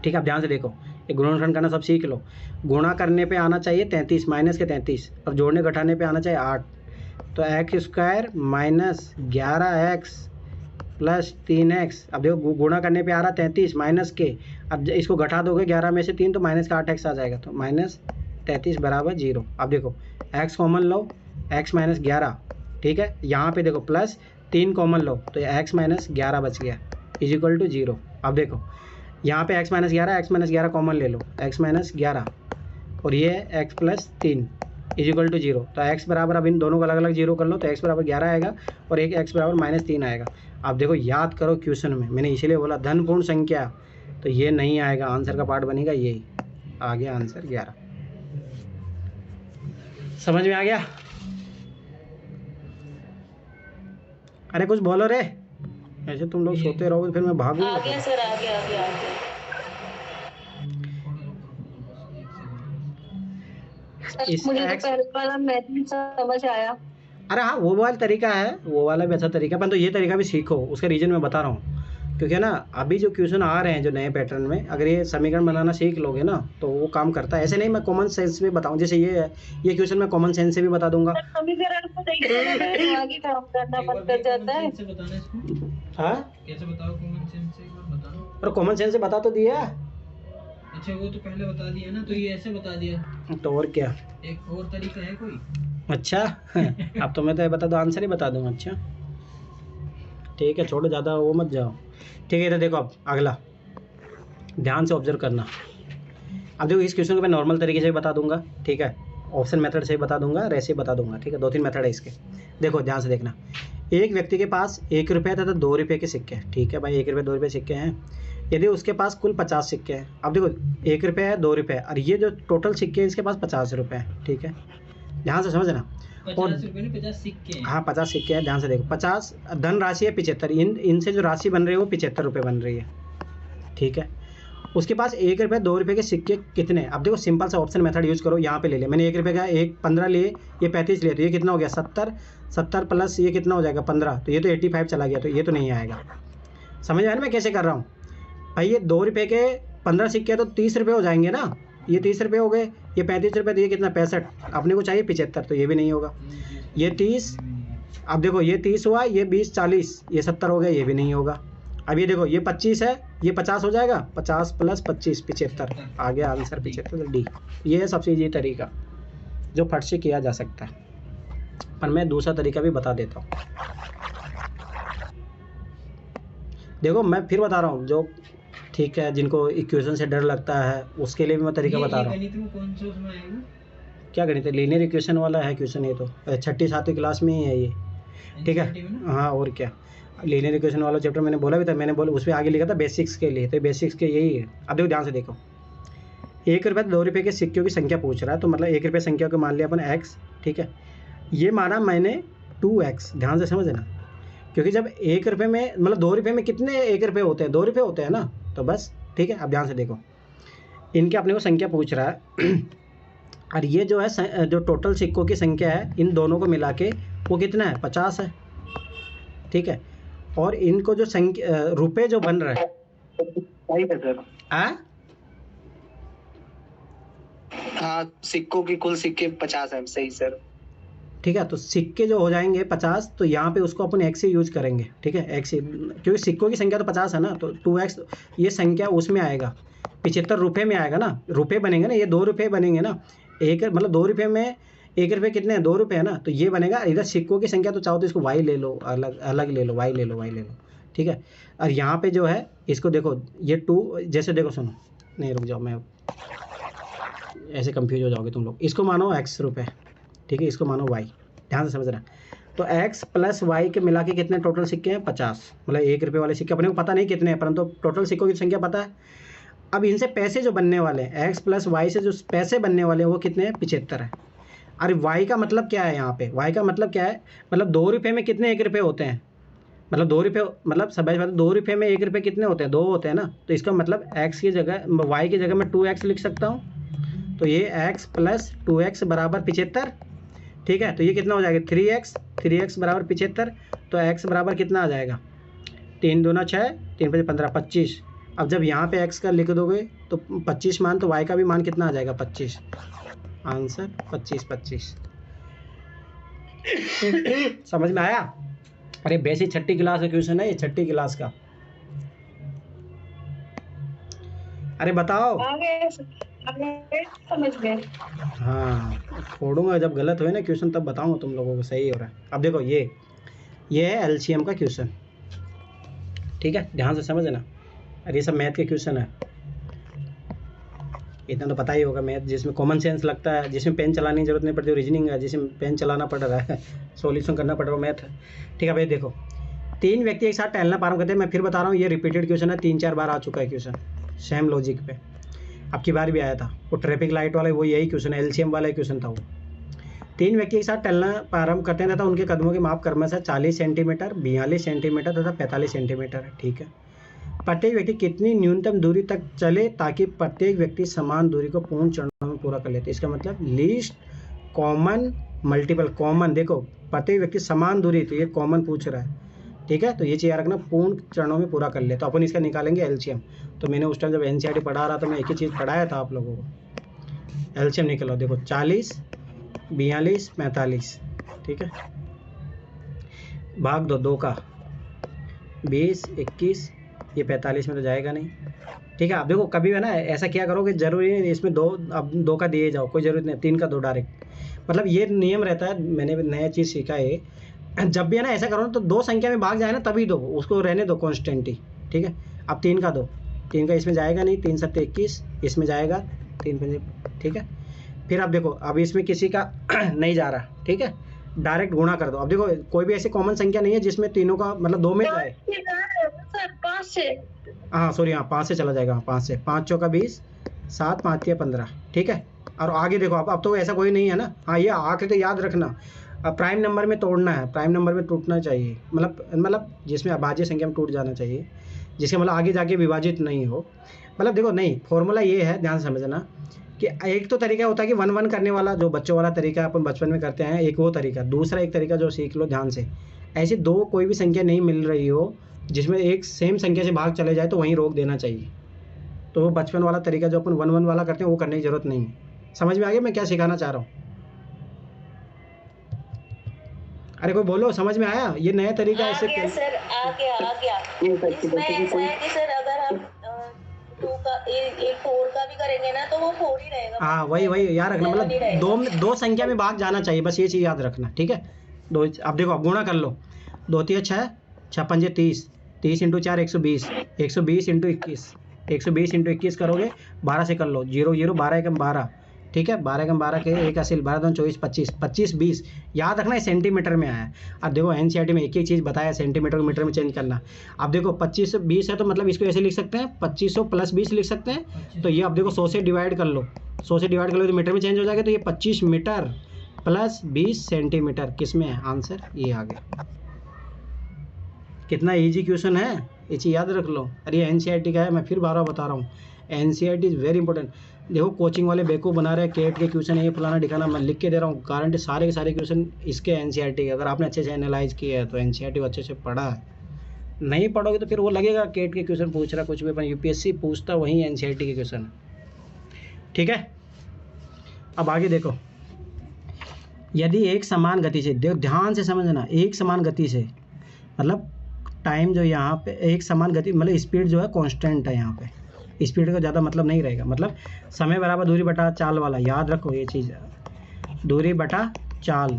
[SPEAKER 1] ठीक है। अब ध्यान से देखो, ये गुणनखंड करना सब सीख लो। गुणा करने पे आना चाहिए 33, माइनस के 33, और जोड़ने घटाने पे आना चाहिए 8। तो x² minus 11x plus 3x, अब देखो गुणा करने पे आ रहा 33 माइनस के, अब इसको घटा दोगे 11 में से 3 तो माइनस का 8x आ जाएगा, तो माइनस 33 बराबर 0। अब देखो x कॉमन लो, x - 11, ठीक है, यहाँ पे देखो प्लस 3 कॉमन लो, तो x - 11 बच गया = 0। अब देखो यहाँ पे x - 11 कॉमन ले लो, x - 11 और ये x + 3 = 0। तो x बराबर, अब इन दोनों को अलग अलग 0 कर लो, तो x बराबर 11 आएगा और एक x बराबर -3 आएगा। अब देखो याद करो क्वेश्चन में मैंने इसीलिए बोला धन पूर्ण संख्या, तो ये नहीं आएगा, आंसर का पार्ट बनेगा यही, आ गया आंसर 11। समझ में आ गया? अरे कुछ बोलो रे, ऐसे तुम लोग सोते रहोगे फिर मैं भागूंगा।
[SPEAKER 5] आ गया सर, आ गया। मुझे तो पहले वाला नहीं समझ आया।
[SPEAKER 1] अरे हाँ, वो वाला तरीका है, वो वाला भी अच्छा तरीका है, पर तो ये तरीका भी सीखो, उसका रीजन मैं बता रहा हूँ। क्योंकि ना अभी जो क्वेश्चन आ रहे हैं जो नए पैटर्न में, अगर ये समीकरण बनाना सीख लोगे ना तो वो काम करता है। ऐसे नहीं, मैं कॉमन सेंस में बताऊँ, जैसे ये है, ये क्वेश्चन मैं कॉमन सेंस से भी बता दूंगा।
[SPEAKER 5] समीकरण को देखने में दिमाग ही काम करना बंद कर जाता है।
[SPEAKER 3] कैसे बताना इसको?
[SPEAKER 1] हाँ,
[SPEAKER 3] कैसे बताओ, कॉमन सेंस से एक बार बताओ।
[SPEAKER 1] और कॉमन सेंस से बता तो दिया।
[SPEAKER 3] अच्छा वो तो पहले बता दिया ना, तो ये ऐसे बता दिया।
[SPEAKER 1] तो और क्या,
[SPEAKER 3] एक और तरीका है कोई?
[SPEAKER 1] अच्छा अब तो मैं तो बता दो, आंसर ही बता दूंगा। अच्छा ठीक है, छोड़ो, ज़्यादा वो मत जाओ, ठीक है। तो देखो अब अगला ध्यान से ऑब्जर्व करना। अब देखो इस क्वेश्चन को मैं नॉर्मल तरीके से भी बता दूंगा, ठीक है, ऑप्शन मेथड से भी बता दूंगा, ऐसे ही बता दूंगा, ठीक है। 2-3 मेथड है इसके, देखो ध्यान से देखना। एक व्यक्ति के पास 1 रुपये तथा 2 रुपये के सिक्के हैं, ठीक है भाई, 1 रुपये 2 रुपये सिक्के हैं। यदि उसके पास कुल 50 सिक्के हैं, अब देखो 1 रुपये है, 2 रुपये और ये जो टोटल सिक्के हैं इसके पास 50 रुपये है, ठीक है, ध्यान से समझना।
[SPEAKER 3] 50 रुपए नहीं 50 सिक्के हैं।
[SPEAKER 1] हाँ 50 सिक्के हैं, ध्यान से देखो। 50 धन राशि है 75, इनसे जो राशि बन रही है वो 75 रुपये बन रही है, ठीक है। उसके पास 1 रुपये 2 रुपये के सिक्के कितने, अब देखो सिंपल सा ऑप्शन मेथड यूज़ करो। यहाँ पे ले ले, मैंने 1 रुपये का 15 लिए, ये 35 लिए, तो ये कितना हो गया 70 प्लस ये कितना हो जाएगा 15, तो ये तो 85 चला गया, तो ये तो नहीं आएगा। समझ आया ना मैं कैसे कर रहा हूँ भाई। ये 2 रुपये के 15 सिक्के तो 30 रुपये हो जाएंगे ना, ये 30 रुपये हो गए, ये 35 रुपये, तो ये कितना 65, अपने को चाहिए 75, तो ये भी नहीं होगा। ये 30, अब देखो ये 30 हुआ, ये 20 40, ये 70 हो गया, ये भी नहीं होगा। अब ये देखो ये 25 है, ये 50 हो जाएगा, 50 प्लस 25 75, आ गया आंसर 75, डी। ये है सबसे ईजी तरीका जो फट से किया जा सकता है, पर मैं दूसरा तरीका भी बता देता हूँ। देखो मैं फिर बता रहा हूँ, जो ठीक है जिनको इक्वेशन से डर लगता है उसके लिए भी मैं तरीका बता रहा हूँ।
[SPEAKER 3] गणित में कौन सा उसमें आएगा?
[SPEAKER 1] क्या गणित है, लीनियर इक्वेशन वाला है क्वेश्चन, ये तो 6ठी 7वीं क्लास में ही है ये, ठीक है। हाँ और क्या, लीनियर इक्वेशन वाला चैप्टर मैंने बोला भी था, मैंने बोला उसमें आगे लिखा था बेसिक्स के लिए, तो बेसिक्स के यही है। अब देखो ध्यान से देखो, 1 रुपये 2 रुपये के सिक्कों की संख्या पूछ रहा है, तो मतलब 1 रुपये संख्या को मान लिया अपन x, ठीक है। ये माना मैंने 2x, ध्यान से समझना, क्योंकि जब 1 रुपये में मतलब 2 रुपये में कितने 1 रुपये होते हैं, 2 रुपये होते हैं ना, तो बस ठीक है। अब ध्यान से देखो, इनके अपने को संख्या पूछ रहा है और ये जो है जो टोटल सिक्कों की संख्या है इन दोनों को मिला के वो कितना है 50 है, ठीक है। और इनको जो संख्या रुपये जो बन रहा है
[SPEAKER 2] सही है सर। हाँ सिक्कों की कुल सिक्के 50 है, सही सर,
[SPEAKER 1] ठीक है। तो सिक्के जो हो जाएंगे 50, तो यहाँ पे उसको अपन x से यूज करेंगे, ठीक है, x, क्योंकि सिक्कों की संख्या तो 50 है ना, तो 2x ये संख्या उसमें आएगा, 75 रुपये में आएगा ना, रुपये बनेंगे ना, ये 2 रुपये बनेंगे ना, एक मतलब 2 रुपये में 1 रुपये कितने हैं 2 रुपये है ना, तो ये बनेगा। इधर सिक्कों की संख्या तो चाहो तो इसको y ले लो, अलग अलग ले लो, y ले लो, y ले लो, ठीक है। और यहाँ पे जो है इसको देखो, ये 2 जैसे देखो, सुनो नहीं रुक जाओ, मैं ऐसे कंफ्यूज हो जाओगे तुम लोग। इसको मानो x रुपये, ठीक है, इसको मानो y, ध्यान से समझ रहा है। तो x प्लस y के मिला के कितने टोटल सिक्के हैं 50, मतलब 1 रुपये वाले सिक्के अपने को पता नहीं कितने हैं, परंतु टोटल सिक्कों की संख्या पता है। अब इनसे पैसे जो बनने वाले हैं, x प्लस y से जो पैसे बनने वाले हैं वो कितने हैं 75 है। अरे y का मतलब क्या है, यहाँ पे y का मतलब क्या है, मतलब 2 रुपये में कितने 1 रुपये होते हैं, मतलब 2 रुपये, मतलब सब 2 रुपये में 1 रुपये कितने होते हैं 2 होते हैं ना, तो इसका मतलब x की जगह y की जगह मैं 2x लिख सकता हूँ, तो ये x प्लस 2x बराबर 75, ठीक है। तो ये कितना हो जाएगा 3x बराबर 75, तो x बराबर कितना आ जाएगा 3 दूना 6, 3 5 15 25। अब जब यहाँ पे x का लिख दोगे तो 25 मान, तो y का भी मान कितना आ जाएगा 25, आंसर 25। समझ में आया? अरे बेसिक 6ठी क्लास का क्वेश्चन है ये, 6ठी क्लास का। अरे बताओ।
[SPEAKER 4] समझ गए।
[SPEAKER 1] हाँ फोड़ूंगा जब गलत हुए ना क्वेश्चन, तब बताऊंगा तुम लोगों को सही हो रहा है। अब देखो ये है एलसीएम का क्वेश्चन, ठीक है, ध्यान से समझना। अरे ये सब मैथ के क्वेश्चन है, इतना तो पता ही होगा। मैथ जिसमें कॉमन सेंस लगता है, जिसमें पेन चलाने की जरूरत नहीं पड़ती, रीजनिंग है जिसमें पेन चलाना पड़ रहा है, सॉल्यूशन करना पड़ रहा है, मैथ है, ठीक है भाई। देखो 3 व्यक्ति एक साथ टहलना प्रारंभ करते हैं। मैं फिर बता रहा हूँ, ये रिपीटेड क्वेश्चन है, 3-4 बार आ चुका है क्वेश्चन, सेम लॉजिक पे, अब की बार भी आया था। वो ट्रैफिक लाइट वाला वो यही क्वेश्चन है, एलसीएम वाला ही क्वेश्चन था वो। 3 व्यक्ति एक साथ टहलना प्रारंभ करते हैं तथा उनके कदमों के माप क्रमशः 40 सेंटीमीटर, 42 सेंटीमीटर तथा 45 सेंटीमीटर है, ठीक है। प्रत्येक व्यक्ति कितनी न्यूनतम दूरी तक चले ताकि प्रत्येक व्यक्ति समान दूरी को पूर्ण चरणों में पूरा कर लेते। इसका मतलब लीस्ट कॉमन मल्टीपल कॉमन, देखो प्रत्येक व्यक्ति समान दूरी, तो ये कॉमन पूछ रहा है, ठीक है। तो ये चीज़ याद रखना, पूर्ण चरणों में पूरा कर ले, तो अपन इसका निकालेंगे एलसीएम। तो मैंने उस टाइम जब एनसीईआरटी पढ़ा रहा था, मैं एक ही चीज़ पढ़ाया था आप लोगों को। एलसीएम निकलो, देखो 40, 42, 45, ठीक है, भाग दो 2 का 20, 21, ये 45 में तो जाएगा नहीं, ठीक है। अब देखो कभी है ना ऐसा क्या करो कि जरूरी नहीं इसमें 2, अब 2 का दिए जाओ, कोई ज़रूरत नहीं, 3 का 2 डायरेक्ट, मतलब ये नियम रहता है, मैंने नया चीज़ सीखा है। जब भी है ना ऐसा करो तो 2 संख्या में भाग जाए ना तभी दो, उसको रहने दो कॉन्स्टेंट ही, ठीक है। अब 3 का 2, 3 का इसमें जाएगा नहीं, 3 7 21, इसमें जाएगा 3 5, ठीक है। फिर अब देखो अब इसमें किसी का नहीं जा रहा, ठीक है, डायरेक्ट गुणा कर दो। अब देखो कोई भी ऐसी कॉमन संख्या नहीं है जिसमें तीनों का मतलब 2 में जाए।
[SPEAKER 4] सर 5 से।
[SPEAKER 1] हाँ सॉरी, हाँ 5 से चला जाएगा, 5 से, 5 चौका 20, 7 5 या 15, ठीक है। और आगे देखो अब तो ऐसा कोई नहीं है ना। हाँ ये आखिर तो याद रखना, अब प्राइम नंबर में तोड़ना है, प्राइम नंबर में टूटना चाहिए, मतलब जिसमें अभाज्य संख्या में टूट जाना चाहिए, जिसके मतलब आगे जाके विभाजित नहीं हो। मतलब देखो नहीं, फॉर्मूला ये है, ध्यान से समझना कि एक तो तरीका होता है कि 1 1 करने वाला, जो बच्चों वाला तरीका अपन बचपन में करते हैं, एक वो तरीका। दूसरा एक तरीका जो सीख लो ध्यान से, ऐसी दो कोई भी संख्या नहीं मिल रही हो जिसमें एक सेम संख्या से भाग चले जाए तो वहीं रोक देना चाहिए। तो वो बचपन वाला तरीका जो अपन 1 1 वाला करते हैं वो करने की जरूरत नहीं है। समझ में आ गया मैं क्या सिखाना चाह रहा हूँ? अरे कोई बोलो, समझ में आया? ये नया तरीका ऐसे
[SPEAKER 5] गया सर, आ गया। इसमें ऐसा है कि सर अगर हम 2 का एक 4 का भी करेंगे ना तो वो 4 ही रहेगा।
[SPEAKER 1] हाँ वही याद रखना, मतलब दो संख्या में भाग जाना चाहिए, बस ये चीज़ याद रखना, ठीक है। दो, अब देखो अब गुणा कर लो, 2 3 6, 6 5 30, 30 × 4 120, 120 × 21, 120 × 21 करोगे 12 से कर लो, 0 0 12 1 12, ठीक है। 12 1 12 के एक हासिल, 12 2 24 25, 25 20, याद रखना है सेंटीमीटर में आया। अब देखो एनसीईआरटी में एक ही चीज़ बताया, सेंटीमीटर को मीटर में चेंज करना। अब देखो 25 20 है तो मतलब इसको ऐसे लिख सकते हैं, 2500 + 20 लिख सकते हैं। तो ये अब देखो 100 से डिवाइड कर लो, 100 से डिवाइड कर लो तो मीटर में चेंज हो जाएगा। तो ये 25 मीटर + 20 सेंटीमीटर किस में है? आंसर ये आ गया। कितना ईजी क्वेश्चन है, ये चीज़ याद रख लो। अरे ये एनसीईआरटी का है, मैं फिर बार बता रहा हूँ, एनसीईआरटी इज़ वेरी इंपॉर्टेंट। देखो कोचिंग वाले बेवकूफ़ बना रहे हैं, केट के क्वेश्चन ये फलाना दिखाना, मैं लिख के दे रहा हूँ, गारंटी सारे के सारे क्वेश्चन इसके एनसीईआरटी के। अगर आपने अच्छे से एनालाइज किया है तो एनसीईआरटी को अच्छे से पढ़ा है, नहीं पढ़ोगे तो फिर वो लगेगा केट के क्वेश्चन पूछ रहा कुछ भी, अपन यूपीएससी पूछता वही एनसीईआरटी के क्वेश्चन, ठीक है। अब आगे देखो, यदि एक समान गति से, देखो ध्यान से समझना, एक समान गति से मतलब टाइम जो यहाँ पे एक समान गति, मतलब स्पीड जो है कांस्टेंट है, यहाँ पे स्पीड का ज़्यादा मतलब नहीं रहेगा, मतलब समय बराबर दूरी बटा चाल वाला, याद रखो ये चीज़, दूरी बटा चाल।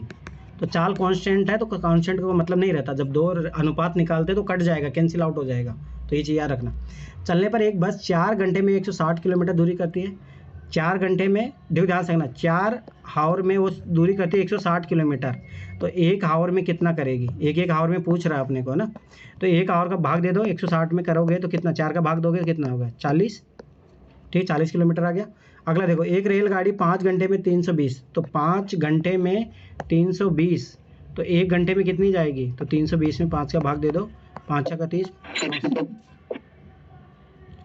[SPEAKER 1] तो चाल कांस्टेंट है तो कांस्टेंट का मतलब नहीं रहता, जब दो अनुपात निकालते तो कट जाएगा, कैंसिल आउट हो जाएगा, तो ये चीज़ याद रखना। चलने पर एक बस 4 घंटे में 160 किलोमीटर दूरी करती है। 4 घंटे में, देखो ध्यान से रखना, 4 हावर में वो दूरी करती है 160 किलोमीटर, तो 1 हावर में कितना करेगी? एक हावर में पूछ रहा है अपने को ना, तो 1 हावर का भाग दे दो, 160 में करोगे तो कितना, 4 का भाग दोगे तो कितना होगा? 40, ठीक, 40 किलोमीटर आ गया। अगला देखो, एक रेलगाड़ी 5 घंटे में 320, तो 5 घंटे में 320, तो 1 घंटे में कितनी जाएगी? तो 320 में 5 का भाग दे दो, 5 का 30,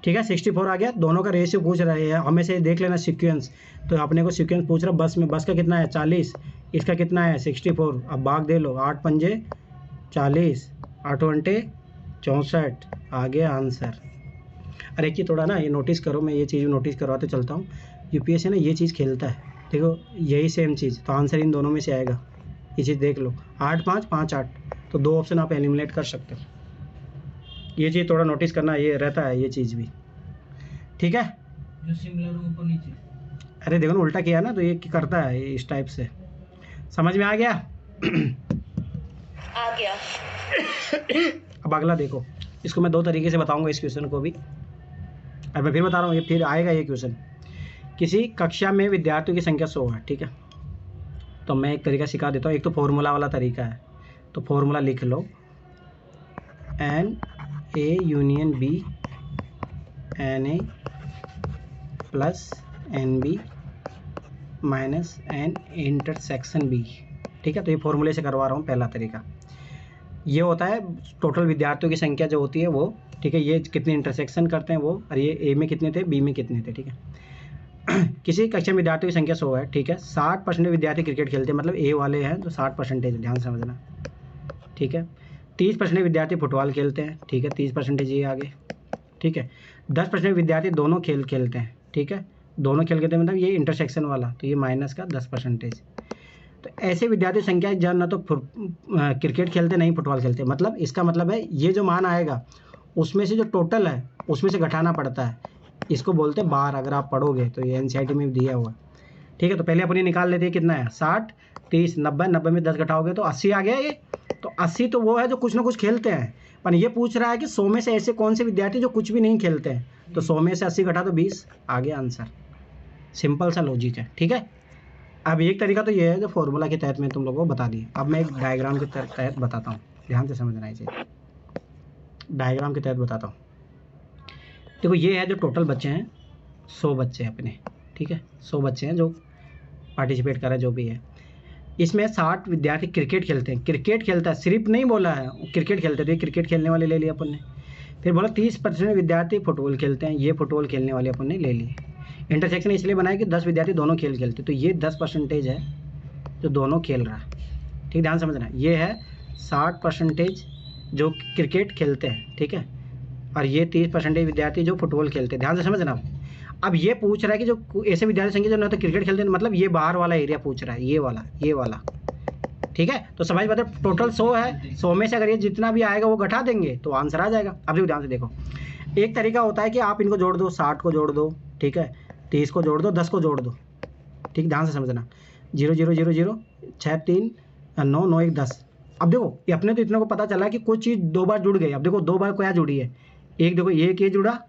[SPEAKER 1] ठीक है, 64 आ गया। दोनों का रेशियो पूछ रहे हैं, हमें से देख लेना सीक्वेंस, तो अपने को सीक्वेंस पूछ रहा बस में, बस का कितना है 40, इसका कितना है 64, अब भाग दे लो, 8 पंजे 40, 8 घंटे 64, आ गया आंसर। अरे कि थोड़ा ना ये नोटिस करो, मैं ये चीज़ नोटिस करवाते चलता हूँ, यूपीएससी ना ये चीज़ खेलता है, देखो यही सेम चीज़, तो आंसर इन दोनों में से आएगा, ये चीज़ देख लो, 8 5 5 8, तो 2 ऑप्शन आप एलिमिनेट कर सकते हो, ये चीज़ थोड़ा नोटिस करना, ये रहता है ये चीज़ भी, ठीक है।
[SPEAKER 3] जो सिमिलर ऊपर नीचे,
[SPEAKER 1] अरे देखो ना उल्टा किया ना, तो ये करता है इस टाइप से, समझ में आ गया?
[SPEAKER 5] आ गया।
[SPEAKER 1] अब अगला देखो, इसको मैं 2 तरीके से बताऊंगा इस क्वेश्चन को भी, अब मैं फिर बता रहा हूँ, ये फिर आएगा ये क्वेश्चन। किसी कक्षा में विद्यार्थियों की संख्या 100 है, ठीक है, तो मैं एक तरीका सिखा देता हूँ, एक तो फॉर्मूला वाला तरीका है, तो फॉर्मूला लिख लो, n A union B n A plus n B minus n intersection B, ठीक है। तो ये फॉर्मूले से करवा रहा हूँ, पहला तरीका ये होता है, टोटल विद्यार्थियों की संख्या जो होती है वो, ठीक है, ये कितने इंटरसेक्शन करते हैं वो, और ये ए में कितने थे, बी में कितने थे, ठीक है। किसी कक्षा में विद्यार्थियों की संख्या 100 है, ठीक है, 60% विद्यार्थी क्रिकेट खेलते हैं, मतलब ए वाले हैं तो 60%, ध्यान समझना, ठीक है। 30% विद्यार्थी फुटबॉल खेलते हैं, ठीक है, 30% ये आगे, ठीक है। 10% विद्यार्थी दोनों खेल खेलते हैं, ठीक है, दोनों खेल खेलते हैं मतलब ये इंटरसेक्शन वाला, तो ये माइनस का 10%। तो ऐसे विद्यार्थी संख्या जब ना तो क्रिकेट खेलते नहीं फुटबॉल खेलते, मतलब इसका मतलब है ये जो मान आएगा उसमें से जो टोटल है उसमें से घटाना पड़ता है, इसको बोलते हैं बार, अगर आप पढ़ोगे तो ये एनसीईआरटी में दिया हुआ, ठीक है। तो पहले अपनी निकाल लेते हैं, कितना है 60 30 90, 90 में 10 घटाओगे तो 80 आ गया ये, तो 80 तो वो है जो कुछ ना कुछ खेलते हैं, पर ये पूछ रहा है कि 100 में से ऐसे कौन से विद्यार्थी जो कुछ भी नहीं खेलते हैं, तो 100 में से 80 घटा तो 20, आ गया आंसर, सिंपल सा लॉजिक है, ठीक है। अब एक तरीका तो ये है जो फॉर्मूला के तहत मैं तुम लोगों को बता दी। अब मैं एक डायग्राम के तहत बताता हूँ, ध्यान से समझना है इसे। डायग्राम के तहत बताता हूँ। देखो ये है जो टोटल बच्चे हैं, 100 बच्चे हैं अपने, ठीक है, 100 बच्चे हैं जो पार्टिसिपेट कर रहे हैं, जो भी है। इसमें 60 विद्यार्थी क्रिकेट खेलते हैं, क्रिकेट खेलता है, सिर्फ नहीं बोला है क्रिकेट खेलते, तो ये क्रिकेट खेलने वाले ले लिए अपन ने। फिर बोला 30% विद्यार्थी फुटबॉल खेलते हैं, ये फुटबॉल खेलने वाले अपन ने ले लिए। इंटरसेक्शन इसलिए बनाया कि 10 विद्यार्थी दोनों खेल खेलते, तो ये 10% है जो दोनों खेल रहा है, ठीक, ध्यान समझना। ये है 60% जो क्रिकेट खेलते हैं, ठीक है, और ये 30% विद्यार्थी जो फुटबॉल खेलते हैं, ध्यान से समझना। अब ये पूछ रहा है कि जो ऐसे विद्यार्थी संख्या जो ना तो क्रिकेट खेलते हैं, मतलब ये बाहर वाला एरिया पूछ रहा है, ये वाला, ठीक है। तो समझ बात है, टोटल 100 है, 100 में से अगर ये जितना भी आएगा वो घटा देंगे तो आंसर आ जाएगा। अब देखो ध्यान से देखो, एक तरीका होता है कि आप इनको जोड़ दो, 60 को जोड़ दो, ठीक है, 30 को जोड़ दो, 10 को जोड़ दो, ठीक, ध्यान से समझना। 0 0 0 0 6 3 9 9 1 10। अब देखो ये अपने तो इतने को पता चला कि कोई चीज़ 2 बार जुड़ गई। अब देखो 2 बार क्या जुड़ी है, एक देखो ये जुड़ा,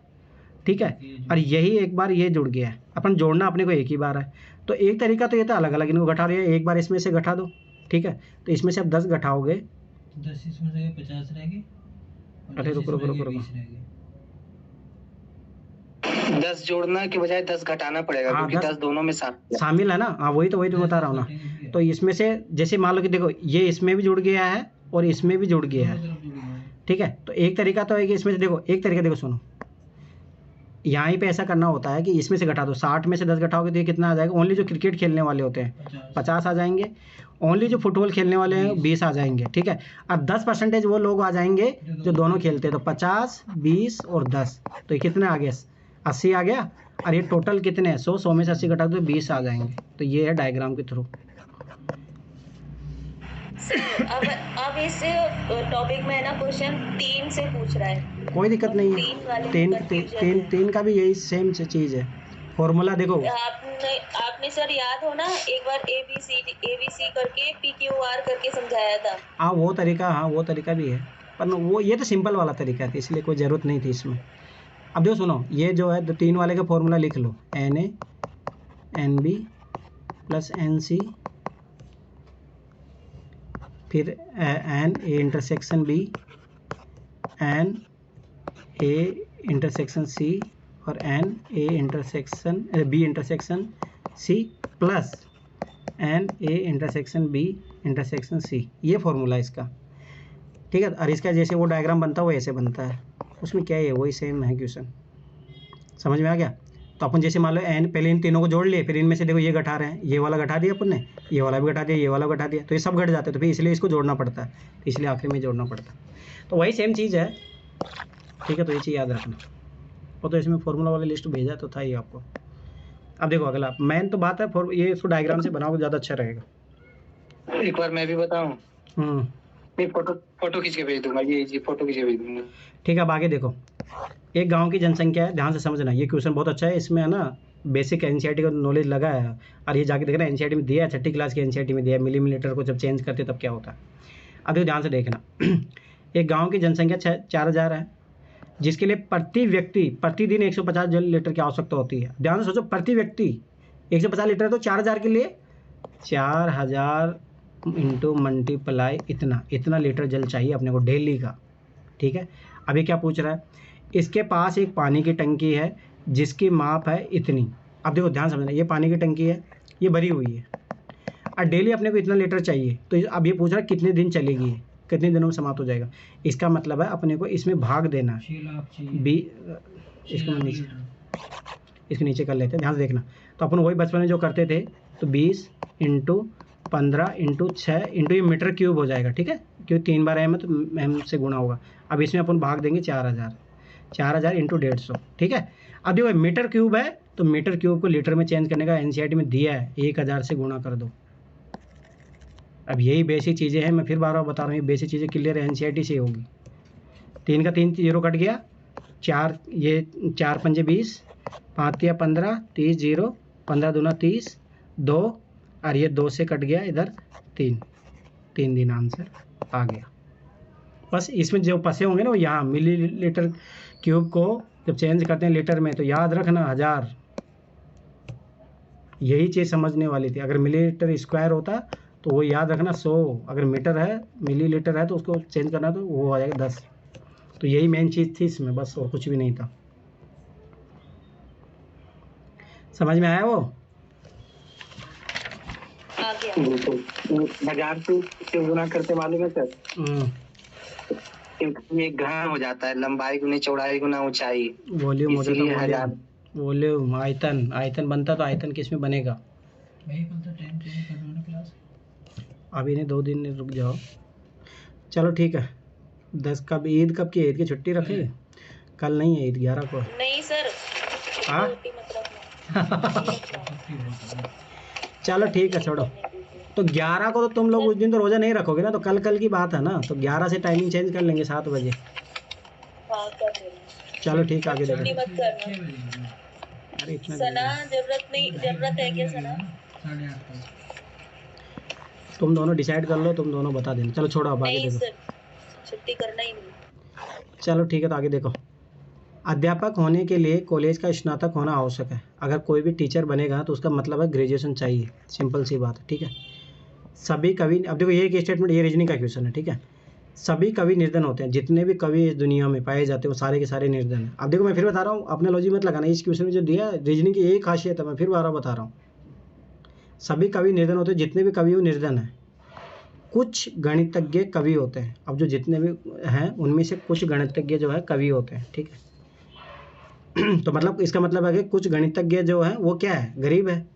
[SPEAKER 1] ठीक है, और यही एक बार ये जुड़ गया है। अपन जोड़ना अपने को एक ही बार है, तो एक तरीका तो ये था अलग अलग इनको घटा रही है, एक बार इसमें से घटा दो, ठीक है। तो इसमें से अब 10 घटाओगे,
[SPEAKER 3] 10 इसमें से 50 रह गए।
[SPEAKER 1] अरे रुको
[SPEAKER 2] 10 जोड़ना के बजाय 10 घटाना पड़ेगा,
[SPEAKER 1] हाँ,
[SPEAKER 2] क्योंकि
[SPEAKER 1] 10
[SPEAKER 2] 10 दोनों में
[SPEAKER 1] शामिल है ना। हाँ वही तो बता रहा हूँ ना। तो इसमें से जैसे मान लो कि देखो ये इसमें भी जुड़ गया है और इसमें भी जुड़ गया है, ठीक है। तो एक तरीका तो है कि इसमें से देखो, एक तरीका देखो सुनो, यहाँ पे ऐसा करना होता है कि इसमें से घटा दो, 60 में से 10 घटाओगे तो ये कितना आ जाएगा। ओनली जो क्रिकेट खेलने वाले होते हैं 50 आ जाएंगे, ओनली जो फुटबॉल खेलने वाले हैं 20 आ जाएंगे, ठीक है। अब 10% वो लोग आ जाएंगे जो दोनों खेलते हैं, तो 50 20 और 10, तो ये कितने आ गए, 80 आ गया। और ये टोटल कितने हैं, 100 में से 80 घटा दो तो 20 आ जाएंगे। तो ये है डायग्राम के थ्रू।
[SPEAKER 5] अब इस टॉपिक में ना क्वेश्चन 3 से पूछ रहा है,
[SPEAKER 1] कोई दिक्कत नहीं है,
[SPEAKER 5] 3 वाले
[SPEAKER 1] 3 का भी यही सेम चीज़ है। फॉर्मूला देखो
[SPEAKER 5] आपने सर याद हो ना एक बार ABC करके PQR करके समझाया था।
[SPEAKER 1] हाँ वो तरीका भी है, पर वो ये तो सिंपल वाला तरीका है, इसलिए कोई ज़रूरत नहीं थी इसमें। अब देखो सुनो, ये जो है 3 वाले का फॉर्मूला लिख लो, NA NB प्लस NC, फिर N A intersection B, N A intersection C और N A intersection B intersection C plus N A intersection B intersection C। ये फॉर्मूला है इसका, ठीक है। और इसका जैसे वो डायग्राम बनता है वो ऐसे बनता है, उसमें क्या है वही सेम है क्वेश्चन, समझ में आ गया। तो अपन जैसे मान लो एन, पहले इन तीनों को जोड़ लिए, फिर इनमें से देखो ये घटा रहे हैं, ये वाला घटा दिया अपन ने, ये वाला भी घटा दिया, ये वाला घटा दिया, तो ये सब घट जाते हैं, तो फिर इसलिए इसको जोड़ना पड़ता है, इसलिए आखिर में जोड़ना पड़ता है। तो वही सेम चीज़ है, ठीक है। तो ये चीज़ याद रखना। वो तो इसमें फॉर्मूला वाला लिस्ट भेजा तो था ही आपको। अब देखो अगला मेन तो बात है, ये इसको डायग्राम से बनाओगे ज़्यादा अच्छा रहेगा।
[SPEAKER 2] एक बार मैं भी बताऊं, मैं फोटो खींच के भेज दूंगा, ये फोटो खींच के भेज दूंगा,
[SPEAKER 1] ठीक है। अब आगे देखो, एक गांव की जनसंख्या है, ध्यान से समझना, ये क्वेश्चन बहुत अच्छा है, इसमें है ना बेसिक एनसीईआरटी का नॉलेज लगा है, और ये जाके देखना एनसीईआरटी में दिया है, 6ठी क्लास की एनसीईआरटी में दिया है, मिलीमीटर को जब चेंज करते तब क्या होता है। अब देखो ध्यान से देखना, एक गांव की जनसंख्या 4000 है, जिसके लिए प्रति व्यक्ति प्रतिदिन 150 जल लीटर की आवश्यकता होती है। ध्यान से सोचो, प्रति व्यक्ति 150 लीटर, तो 4000 के लिए 4000 इंटू मल्टीप्लाई इतना लीटर जल चाहिए अपने को डेली का, ठीक है। अभी क्या पूछ रहा है, इसके पास एक पानी की टंकी है जिसकी माप है इतनी। अब देखो ध्यान समझना, ये पानी की टंकी है, ये भरी हुई है, और डेली अपने को इतना लीटर चाहिए। तो अब ये पूछ रहा है कितने दिन चलेगी, कितने दिनों में समाप्त हो जाएगा। इसका मतलब है अपने को इसमें भाग देना है, इसके नीचे कर लेते हैं, ध्यान से देखना। तो अपन वही बचपन में जो करते थे, तो 20 इंटू 15 इंटू 6 इंटू ये मीटर क्यूब हो जाएगा, ठीक है, क्योंकि 3 बार एम है तो एम से गुणा होगा। अब इसमें अपन भाग देंगे 4000 इंटू 150, ठीक है। अब देखो मीटर क्यूब है, तो मीटर क्यूब को लीटर में चेंज करने का एनसीईआरटी में दिया है, 1000 से गुणा कर दो। अब यही बेसिक चीज़ें हैं, मैं फिर बार बार बता रहा हूँ, ये बेसिक चीज़ें क्लियर एनसीईआरटी से होगी। 3 का 3 जीरो कट गया, 4 ये 4 पंजे 20, 5 तिया 15, 30 जीरो, 15 दूना 30, 2 और ये 2 से कट गया इधर 3 दिन आंसर आ गया। बस इसमें जो फंसे होंगे ना वो यहाँ मिलीलीटर क्यूब को जब चेंज करते हैं लीटर में, तो याद रखना 1000, यही चीज़ समझने वाली थी। अगर मिलीलीटर स्क्वायर होता तो वो याद रखना 100, अगर मीटर है मिलीलीटर है तो उसको चेंज करना तो वो आ जाएगा 10। तो यही मेन चीज़ थी इसमें, बस और कुछ भी नहीं था। समझ में आया वो?
[SPEAKER 5] आ गया।
[SPEAKER 2] 1000 से गुना करते मालूम है सर, क्योंकि ये घन हो जाता है, लंबाई गुना चौड़ाई गुना ऊंचाई,
[SPEAKER 1] वॉल्यूम हो
[SPEAKER 2] इसीलिए
[SPEAKER 1] जाता,
[SPEAKER 2] 1000।
[SPEAKER 1] वॉल्यूम आयतन बनता तो आयतन किस में बनेगा?
[SPEAKER 3] भाई कल तो टाइम चेंज कर रहा ना क्लास।
[SPEAKER 1] अभी नहीं, 2 दिन रुक जाओ। चलो ठीक है। 10 कब ईद कब की? ईद की छुट्टी रखे? कल नहीं है ईद, 11 को।
[SPEAKER 5] नहीं सर,
[SPEAKER 1] हाँ
[SPEAKER 5] रोटी मत रखना।
[SPEAKER 1] चलो ठीक है, छोड़ो। तो 11 को तो तुम लोग उस दिन तो रोज़ा नहीं रखोगे ना, तो कल की बात है ना, तो 11 से टाइमिंग चेंज कर लेंगे 7 बजे।
[SPEAKER 5] हाँ कर देना।
[SPEAKER 1] चलो ठीक है, आगे देखो।
[SPEAKER 5] छुट्टी मत करना।
[SPEAKER 3] 6 बजे
[SPEAKER 1] अरे इतना
[SPEAKER 5] सना जरूरत है क्या सना?
[SPEAKER 3] 8:30 तक।
[SPEAKER 1] तुम दोनों डिसाइड कर लो, तुम दोनों बता देना। चलो छोड़ो, अब आगे
[SPEAKER 5] नहीं
[SPEAKER 1] देखो।
[SPEAKER 5] सर, छुट्टी करना ही नहीं।
[SPEAKER 1] चलो ठीक है, तो आगे देखो। अध्यापक होने के लिए कॉलेज का स्नातक होना आवश्यक है। अगर कोई भी टीचर बनेगा तो उसका मतलब है ग्रेजुएशन चाहिए, सिंपल सी बात है, ठीक है। सभी कवि, अब देखो ये एक स्टेटमेंट, ये रीजनिंग का क्वेश्चन है, ठीक है। सभी कवि निर्धन होते हैं, जितने भी कवि इस दुनिया में पाए जाते हैं वो सारे के सारे निर्धन हैं। अब देखो मैं फिर बता रहा हूँ, अपने लॉजिक मत लगाना, इस क्वेश्चन में जो दिया रीजनिंग की यही खासियत है, मैं फिर बार बता रहा हूँ। सभी कवि निर्धन होते हैं, जितने भी कवि वो निर्धन हैं। कुछ गणितज्ञ कवि होते हैं। अब जो जितने भी हैं उनमें से कुछ गणितज्ञ जो है कवि होते हैं, ठीक है। तो मतलब इसका मतलब है कि कुछ गणितज्ञ जो है वो क्या है, गरीब है।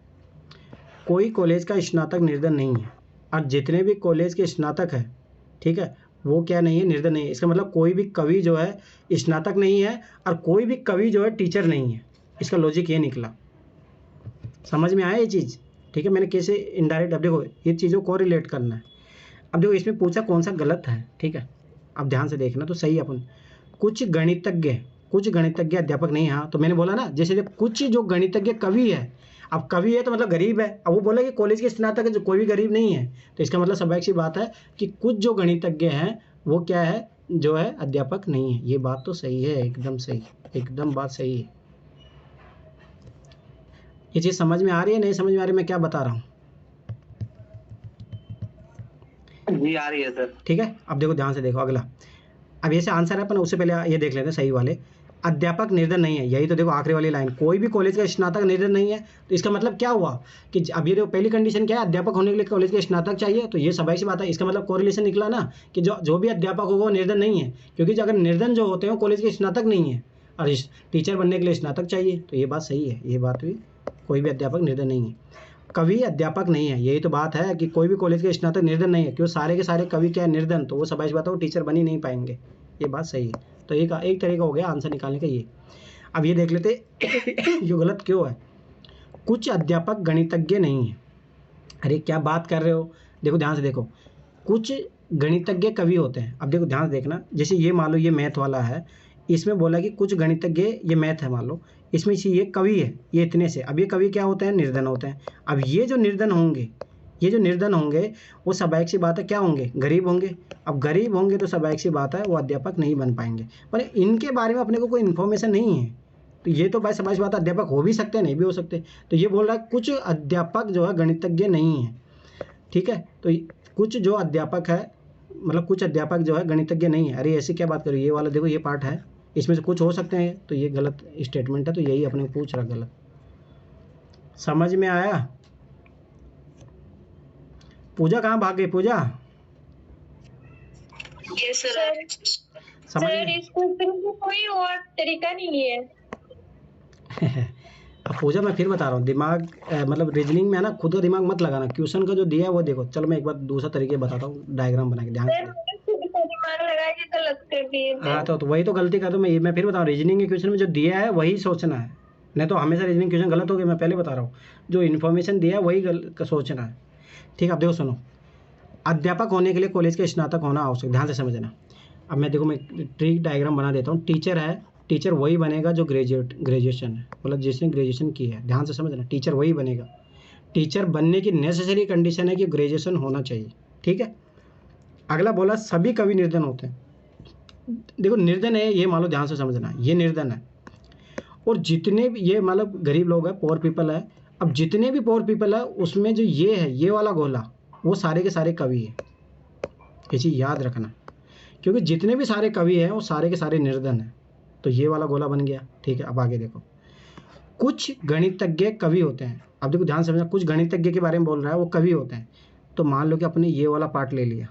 [SPEAKER 1] कोई कॉलेज का स्नातक निर्धन नहीं है, और जितने भी कॉलेज के स्नातक है, ठीक है, वो क्या नहीं है, निर्धन नहीं है। इसका मतलब कोई भी कवि जो है स्नातक नहीं है, और कोई भी कवि जो है टीचर नहीं है। इसका लॉजिक ये निकला। समझ में आया ये चीज़? ठीक है, मैंने कैसे इनडायरेक्ट, अब देखो ये चीज़ों को रिलेट करना है। अब देखो इसमें पूछा कौन सा गलत है, ठीक है, अब ध्यान से देखना तो सही। अपन कुछ गणितज्ञ अध्यापक नहीं। हाँ, तो मैंने बोला ना, जैसे कुछ जो गणितज्ञ कवि है, अब कवि है तो मतलब गरीब है। अब वो बोला कि कॉलेज के स्नातक है, जो कोई भी गरीब नहीं है, तो इसका मतलब स्वाभाविक सी बात है कि कुछ जो गणितज्ञ हैं वो क्या है, जो है अध्यापक नहीं है। ये बात तो सही है, एकदम सही, एकदम बात सही है। ये चीज़ समझ में आ रही है, नहीं समझ में आ रही, मैं क्या बता रहा हूँ?
[SPEAKER 2] जी आ रही है सर।
[SPEAKER 1] ठीक है, अब देखो ध्यान से देखो अगला। अब ये से आंसर है, अपन उससे पहले ये देख लेते हैं सही वाले। अध्यापक निर्धन नहीं है, यही तो देखो आखिरी वाली लाइन, कोई भी कॉलेज का स्नातक निर्धन नहीं है। तो इसका मतलब क्या हुआ कि अब ये देखो पहली कंडीशन क्या है, अध्यापक होने के लिए कॉलेज का स्नातक चाहिए। तो ये स्वाभाविक सी बात है, इसका मतलब कोरिलेशन निकला ना कि जो भी अध्यापक होगा वो निर्धन नहीं है, क्योंकि अगर निर्धन जो होते हैं कॉलेज के स्नातक नहीं है, और टीचर बनने के लिए स्नातक चाहिए। तो ये बात सही है, ये बात भी, कोई भी अध्यापक निर्धन नहीं है। कवि अध्यापक नहीं है, यही तो बात है कि कोई भी कॉलेज के स्नातक निर्धन नहीं है, क्यों सारे के सारे कवि क्या है, निर्धन। तो वो स्वाभाविक बात है वो टीचर बन ही नहीं पाएंगे, ये बात सही है। तो एक तरीका हो गया आंसर निकालने का ये। अब ये देख लेते ये गलत क्यों है। कुछ अध्यापक गणितज्ञ नहीं है। अरे क्या बात कर रहे हो, देखो ध्यान से देखो, कुछ गणितज्ञ कवि होते हैं। अब देखो ध्यान से देखना, जैसे ये मान लो ये मैथ वाला है, इसमें बोला कि कुछ गणितज्ञ, ये मैथ है मान लो, इसमें से ये कवि है, ये इतने से। अब ये कवि क्या होते हैं, निर्धन होते हैं। अब ये जो निर्धन होंगे वो स्वाभाविक सी बात है क्या होंगे, गरीब होंगे। अब गरीब होंगे तो स्वाभाविक सी बात है वो अध्यापक नहीं बन पाएंगे। पर इनके बारे में अपने को कोई इन्फॉर्मेशन नहीं है, तो ये तो भाई स्वाभाविक बात है अध्यापक हो भी सकते हैं, नहीं भी हो सकते। तो ये बोल रहा है कुछ अध्यापक जो है गणितज्ञ नहीं है, ठीक है। तो कुछ जो अध्यापक है, मतलब कुछ अध्यापक जो है गणितज्ञ नहीं है। अरे ऐसी क्या बात करो, ये वाला देखो ये पार्ट है, इसमें से कुछ हो सकते हैं, तो ये गलत स्टेटमेंट है। तो यही अपने को पूछ रहा गलत। समझ में आया? पूजा कहाँ भाग गई पूजा?
[SPEAKER 4] Yes sir.
[SPEAKER 1] समझ
[SPEAKER 4] सर
[SPEAKER 1] में?
[SPEAKER 4] इसको कोई और तरीका नहीं है।
[SPEAKER 1] अब पूजा मैं फिर बता रहा हूँ, दिमाग मतलब रीजनिंग में है ना, खुद का दिमाग मत लगाना। क्वेश्चन का जो दिया है वो देखो। चलो मैं एक बार दूसरा तरीके बताता हूँ, डायग्राम बना के ध्यान से।
[SPEAKER 4] दिमाग लगा के गलत कर दिए।
[SPEAKER 1] हाँ तो वही तो गलती कर दो। मैं फिर बता रहा हूँ, रीजनिंग के क्वेश्चन में जो दिया है वही सोचना है, नहीं तो हमेशा रीजनिंग क्वेश्चन गलत हो गए। मैं पहले बता रहा हूँ, जो इन्फॉर्मेशन दिया है वही सोचना है, ठीक है। अब देखो सुनो, अध्यापक होने के लिए कॉलेज के स्नातक होना आवश्यक, ध्यान से समझना। अब मैं देखो मैं ट्री डायग्राम बना देता हूँ। टीचर है, टीचर वही बनेगा जो ग्रेजुएशन है, मतलब जिसने ग्रेजुएशन की है। ध्यान से समझना, टीचर वही बनेगा। टीचर बनने की नेसेसरी कंडीशन है कि ग्रेजुएशन होना चाहिए, ठीक है। अगला बोला सभी कवि निर्धन होते हैं। देखो निर्धन है, ये मान लो ध्यान से समझना, ये निर्धन है। और जितने भी ये मतलब गरीब लोग हैं, पुअर पीपल है, अब जितने भी पोर पीपल है उसमें जो ये है, ये वाला गोला, वो सारे के सारे कवि है। ये चीज़ याद रखना, क्योंकि जितने भी सारे कवि हैं वो सारे के सारे निर्धन हैं। तो ये वाला गोला बन गया, ठीक है। अब आगे देखो, कुछ गणितज्ञ कवि होते हैं। अब देखो ध्यान समझना, कुछ गणितज्ञ के बारे में बोल रहा है, वो कवि होते हैं। तो मान लो कि अपने ये वाला पार्ट ले लिया,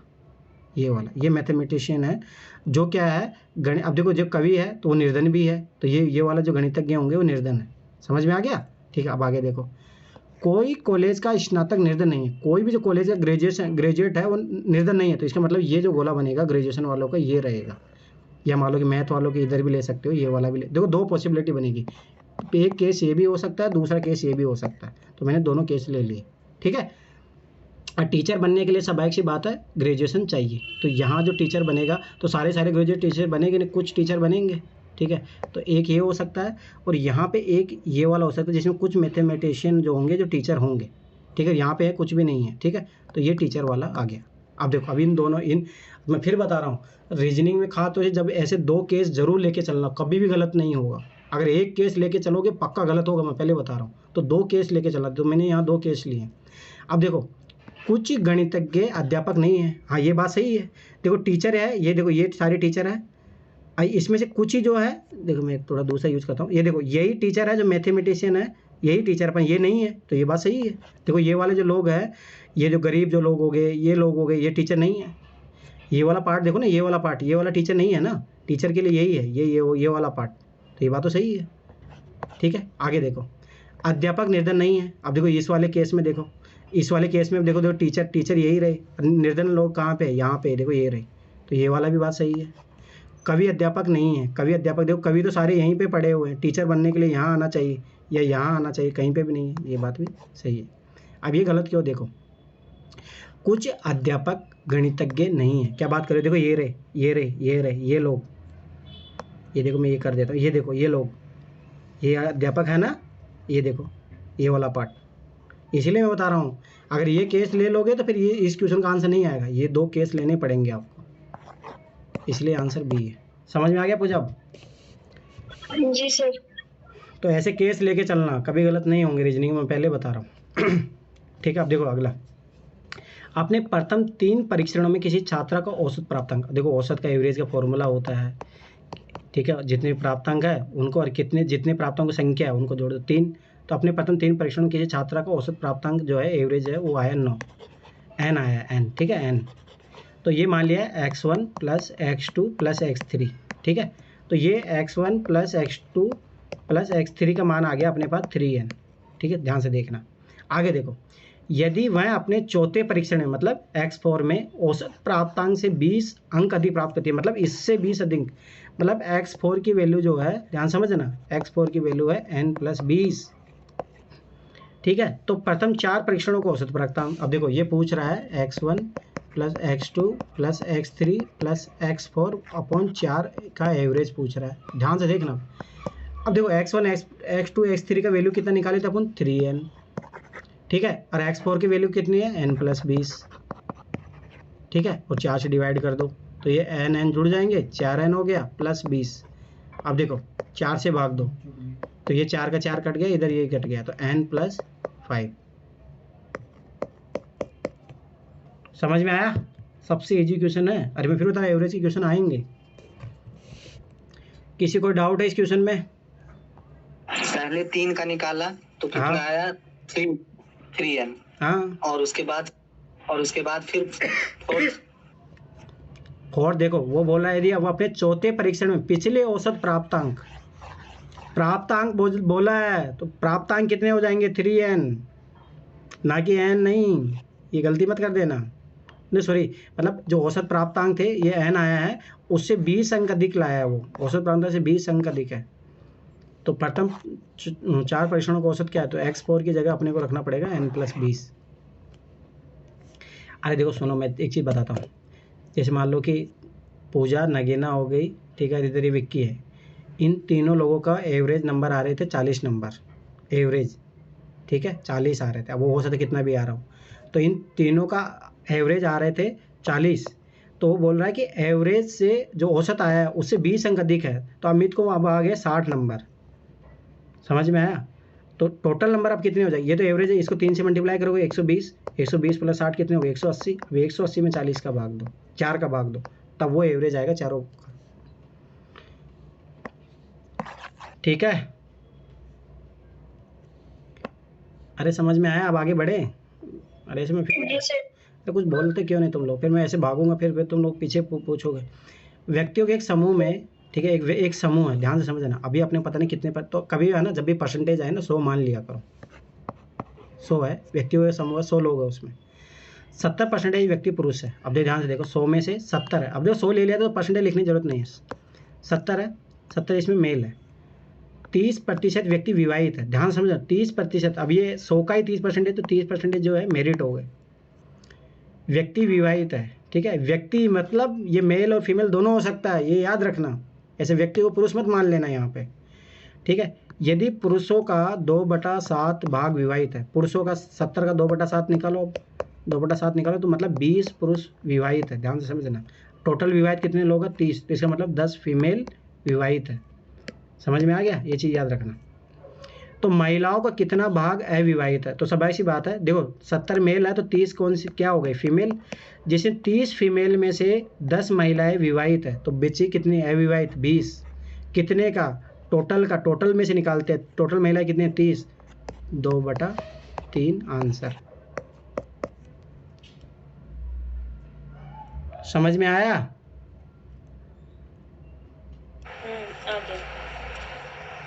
[SPEAKER 1] ये वाला, ये मैथमेटिशियन है जो क्या है गणित। अब देखो जब कवि है तो वो निर्धन भी है, तो ये वाला जो गणितज्ञ होंगे वो निर्धन है। समझ में आ गया, ठीक है। अब आगे देखो, कोई कॉलेज का स्नातक निर्धन नहीं है। कोई भी जो कॉलेज का ग्रेजुएट है वो निर्धन नहीं है। तो इसका मतलब ये जो गोला बनेगा ग्रेजुएशन वालों का ये रहेगा, या मान लो कि मैथ वालों के इधर भी ले सकते हो, ये वाला भी ले। देखो दो पॉसिबिलिटी बनेगी, एक केस ये भी हो सकता है, दूसरा केस ये भी हो सकता है। तो मैंने दोनों केस ले लिए, ठीक है। और टीचर बनने के लिए स्वाभाविक सी बात है ग्रेजुएशन चाहिए। तो यहाँ जो टीचर बनेगा तो सारे ग्रेजुएट टीचर बनेंगे नहीं, कुछ टीचर बनेंगे, ठीक है। तो एक ये हो सकता है, और यहाँ पे एक ये वाला हो सकता है जिसमें कुछ मैथमेटिशियन जो होंगे जो टीचर होंगे, ठीक है। यहाँ पे है कुछ भी नहीं है, ठीक है। तो ये टीचर वाला आ गया। अब देखो, अब इन दोनों मैं फिर बता रहा हूँ, रीजनिंग में खास तौर से जब ऐसे दो केस जरूर लेके चलना, कभी भी गलत नहीं होगा। अगर एक केस लेके चलोगे पक्का गलत होगा, मैं पहले बता रहा हूँ। तो दो केस लेके चला, तो मैंने यहाँ दो केस लिए। अब देखो, कुछ गणितज्ञ अध्यापक नहीं है, हाँ ये बात सही है। देखो टीचर है, ये देखो ये सारे टीचर है। इसमें से कुछ ही जो है, देखो मैं थोड़ा दूसरा यूज़ करता हूँ, ये देखो यही टीचर है जो मैथमेटिशियन है, यही टीचर, पर ये नहीं है, तो ये बात सही है। देखो ये वाले जो लोग हैं, ये जो गरीब जो लोग हो गए, ये लोग हो गए, ये टीचर नहीं है। ये वाला पार्ट देखो ना, ये वाला पार्ट, ये वाला टीचर नहीं है ना, टीचर के लिए यही है, ये वाला पार्ट। तो ये बात तो सही है, ठीक है। आगे देखो, अध्यापक निर्धन नहीं है। अब देखो इस वाले केस में देखो, इस वाले केस में देखो टीचर यही रहे, निर्धन लोग कहाँ पे, यहाँ पे देखो ये रहे। तो ये वाला भी बात सही है। कवि अध्यापक नहीं है, कवि अध्यापक देखो, कवि तो सारे यहीं पे पढ़े हुए हैं, टीचर बनने के लिए यहाँ आना चाहिए या यहाँ आना चाहिए, कहीं पे भी नहीं है, ये बात भी सही है। अब ये गलत क्यों, देखो कुछ अध्यापक गणितज्ञ नहीं है, क्या बात करें, देखो ये रहे, ये लोग, ये देखो मैं ये कर देता हूँ, ये देखो ये लोग, ये अध्यापक है ना, ये देखो ये वाला पार्ट। इसीलिए मैं बता रहा हूँ, अगर ये केस ले लोगे तो फिर ये इस क्वेश्चन का आंसर नहीं आएगा, ये दो केस लेने पड़ेंगे आपको, इसलिए आंसर बी है। समझ में आ गया पूजा?
[SPEAKER 4] जी सर।
[SPEAKER 1] तो ऐसे केस लेके चलना, कभी गलत नहीं होंगे रीजनिंग में, पहले बता रहा हूँ। ठीक है। अब देखो अगला, आपने प्रथम 3 परीक्षणों में किसी छात्रा का औसत प्राप्तांक, देखो औसत का एवरेज का फॉर्मूला होता है, ठीक है। जितने प्राप्तांक है उनको और जितने प्राप्तांक की संख्या है उनको जोड़ दो 3। तो अपने प्रथम 3 परीक्षणों में किसी छात्रा का औसत प्राप्तांक जो है एवरेज है वो आया 9, एन आया, एन, ठीक है, एन। तो ये मान लिया x1 plus x2 plus x3, ठीक है। तो ये x1 plus x2 plus x3 का मान आ गया अपने पास 3n, ठीक है। ध्यान से देखना। आगे देखो, यदि वह अपने चौथे परीक्षण में मतलब x4 में औसत प्राप्तांक से 20 अंक अधिक प्राप्त करती है, मतलब इससे 20 अधिक, मतलब x4 की वैल्यू जो है, ध्यान समझना, x4 की वैल्यू है n प्लस 20, ठीक है। तो प्रथम 4 परीक्षणों को औसत प्राप्तांक, अब देखो ये पूछ रहा है x1 plus x2 plus x3 plus x4 upon 4 का एवरेज पूछ रहा है, ध्यान से देखना। अब देखो x1 x2 x3 का वैल्यू कितना निकाले थे अपन, 3n, ठीक है। और x4 की वैल्यू कितनी है, n प्लस 20, ठीक है। और 4 से डिवाइड कर दो तो ये n जुड़ जाएंगे, 4n हो गया प्लस 20। अब देखो 4 से भाग दो तो ये 4 का 4 कट गया, इधर ये कट गया, तो n प्लस 5। समझ में आया? सबसे इजी क्वेश्चन है। अरे मैं फिर बता, एवरेज के क्वेश्चन आएंगे। किसी को डाउट है इस क्वेश्चन में?
[SPEAKER 2] पहले 3 का निकाला तो कितना
[SPEAKER 1] हाँ।
[SPEAKER 2] आया, 3n।
[SPEAKER 1] हाँ,
[SPEAKER 2] और उसके बाद फिर
[SPEAKER 1] 4 देखो वो बोला यदि अब अपने चौथे परीक्षण में पिछले औसत प्राप्तांक बोला है, तो प्राप्तांक कितने हो जाएंगे, 3n, ना कि n नहीं, ये गलती मत कर देना। नहीं सॉरी, मतलब जो औसत प्राप्तांक थे ये n आया है, उससे 20 अंक अधिक लाया है, वो औसत प्राप्तांक से 20 अंक अधिक है। तो प्रथम 4 परीक्षणों का औसत क्या है, तो x4 की जगह अपने को रखना पड़ेगा n प्लस 20। अरे देखो सुनो, मैं एक चीज़ बताता हूँ। जैसे मान लो कि पूजा, नगीना हो गई, ठीक है, इधर ये विक्की है, इन तीनों लोगों का एवरेज नंबर आ रहे थे 40 नंबर एवरेज, ठीक है, 40 आ रहे थे। अब वो हो सकता है कितना भी आ रहा हो, तो इन तीनों का एवरेज आ रहे थे 40। तो वो बोल रहा है कि एवरेज से जो औसत आया है उससे 20 अंक अधिक है, तो अमित को अब आ गया 60 नंबर। समझ में आया? तो टोटल नंबर अब कितने हो जाएगी, ये तो एवरेज है, इसको 3 से मल्टीप्लाई करोगे 120, 120 प्लस 60 कितने हो गए 180, अब 180 में 40 का भाग दो, 4 का भाग दो, तब वो एवरेज आएगा चारों का। ठीक है, अरे समझ में आया, अब आगे बढ़े। अरे इसमें फिर तो कुछ बोलते क्यों नहीं तुम लोग, फिर मैं ऐसे भागूंगा, फिर तुम लोग पीछे पूछोगे। व्यक्तियों के एक समूह में, ठीक है, एक समूह है, ध्यान से समझना। अभी अपने पता नहीं कितने पर, तो कभी है ना, जब भी परसेंटेज आए ना 100 मान लिया करो, 100 है व्यक्तियों का समूह है, 100 लोग है, उसमें 70% व्यक्ति पुरुष है। अब ध्यान से देखो, 100 में से 70 है, अब देखो 100 ले लिया तो परसेंटेज लिखने की जरूरत नहीं है, 70 है, 70 इसमें मेल है। 30% व्यक्ति विवाहित है, ध्यान समझो 30%, अब ये 100 का ही 30% तो 30% जो है मेरिट हो गए, व्यक्ति विवाहित है। ठीक है, व्यक्ति मतलब ये मेल और फीमेल दोनों हो सकता है, ये याद रखना, ऐसे व्यक्ति को पुरुष मत मान लेना यहाँ पे। ठीक है, यदि पुरुषों का 2/7 भाग विवाहित है, पुरुषों का 70 का 2/7 निकालो, 2/7 निकालो तो मतलब 20 पुरुष विवाहित है, ध्यान से समझना। टोटल विवाहित कितने लोग हैं 30, तो इसका मतलब 10 फीमेल विवाहित है। समझ में आ गया, ये चीज़ याद रखना। तो महिलाओं का कितना भाग अविवाहित है, तो सब ऐसी बात है, देखो 70 मेल है तो 30 कौन सी क्या हो गई फीमेल, जिससे 30 फीमेल में से 10 महिलाएं विवाहित है, तो बची कितनी अविवाहित 20, कितने का टोटल का, टोटल में से निकालते हैं, टोटल महिलाएं कितनी 30, 2/3 आंसर। समझ में आया?
[SPEAKER 5] आगे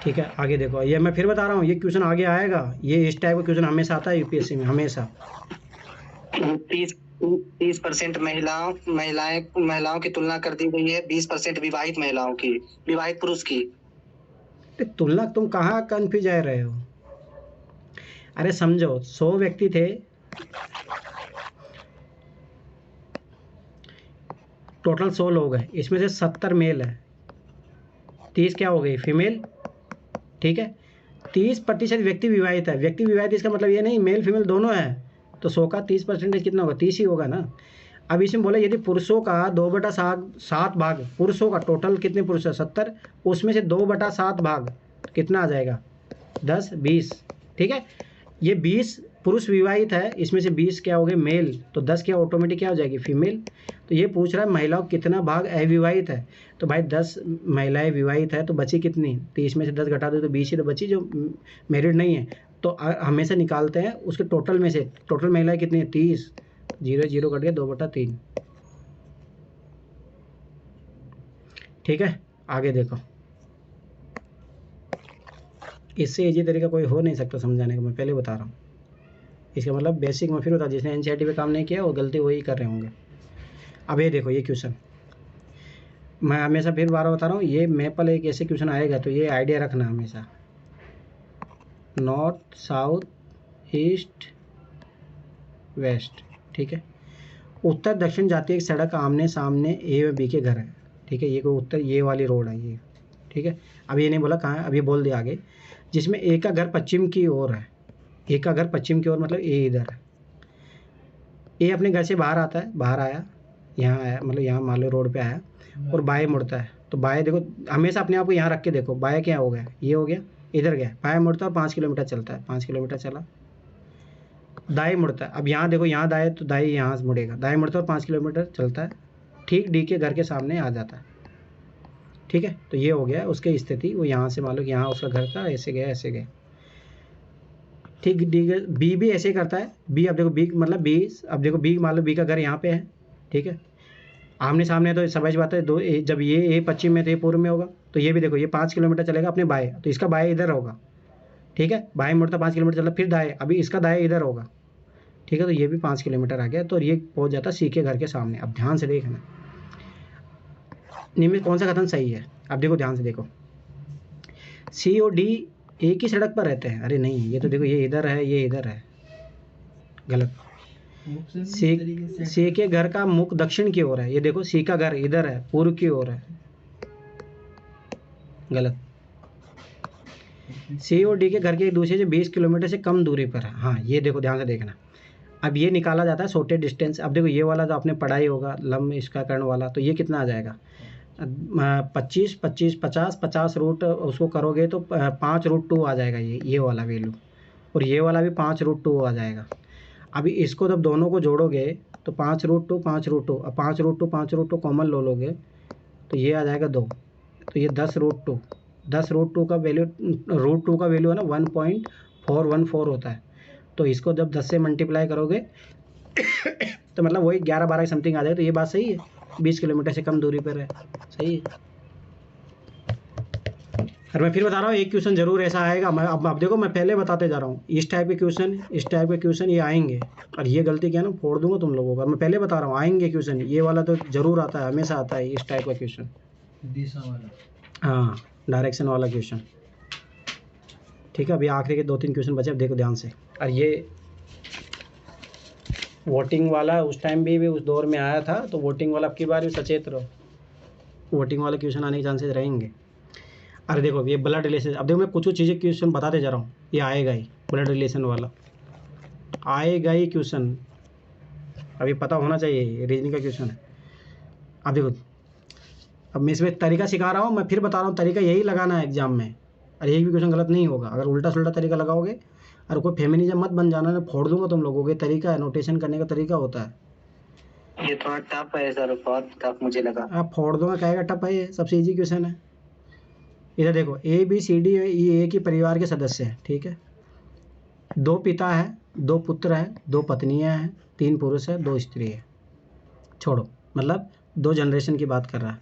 [SPEAKER 1] ठीक है, आगे देखो, ये मैं फिर बता रहा हूँ, ये क्वेश्चन आगे आएगा, ये इस टाइप का क्वेश्चन हमेशा आता है यूपीएससी में, हमेशा।
[SPEAKER 2] 30% महिलाओं की तुलना कर दी गई है 20% विवाहित महिलाओं की, विवाहित पुरुष की।
[SPEAKER 1] तुलना, तुम कहाँ कंफ्यूज आ रहे हो? अरे समझो, 100 व्यक्ति थे, टोटल 100 लोग हैं, इसमें से 70 मेल है, 30 क्या हो गई फीमेल। ठीक है, 30% व्यक्ति विवाहित है, व्यक्ति विवाहित इसका मतलब ये नहीं मेल फीमेल दोनों है, तो 100 का 30% कितना होगा 30 ही होगा ना। अब इसमें बोला यदि पुरुषों का 2/7 भाग, पुरुषों का टोटल कितने पुरुष है 70, उसमें से 2/7 भाग कितना आ जाएगा 10, 20। ठीक है, ये 20 पुरुष विवाहित है, इसमें से 20 क्या हो गए मेल, तो 10 क्या ऑटोमेटिक क्या हो जाएगी फीमेल। तो ये पूछ रहा है महिलाओं कितना भाग अविवाहित है, तो भाई 10 महिलाएं विवाहित है, तो बची कितनी 30 में से 10 घटा दो तो 20 ही तो बची जो मैरिड नहीं है। तो हमेशा निकालते हैं उसके टोटल में से, टोटल महिलाएं कितनी है 30, 0 कट गया 2/3। ठीक है, आगे देखो, इससे इजी तरीका कोई हो नहीं सकता समझाने का, मैं पहले बता रहा हूँ। इसका मतलब बेसिक में फिर बता, जिसने एनसीईआरटी पे काम नहीं किया वो गलती वही कर रहे होंगे। अब ये देखो, ये क्वेश्चन मैं हमेशा फिर बार बता रहा हूँ, ये मैपल एक ऐसे क्वेश्चन आएगा तो ये आइडिया रखना हमेशा, नॉर्थ साउथ ईस्ट वेस्ट। ठीक है, उत्तर दक्षिण जाती है एक सड़क, आमने सामने ए व बी के घर है। ठीक है, ये कोई उत्तर, ये वाली रोड है ये। ठीक है, अब ये नहीं बोला कहाँ है, अब ये बोल दिया आगे, जिसमें ए का घर पश्चिम की ओर है, ए का घर पश्चिम की ओर मतलब ए इधर है। ए अपने घर से बाहर आता है, बाहर आया, यहाँ आया, मतलब यहाँ मान लो रोड पे आया और बाएं मुड़ता है, तो बाएं देखो हमेशा अपने आप को यहाँ रख के देखो, बाएं क्या हो गया, ये हो गया, इधर गया, बाएं मुड़ता है 5 किलोमीटर चलता है, 5 किलोमीटर चला, दाएं मुड़ता है, अब यहाँ देखो, यहाँ दाएं तो दाएं यहाँ से मुड़ेगा, दाएं मुड़ता है और 5 किलोमीटर चलता है, ठीक डी के घर के सामने आ जाता है। ठीक है, तो ये हो गया उसकी स्थिति, वो यहाँ से मान लो कि यहाँ उसका घर था, ऐसे गया ऐसे गया। ठीक, डी बी भी ऐसे करता है, बी अब देखो बी मतलब बी, अब देखो बी मान लो बी का घर यहाँ पे है। ठीक है, आमने सामने तो समझ बात है, दो जब ये ए पश्चिम में तो ये पूर्व में होगा, तो ये भी देखो ये 5 किलोमीटर चलेगा अपने बाएं, तो इसका बाएं इधर होगा। ठीक है, बाएं मुड़ता 5 किलोमीटर चला, फिर दाएं, अभी इसका दाएं इधर होगा। ठीक है, तो ये भी 5 किलोमीटर आ गया, तो ये पहुंच जाता सी के घर के सामने। अब ध्यान से देखना निम्न कौन सा कथन सही है। अब देखो ध्यान से देखो, सी और डी एक ही सड़क पर रहते हैं, अरे नहीं, ये तो देखो ये इधर है ये इधर है, गलत। सी के घर का मुख दक्षिण की ओर है, ये देखो सी का घर इधर है पूर्व की ओर है, गलत। सी और डी के घर के एक दूसरे से 20 किलोमीटर से कम दूरी पर है, हाँ ये देखो ध्यान से देखना। अब ये निकाला जाता है शॉर्टेज डिस्टेंस। अब देखो ये वाला तो आपने पढ़ा ही होगा, लंब इसका कर्ण वाला, तो ये कितना आ जाएगा 25 25 50 50 रूट उसको करोगे तो 5√2 आ जाएगा ये वाला वैल्यू, और ये वाला भी 5√2 आ जाएगा। अभी इसको जब दोनों को जोड़ोगे तो 5√2 5√2, अब 5√2 5√2 कॉमन लोगे तो ये आ जाएगा 2, तो ये 10√2 10√2 का वैल्यू √2 का वैल्यू है ना 1.414 होता है। तो इसको जब 10 से मल्टीप्लाई करोगे तो मतलब वही 11-12 समथिंग आ जाएगा। तो ये बात सही है, 20 किलोमीटर से कम दूरी पर है, सही है। और मैं फिर बता रहा हूँ एक क्वेश्चन जरूर ऐसा आएगा। मैं अब देखो मैं पहले बताते जा रहा हूँ, इस टाइप के क्वेश्चन ये आएंगे, और ये गलती क्या है ना फोड़ दूंगा तुम लोगों का। मैं पहले बता रहा हूँ आएंगे क्वेश्चन, ये वाला तो जरूर आता है, हमेशा आता है इस टाइप का क्वेश्चन,
[SPEAKER 3] दिशा वाला।
[SPEAKER 1] हाँ डायरेक्शन वाला क्वेश्चन। ठीक है, अभी आखिरी के 2-3 क्वेश्चन बचे, अब देखो ध्यान से। और ये वोटिंग वाला उस टाइम भी उस दौर में आया था, तो वोटिंग वाला अब की बार भी सचेत रहो, वोटिंग वाले क्वेश्चन आने के चांसेस रहेंगे। अरे देखो ये ब्लड रिलेशन, अब देखो मैं कुछ चीज़ें क्वेश्चन बताते जा रहा हूँ, ये आएगा ही, ब्लड रिलेशन वाला आएगा ही क्वेश्चन, अभी पता होना चाहिए, रीजनिंग का क्वेश्चन है। अब देखो, अब मैं इसमें तरीका सिखा रहा हूँ, मैं फिर बता रहा हूँ तरीका यही लगाना है एग्जाम में, और एक भी क्वेश्चन गलत नहीं होगा। अगर उल्टा सुल्टा तरीका लगाओगे और कोई फेमिनिज्म मत बन जाना, फोड़ दूंगा तुम लोगों के। तरीका है, नोटेशन करने का तरीका होता है।
[SPEAKER 2] ये थोड़ा टफ है सर, बहुत टफ मुझे लगा।
[SPEAKER 1] आप फोड़ दूंगा, कहेगा टफ है, ये सबसे इजी क्वेश्चन है। इधर देखो ABCD ये एक ही परिवार के सदस्य हैं, ठीक है। 2 पिता है, 2 पुत्र है, 2 पत्नियां हैं, 3 पुरुष है, 2 स्त्री है। छोड़ो, मतलब 2 जनरेशन की बात कर रहा है,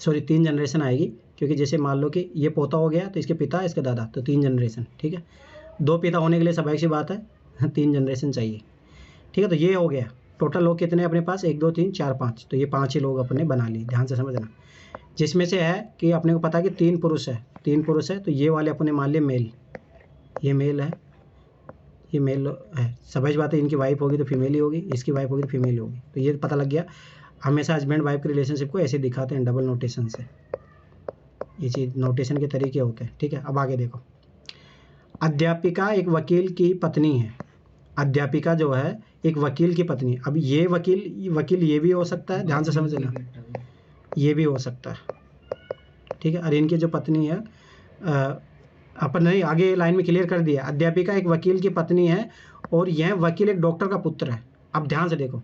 [SPEAKER 1] सॉरी 3 जनरेशन आएगी, क्योंकि जैसे मान लो कि ये पोता हो गया तो इसके पिता इसके दादा, तो 3 जनरेशन, ठीक है। 2 पिता होने के लिए स्वाभाविक सी बात है 3 जनरेशन चाहिए, ठीक है। तो ये हो गया, टोटल लोग कितने अपने पास 1 2 3 4 5, तो ये 5 ही लोग अपने बना लिए, ध्यान से समझना। जिसमें से है कि अपने को पता है कि 3 पुरुष है, 3 पुरुष है, तो ये वाले अपने मान लिए मेल, ये मेल है, ये मेल है, स्वाभाविक बात है। इनकी वाइफ होगी तो फीमेल ही होगी, इसकी वाइफ होगी तो फीमेल ही होगी, तो ये पता लग गया। हमेशा हस्बैंड वाइफ के रिलेशनशिप को ऐसे दिखाते हैं, डबल नोटेशन से, ये चीज़ नोटेशन के तरीके होते हैं, ठीक है। अब आगे देखो, अध्यापिका एक वकील की पत्नी है, अध्यापिका जो है एक वकील की पत्नी। अब ये वकील ये भी हो सकता है, ध्यान से समझना, ये भी हो सकता है, ठीक है। और इनकी जो पत्नी है अपन नहीं आगे लाइन में क्लियर कर दिया, अध्यापिका एक वकील की पत्नी है और यह वकील एक डॉक्टर का पुत्र है। अब ध्यान से देखो,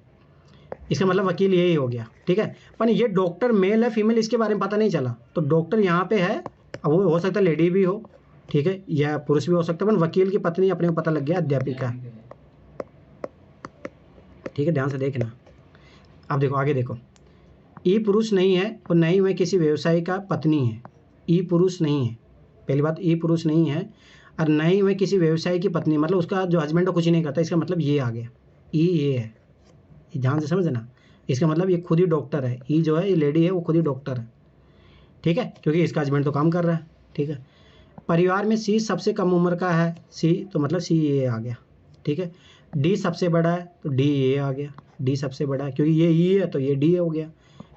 [SPEAKER 1] इसका मतलब वकील यही हो गया, ठीक है। पर ये डॉक्टर मेल है फीमेल इसके बारे में पता नहीं चला, तो डॉक्टर यहाँ पे है, अब वो हो सकता है लेडी भी हो, ठीक है, या पुरुष भी हो सकता है, पर वकील की पत्नी अपने को पता लग गया अध्यापिका, ठीक है। ध्यान से देखना। अब देखो आगे देखो, ई पुरुष नहीं है और नहीं वह किसी व्यवसायी का पत्नी है, ई पुरुष नहीं है, पहली बात ई पुरुष नहीं है, और न ही वह किसी व्यवसायी की पत्नी, मतलब उसका जो हस्बैंड है कुछ नहीं करता, इसका मतलब ये आ गया, ई ये है, ध्यान से समझना। इसका मतलब ये खुद ही डॉक्टर है, ई जो है ये लेडी है वो खुद ही डॉक्टर है, ठीक है, क्योंकि इसका हस्बैंड तो काम कर रहा है, ठीक है। परिवार में सी सबसे कम उम्र का है, सी तो मतलब सी ये आ गया, ठीक है। डी सबसे बड़ा है तो डी ये आ गया, डी सबसे बड़ा है, क्योंकि ये ई है तो ये डी हो गया।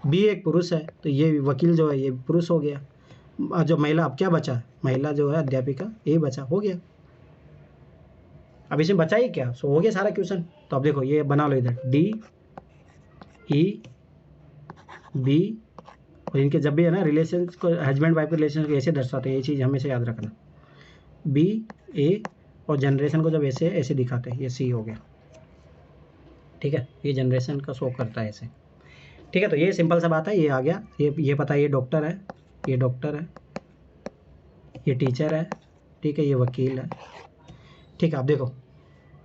[SPEAKER 1] बी एक पुरुष है तो ये वकील जो है ये पुरुष हो गया। जो महिला, अब क्या बचा, महिला जो है अध्यापिका, ये बचा, हो गया। अब इसमें बचा ही क्या, सो हो गया सारा क्वेश्चन। तो अब देखो ये बना लो इधर, डी ई बी, और इनके जब भी है ना रिलेशन को, हस्बैंड वाइफ के रिलेशन को ऐसे दर्शाते हैं, ये चीज़ हमेशा याद रखना, बी ए, और जनरेशन को जब ऐसे दिखाते हैं, ये सी हो गया, ठीक है। ये जनरेशन का शो करता है ऐसे, ठीक है। तो ये सिंपल सा बात है, ये आ गया, ये पता है, ये डॉक्टर है, ये डॉक्टर है, ये टीचर है, ठीक है, ये वकील है, ठीक है। अब देखो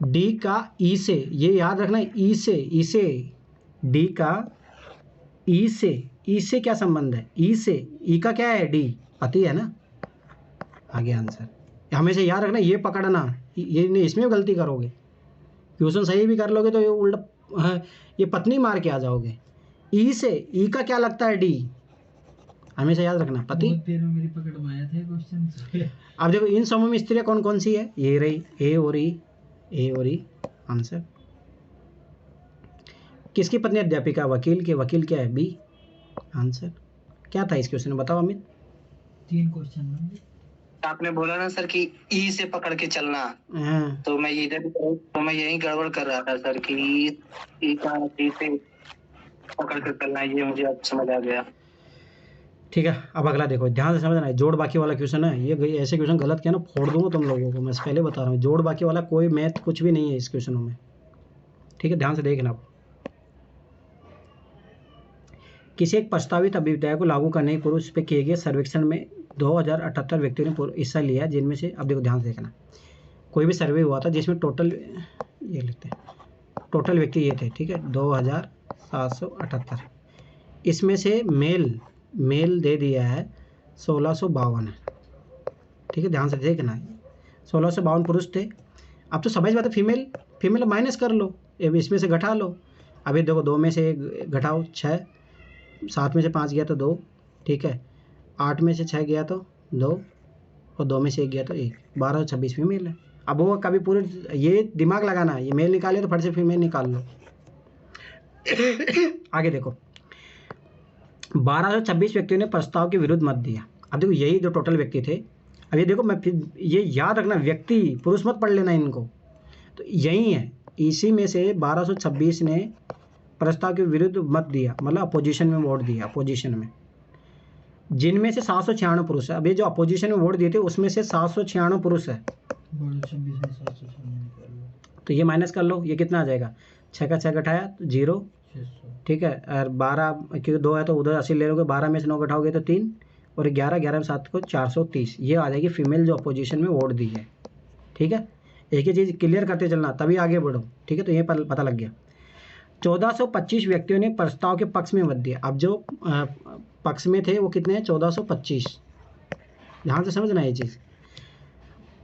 [SPEAKER 1] डी का ई से, ये याद रखना, ई से डी का ई से क्या संबंध है, ई से, ई का क्या है, डी पति है ना, आ गया आंसर। हमेशा याद रखना, ये पकड़ना, ये नहीं, इसमें भी गलती करोगे, क्वेश्चन सही भी कर लोगे तो ये उल्टा ये पत्नी मार के आ जाओगे। ई से, ई का क्या लगता है, डी, हमेशा याद रखना, पति।
[SPEAKER 3] मेरी पकड़ में आया था क्वेश्चन से।
[SPEAKER 1] अब देखो इन समूह में स्त्रियां कौन कौन सी है, ये रही, ए और ई, आंसर। किसकी पत्नी अध्यापिका, वकील के, वकील क्या है, बी, आंसर। क्या था इस क्वेश्चन में, बताओ अमित।
[SPEAKER 3] 3 क्वेश्चन
[SPEAKER 2] आपने बोला ना सर कि ई से पकड़ के चलना,
[SPEAKER 1] हाँ,
[SPEAKER 2] तो मैं इधर, तो मैं यही गड़बड़ कर रहा था सर कि ई का ई से पकड़ कर करना है, ये मुझे अब समझ आ गया।
[SPEAKER 1] ठीक है, अब अगला देखो, ध्यान से समझना है। जोड़ बाकी वाला क्वेश्चन है ये, ऐसे क्वेश्चन गलत किया ना फोड़ दूंगा तुम लोगों को, मैं पहले बता रहा हूँ। जोड़ बाकी वाला कोई मैथ कुछ भी नहीं है इस क्वेश्चनों में, ठीक है, ध्यान से देखना। किसी एक प्रस्तावित अभिप्राय को लागू करने के पूर्व उस पर किए गए सर्वेक्षण में 2078 व्यक्तियों ने हिस्सा लिया, जिनमें से, अब देखो ध्यान से देखना, कोई भी सर्वे हुआ था जिसमें टोटल, ये लिखते हैं, टोटल व्यक्ति ये थे, ठीक है, 2778। इसमें से मेल दे दिया है 1652 है, ठीक है, ध्यान से देखना। 1652 पुरुष थे। अब तो समझ में आता, फीमेल माइनस कर लो, इसमें से घटा लो। अभी देखो 2 में से 1 घटाओ 6, 7 में से 5 गया तो 2, ठीक है, 8 में से 6 गया तो 2, और 2 में से 1 गया तो 1, 12 और 26 फीमेल है। अब वो कभी पूरे, ये दिमाग लगाना है, ये मेल निकाले तो फट से फीमेल निकाल लो। आगे देखो, 1226 व्यक्तियों ने प्रस्ताव के विरुद्ध मत दिया। अब देखो यही जो टोटल व्यक्ति थे। अब ये देखो, मैं फिर ये याद रखना, व्यक्ति पुरुष मत पढ़ लेना इनको, तो यही है, इसी में से 1226 ने प्रस्ताव के विरुद्ध मत दिया, मतलब अपोजिशन में वोट दिया, अपोजिशन में, जिनमें से 796 पुरुष है। अब ये जो अपोजिशन में वोट दिए थे उसमें से 796 पुरुष है,
[SPEAKER 3] 26 में 796 निकाल लो,
[SPEAKER 1] तो ये माइनस कर लो, ये कितना आ जाएगा, 6 का 6 घटाया तो 0,
[SPEAKER 3] 600।
[SPEAKER 1] ठीक है, और 12 क्योंकि 2 है तो उधर 80 ले लोगे, 12 में से 9 घटाओगे तो 3, और 11 में 7 को 430, ये आ जाएगी फीमेल जो अपोजिशन में वोट दी है, ठीक है। एक ही चीज़ क्लियर करते चलना तभी आगे बढ़ो, ठीक है, तो ये पता लग गया। 1425 व्यक्तियों ने प्रस्ताव के पक्ष में मत दिया। अब जो पक्ष में थे वो कितने हैं, 1425, ध्यान से समझना ये चीज़।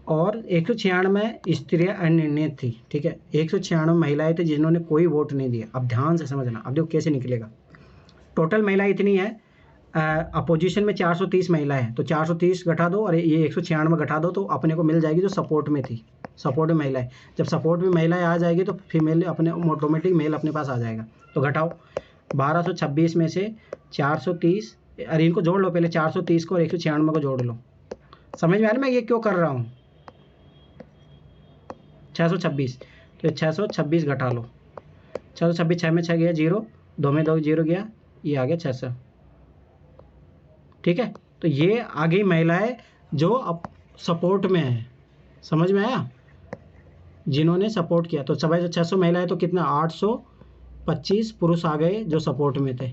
[SPEAKER 1] और 196 स्त्रियाँ अनिर्णित थी, ठीक है, 196 महिलाएं थी जिन्होंने कोई वोट नहीं दिया। अब ध्यान से समझना, अब देखो कैसे निकलेगा। टोटल महिलाएं इतनी है, अपोजिशन में 430 महिलाएं हैं, तो 430 घटा दो और ये 196 घटा दो, तो अपने को मिल जाएगी जो सपोर्ट में थी, सपोर्ट में महिलाएं। जब सपोर्ट में महिलाएं आ जाएगी तो फीमेल अपने ऑटोमेटिक मेल अपने पास आ जाएगा। तो घटाओ 1226 में से 430, अरे इनको जोड़ लो पहले, 430 को और 196 को जोड़ लो। समझ में आ रहा है मैं ये क्यों कर रहा हूँ। 626, तो 626 घटा लो, 626, 6 में 6 गया 0, 2 में 2 0 गया, ये आ गया 600, ठीक है। तो ये आ गई महिलाएं जो अब सपोर्ट में है, समझ में आया, जिन्होंने सपोर्ट किया। तो समझ 600 महिलाएं तो कितना, 825 पुरुष आ गए जो सपोर्ट में थे।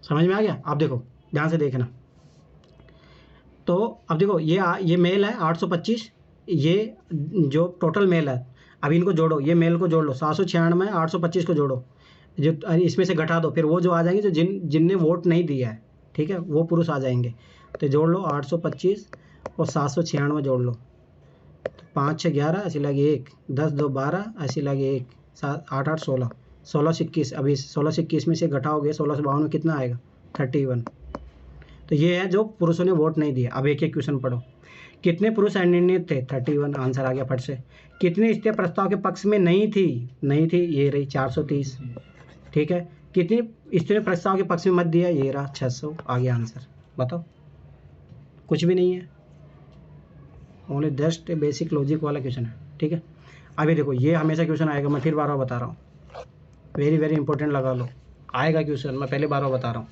[SPEAKER 1] समझ में आ गया। आप देखो ध्यान से देखना, तो अब देखो ये मेल है 825, ये जो टोटल मेल है, अब इनको जोड़ो, ये मेल को जोड़ लो, 796 825 को जोड़ो, जो इसमें से घटा दो, फिर वो जो आ जाएंगे जो जिनने वोट नहीं दिया है, ठीक है, वो पुरुष आ जाएंगे। तो जोड़ लो 825 और 796 जोड़ लो, 5 6 11, ऐसी लगे 1, 10 2 12, ऐसी लगे 1, 7 8 8 16, 16 से 21, अभी 16 से 21 में से घटाओगे 16 से 52 में कितना आएगा, 31। तो ये है जो पुरुषों ने वोट नहीं दिया। अब एक एक क्वेश्चन पढ़ो। कितने पुरुष अनिर्णित थे, 31, आंसर आ गया फट से। कितनी स्त्रियां प्रस्ताव के पक्ष में नहीं थी, ये रही 430, ठीक है। कितनी स्त्रियों ने प्रस्ताव के पक्ष में मत दिया, ये रहा 600, आ गया आंसर। बताओ, कुछ भी नहीं है, ओनली जस्ट बेसिक लॉजिक वाला क्वेश्चन है, ठीक है। अभी देखो ये हमेशा क्वेश्चन आएगा, मैं फिर बार बार बता रहा हूँ, वेरी वेरी इंपॉर्टेंट लगा लो, आएगा क्वेश्चन, मैं पहले बार बार बता रहा हूँ,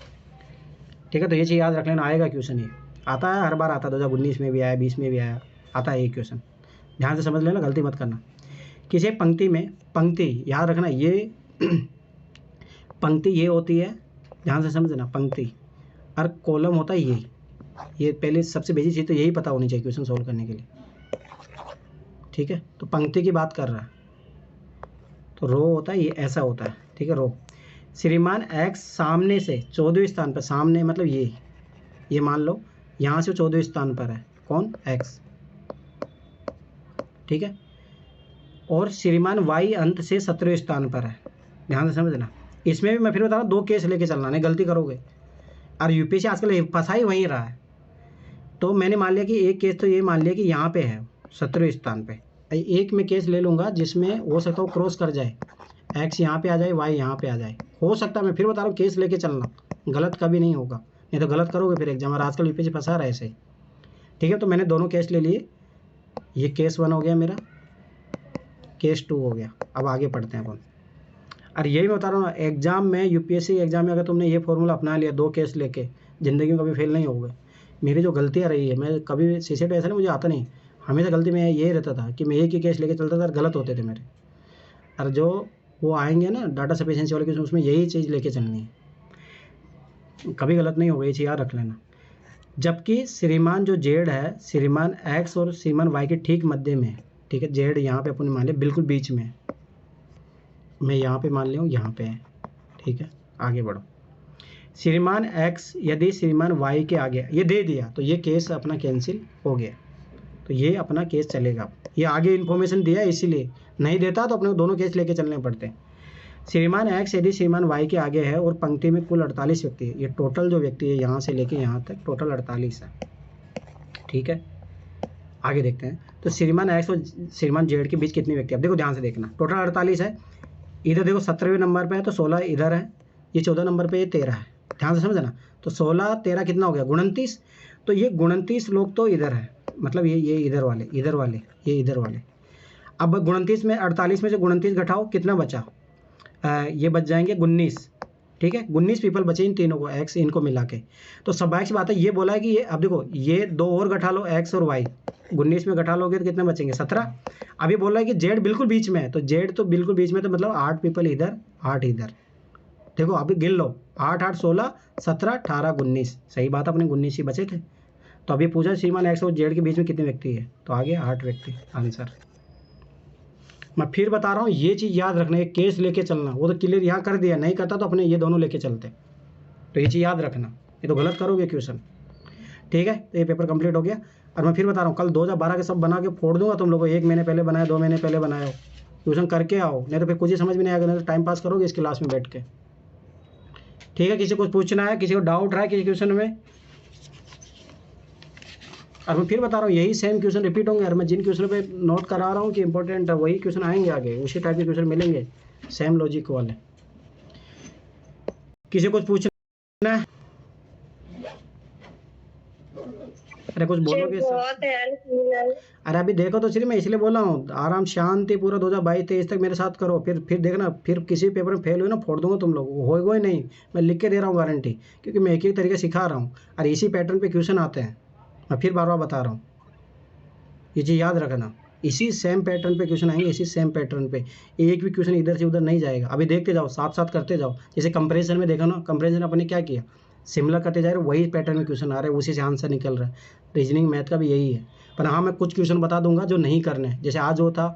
[SPEAKER 1] ठीक है। तो ये चीज़ याद रख लेना, आएगा क्वेश्चन, ये आता है हर बार आता है, 2019 में भी आया, 20 में भी आया, आता है ये क्वेश्चन, ध्यान से समझ लेना, गलती मत करना। किसी पंक्ति में, पंक्ति याद रखना, ये पंक्ति ये होती है, ध्यान से समझना, पंक्ति, और कॉलम होता है ये पहले सबसे बेसिक चीज़ तो यही पता होनी चाहिए क्वेश्चन सोल्व करने के लिए, ठीक है। तो पंक्ति की बात कर रहा है, तो रो होता है, ये ऐसा होता है, ठीक है, रो। श्रीमान एक्स सामने से 14वें स्थान पर, सामने मतलब ये मान लो यहाँ से 14वें स्थान पर है, कौन, एक्स, ठीक है। और श्रीमान वाई अंत से 17वें स्थान पर है, ध्यान से समझना। इसमें भी मैं फिर बता रहा हूँ, 2 केस लेके चलना, नहीं गलती करोगे। और यूपीएससी आजकल फंसा ही वहीं रहा है। तो मैंने मान लिया कि एक केस तो ये मान लिया कि यहाँ पे है 17वें स्थान पे, एक में केस ले लूँगा जिसमें हो सकता है क्रॉस कर जाए, एक्स यहाँ पे आ जाए, वाई यहाँ पे आ जाए, हो सकता है। मैं फिर बता रहा हूँ, केस लेके चलना, गलत कभी नहीं होगा, नहीं तो गलत करोगे फिर एग्जाम। और आजकल यूपीएससी फंसा रहा है ऐसे ही, ठीक है। तो मैंने दोनों केस ले लिए, ये केस 1 हो गया मेरा, केस 2 हो गया। अब आगे पढ़ते हैं अपन। और यही मैं बता रहा हूँ, एग्जाम में यूपीएससी एग्जाम में अगर तुमने ये फॉर्मूला अपना लिया 2 केस लेके, ज़िंदगी में कभी फेल नहीं होगे। मेरी जो गलतियाँ रही है, मैं कभी सीसेट ऐसा नहीं मुझे आता नहीं, हमेशा गलती में यही रहता था कि मैं एक ही केस लेके चलता था और गलत होते थे मेरे। और जो वो आएंगे ना डाटा सफिशिएंसी वाले केस, उसमें यही चीज़ लेके चलनी है, कभी गलत नहीं होगा, ये चीज़ याद रख लेना। जबकि श्रीमान जो जेड है, श्रीमान एक्स और श्रीमान वाई के ठीक मध्य में है, ठीक है। जेड यहाँ पे अपन मान लिया बिल्कुल बीच में है, मैं यहाँ पे मान लिया यहाँ पे है, ठीक है। आगे बढ़ो, श्रीमान एक्स यदि श्रीमान वाई के आगे ये दे दिया तो ये केस अपना कैंसिल हो गया, तो ये अपना केस चलेगा। ये आगे इन्फॉर्मेशन दिया है इसीलिए, नहीं देता तो अपने दोनों केस लेके चलने पड़ते हैं। श्रीमान एक्स यदि श्रीमान वाई के आगे है और पंक्ति में कुल 48 व्यक्ति है, ये टोटल जो व्यक्ति है यहाँ से लेके यहाँ तक टोटल 48 है, ठीक है। आगे देखते हैं, तो श्रीमान एक्स और श्रीमान जेड के बीच कितने व्यक्ति, अब देखो ध्यान से देखना, टोटल 48 है। इधर देखो 17वें नंबर पे है तो 16 इधर है, ये 14 नंबर पे ये 13 है, ध्यान से समझना। तो 16 13 कितना हो गया 29, तो ये 29 लोग तो इधर है, मतलब ये इधर वाले ये इधर वाले। अब 29 में 48 में से 29 घटाओ, कितना बचा, ये बच जाएंगे 19, ठीक है। 19 पीपल बचे इन तीनों को, एक्स इनको मिला के। तो स्वाभाविक सी बात है, ये बोला है कि ये, अब देखो ये 2 और घटा लो एक्स और वाई, 19 में घटा लोगे तो कितने बचेंगे 17। अब ये बोल रहा है कि जेड बिल्कुल बीच में है, तो जेड तो बिल्कुल बीच में, तो मतलब 8 पीपल इधर 8 इधर। देखो अभी गिन लो, 8 8 16 17 18 19, सही बात, अपने 19 ही बचे थे। तो अभी पूछा श्रीमान एक्स और जेड के बीच में कितने व्यक्ति है, तो आगे 8 व्यक्ति आंसर। मैं फिर बता रहा हूँ, ये चीज़ याद रखना, एक केस लेके चलना। वो तो क्लियर यहाँ कर दिया, नहीं करता तो अपने ये दोनों लेके चलते, तो ये चीज़ याद रखना, ये तो गलत करोगे क्वेश्चन, ठीक है। तो ये पेपर कंप्लीट हो गया। और मैं फिर बता रहा हूँ, कल 2012 के सब बना के फोड़ दूंगा तुम लोगों को, 1 महीने पहले बनाए 2 महीने पहले बनाए हो, ट्यूशन करके आओ, नहीं तो फिर कुछ ही समझ में नहीं आएगा, नहीं तो टाइम पास करोगे इस क्लास में बैठ के, ठीक है। किसी को पूछना है, किसी को डाउट है किसी क्वेश्चन में, और मैं फिर बता रहा हूँ यही सेम क्वेश्चन रिपीट होंगे। और मैं जिन क्वेश्चन पे नोट करा रहा हूँ कि इंपॉर्टेंट है, वही क्वेश्चन आएंगे आगे, उसी टाइप के क्वेश्चन मिलेंगे, सेम लॉजिक वाले। किसी को पूछना है, अरे कुछ बोलोगे
[SPEAKER 4] बहुत हेल्प मिला है।
[SPEAKER 1] अरे अभी देखो तो सिर्फ मैं इसलिए बोला हूँ, आराम शांति पूरा 2022-23 तक मेरे साथ करो, फिर देखना, फिर किसी पेपर में फेल हुई ना फोड़ दूंगा तुम लोग, होएगा ही नहीं, मैं लिख के दे रहा हूँ गारंटी, क्योंकि मैं एक ही तरीके सिखा रहा हूँ और इसी पैटर्न पे क्वेश्चन आते हैं। मैं फिर बार बार बता रहा हूँ, ये चीज़ याद रखना, इसी सेम पैटर्न पे क्वेश्चन आएंगे, इसी सेम पैटर्न पे, एक भी क्वेश्चन इधर से उधर नहीं जाएगा। अभी देखते जाओ, साथ साथ करते जाओ। जैसे कंपैरिजन में देखा ना, कंपैरिजन अपने क्या किया, सिमिलर करते जा रहे, वही पैटर्न में क्वेश्चन आ रहे हैं, उसी से आंसर निकल रहा है। रीजनिंग मैथ का भी यही है। पर हाँ, मैं कुछ क्वेश्चन बता दूंगा जो नहीं करने, जैसे आज वो था,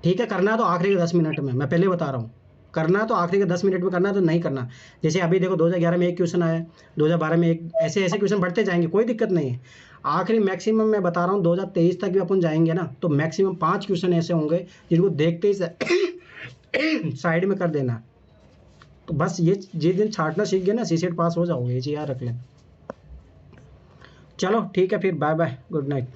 [SPEAKER 1] ठीक है, करना है तो आखिरी के 10 मिनट में, मैं पहले बता रहा हूँ, करना है तो आखिरी के 10 मिनट में करना है, तो नहीं करना। जैसे अभी देखो 2011 में एक क्वेश्चन आया, 2012 में एक, ऐसे ऐसे क्वेश्चन बढ़ते जाएंगे, कोई दिक्कत नहीं है। आखिरी मैक्सिमम मैं बता रहा हूँ 2023 तक भी अपन जाएंगे ना, तो मैक्सिमम 5 क्वेश्चन ऐसे होंगे जिनको देखते ही साइड में कर देना। तो बस ये जिस दिन छाटना सीख गए ना, सीसेट पास हो जाओगे, ये चीज़ याद रख लें। चलो ठीक है, फिर बाय बाय, गुड नाइट।